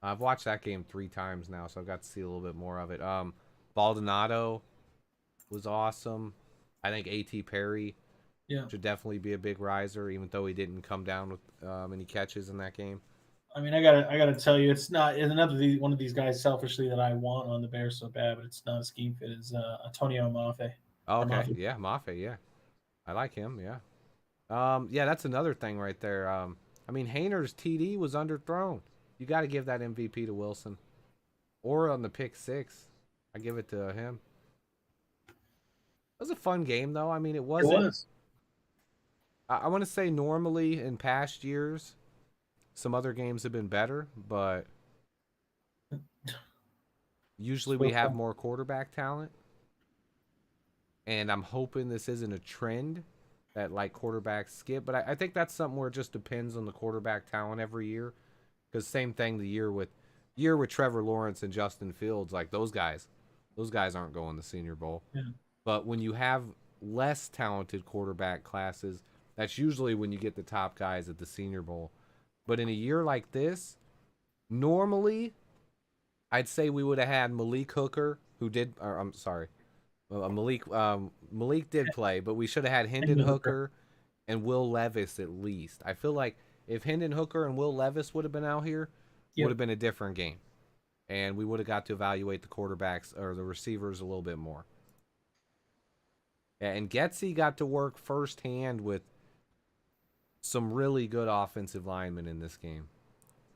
I've watched that game 3 times now, so I've got to see a little bit more of it. Baldonado was awesome. I think A.T. Perry should definitely be a big riser, even though he didn't come down with any catches in that game. I mean, I gotta tell you, it's another one of these guys selfishly that I want on the Bears so bad, but it's not a scheme fit. Is Antonio Mafe? Oh, okay, yeah, Mafe, yeah, I like him, yeah. Yeah, that's another thing right there. I mean, Haener's TD was underthrown. You got to give that MVP to Wilson, or on the pick 6, I give it to him. It was a fun game, though. I mean, it wasn't. It was. I want to say normally in past years, some other games have been better, but usually we have more quarterback talent. And I'm hoping this isn't a trend that like quarterbacks skip, but I think that's something where it just depends on the quarterback talent every year. Because same thing the year with Trevor Lawrence and Justin Fields, like those guys aren't going to the Senior Bowl. Yeah. But when you have less talented quarterback classes, that's usually when you get the top guys at the Senior Bowl. But in a year like this, normally, I'd say we would have had Malik Hooker, who did. Or, I'm sorry, Malik did play, but we should have had Hendon Hooker and Will Levis at least. I feel like if Hendon Hooker and Will Levis would have been out here, it would have been a different game, and we would have got to evaluate the quarterbacks or the receivers a little bit more. And Getsy got to work firsthand with some really good offensive linemen in this game,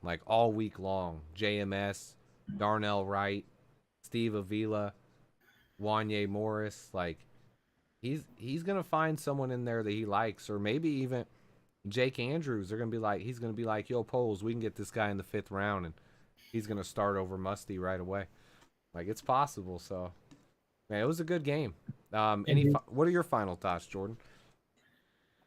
like all week long. JMS, Darnell Wright, Steve Avila, Wanye Morris. Like he's gonna find someone in there that he likes, or maybe even Jake Andrews. He's gonna be like, yo, Poles, we can get this guy in the 5th round, and he's gonna start over Musty right away. Like it's possible. So, man, it was a good game. What are your final thoughts, Jordan?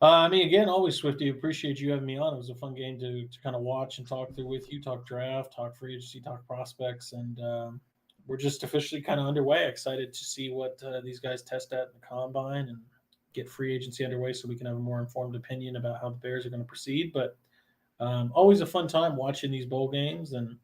I mean, again, always Swifty. Appreciate you having me on. It was a fun game to kind of watch and talk through with you. Talk draft, talk free agency, talk prospects, and we're just officially kind of underway. Excited to see what these guys test at in the combine and get free agency underway, so we can have a more informed opinion about how the Bears are going to proceed. But always a fun time watching these bowl games, and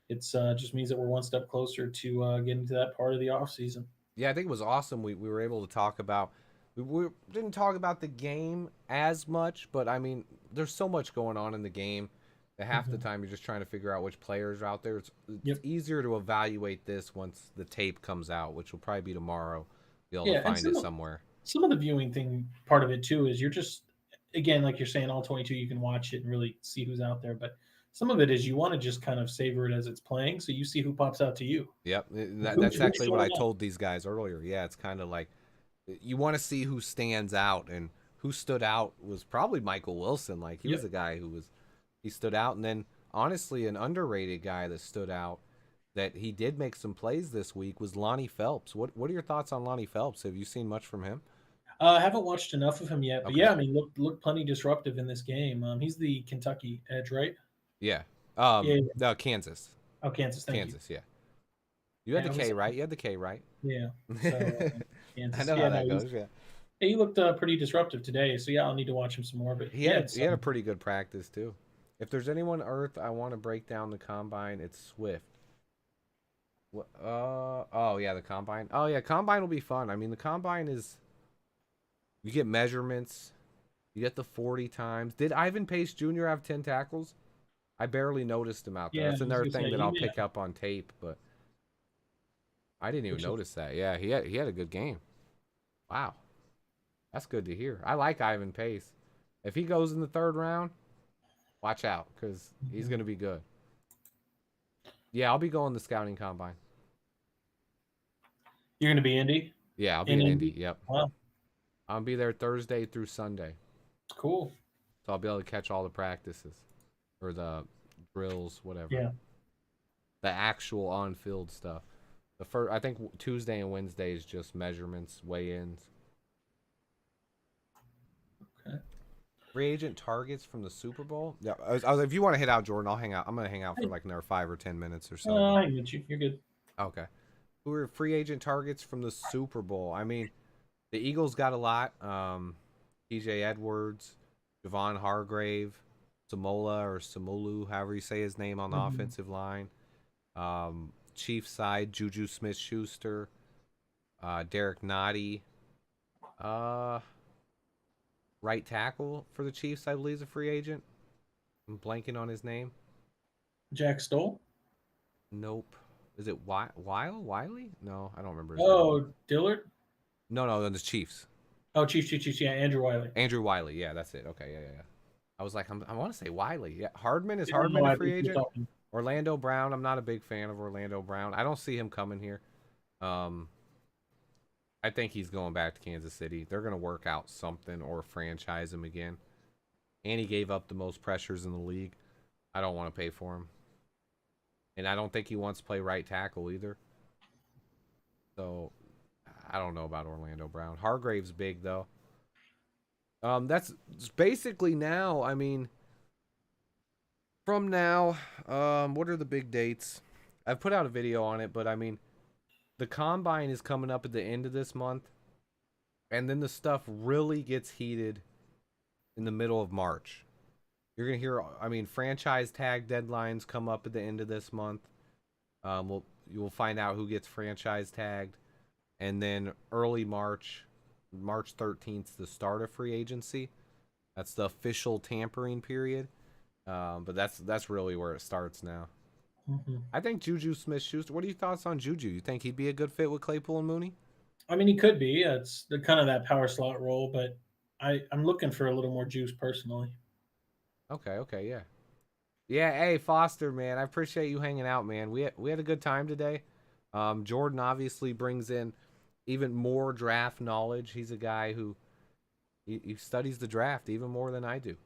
it's just means that we're one step closer to getting to that part of the offseason. Yeah, I think it was awesome. We were able to talk about. We didn't talk about the game as much, but I mean, there's so much going on in the game that half the time you're just trying to figure out which players are out there. It's easier to evaluate this once the tape comes out, which will probably be tomorrow. You'll be able to find it somewhere. Some of the viewing thing, part of it too, is you're just, again, like you're saying, all 22, you can watch it and really see who's out there. But some of it is you want to just kind of savor it as it's playing, so you see who pops out to you. Yep, that's actually what I told these guys earlier. Yeah, it's kind of like, you want to see who stands out, and who stood out was probably Michael Wilson. Like he was a guy he stood out. And then honestly, an underrated guy that stood out that he did make some plays this week was Lonnie Phelps. What are your thoughts on Lonnie Phelps? Have you seen much from him? I haven't watched enough of him yet, but Okay. yeah, I mean, looked plenty disruptive in this game. He's the Kentucky edge, right? Yeah. Yeah. No, Kansas. Oh, Kansas. Thank you. Kansas, yeah. You had Yeah, the K, right? You had the K, right? yeah. So I Kansas. know Yeah, how no, that goes, yeah. he looked pretty disruptive today. So yeah, I'll need to watch him some more. But He yeah, had it's he had a pretty good practice too. If there's anyone Earth I want to break down the combine, it's Swift. What? Oh yeah, the combine. Oh yeah, combine will be fun. I mean, the combine is you get measurements, you get the 40 times. Did Ivan Pace Jr. have 10 tackles? I barely noticed him out there. yeah. That's I was another gonna thing say that he I'll may pick have, up on tape, but I didn't even which is notice that. Yeah, he had a good game. Wow, that's good to hear. I like Ivan Pace. If he goes in the third round, watch out because he's mhm. gonna be good. Yeah, I'll be going the scouting combine. You're gonna be Indy Yeah, I'll be in in Indy. Indy. Yep. Wow, I'll be there Thursday through Sunday. cool. So I'll be able to catch all the practices or the drills, whatever. Yeah. The actual on-field stuff. The first, I think Tuesday and Wednesday is just measurements, weigh-ins. Okay. Free agent targets from the Super Bowl. Yeah, if you want to hit out, Jordan, I'll hang out. I'm gonna hang out for like another 5 or 10 minutes or so. I get you. You're good. Okay. Who are free agent targets from the Super Bowl? I mean, the Eagles got a lot. TJ Edwards, Javon Hargrave, Samola or Samolu, however you say his name on the Mhm. offensive line. Chiefs side, Juju Smith-Schuster, Derek Nottie. Right tackle for the Chiefs, I believe, is a free agent. I'm blanking on his name. Jack Stoll. Nope. Is it Wiley? No, I don't remember his name. Oh, Dillard. No, the Chiefs. Oh, Chiefs. Yeah, Andrew Wiley. Andrew Wiley. Yeah, that's it. Okay, yeah. I was like, I want to say Wiley. Yeah, Hardman is I don't know Hardman a why I free think you're agent? talking. Orlando Brown. I'm not a big fan of Orlando Brown. I don't see him coming here. I think he's going back to Kansas City. They're gonna work out something or franchise him again. And he gave up the most pressures in the league. I don't want to pay for him. And I don't think he wants to play right tackle either. So I don't know about Orlando Brown. Hargrave's big though. That's basically now. I mean, from now, what are the big dates? I've put out a video on it, but I mean, the combine is coming up at the end of this month, and then the stuff really gets heated in the middle of March. You're gonna hear, I mean, franchise tag deadlines come up at the end of this month. You will find out who gets franchise tagged, and then early March, March 13th, the start of free agency. That's the official tampering period. But that's really where it starts now. Mhm. I think Juju Smith-Schuster. What are your thoughts on Juju? You think he'd be a good fit with Claypool and Mooney? I mean, he could be. It's the kind of that power slot role, but I'm looking for a little more juice personally. Okay, yeah. Yeah, hey Foster, man, I appreciate you hanging out, man. We had a good time today. Jordan obviously brings in even more draft knowledge. He's a guy who he studies the draft even more than I do.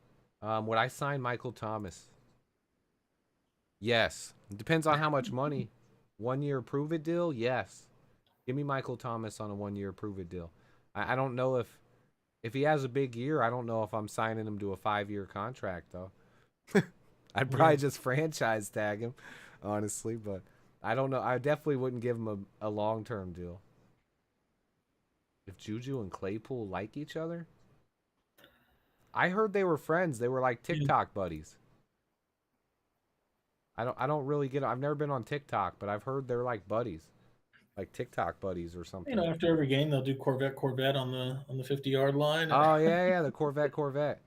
Would I sign Michael Thomas? Yes. It depends on how much money. 1 year prove it deal? Yes. Give me Michael Thomas on a 1 year prove it deal. I don't know if he has a big year, I don't know if I'm signing him to a 5 year contract though. I'd probably Yeah. just franchise tag him, honestly, but I don't know. I definitely wouldn't give him a long term deal. If Juju and Claypool like each other? I heard they were friends. They were like Yeah. TikTok buddies. I don't really get it. I've never been on TikTok, but I've heard they're like buddies. Like TikTok buddies or You something. know, after every game, they'll do Corvette on the 50-yard line. Oh yeah, the Corvette.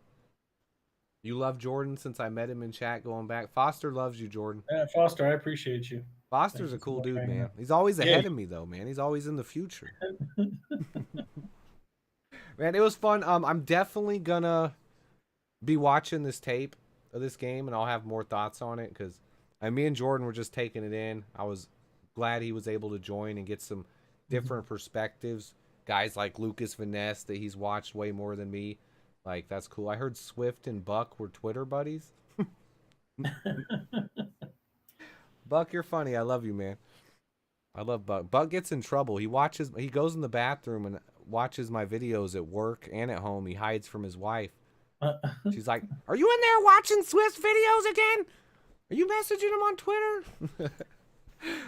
You love Jordan since I met him in chat going back. Foster loves you, Jordan. Foster, I appreciate you. Foster's Thank a you so cool much dude, for hanging man. out. He's always Yeah. ahead of me though, man. He's always in the future. Man, it was fun. I'm definitely gonna be watching this tape of this game, and I'll have more thoughts on it because me and Jordan were just taking it in. I was glad he was able to join and get some different perspectives. Guys like Lucas Van Ness that he's watched way more than me. Like, that's cool. I heard Swift and Buck were Twitter buddies. Buck, you're funny. I love you, man. I love Buck. Buck gets in trouble. He goes in the bathroom, and watches my videos at work and at home. He hides from his wife. Uh, She's like, "Are you in there watching Swift's videos again? Are you messaging him on Twitter?"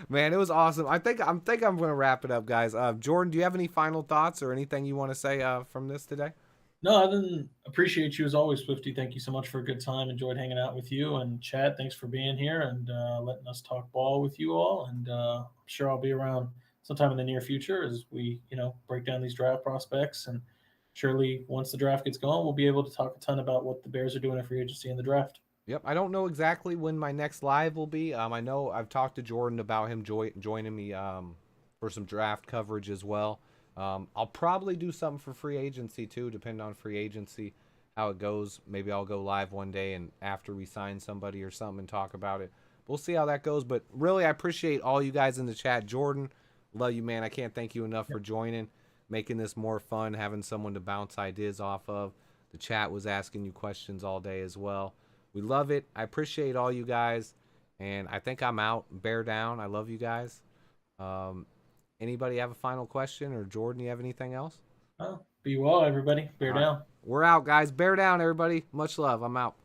Man, it was awesome. I think I'm gonna wrap it up, guys. Jordan, do you have any final thoughts or anything you want to say from this today? No, other than appreciate you as always, Swifty. Thank you so much for a good time. Enjoyed hanging out with you. And Chad, thanks for being here and letting us talk ball with you all. And I'm sure I'll be around sometime in the near future as we, break down these draft prospects. And surely once the draft gets going, we'll be able to talk a ton about what the Bears are doing in free agency in the draft. Yep, I don't know exactly when my next live will be. I know I've talked to Jordan about him joining me for some draft coverage as well. I'll probably do something for free agency too, depending on free agency, how it goes. Maybe I'll go live one day and after we sign somebody or something and talk about it. We'll see how that goes. But really, I appreciate all you guys in the chat. Jordan, love you, man. I can't thank you enough for joining, making this more fun, having someone to bounce ideas off of. The chat was asking you questions all day as well. We love it. I appreciate all you guys. And I think I'm out. Bear down. I love you guys. Anybody have a final question? Or Jordan, you have anything else? Oh, be well, everybody. Bear down. We're out, guys. Bear down, everybody. Much love. I'm out.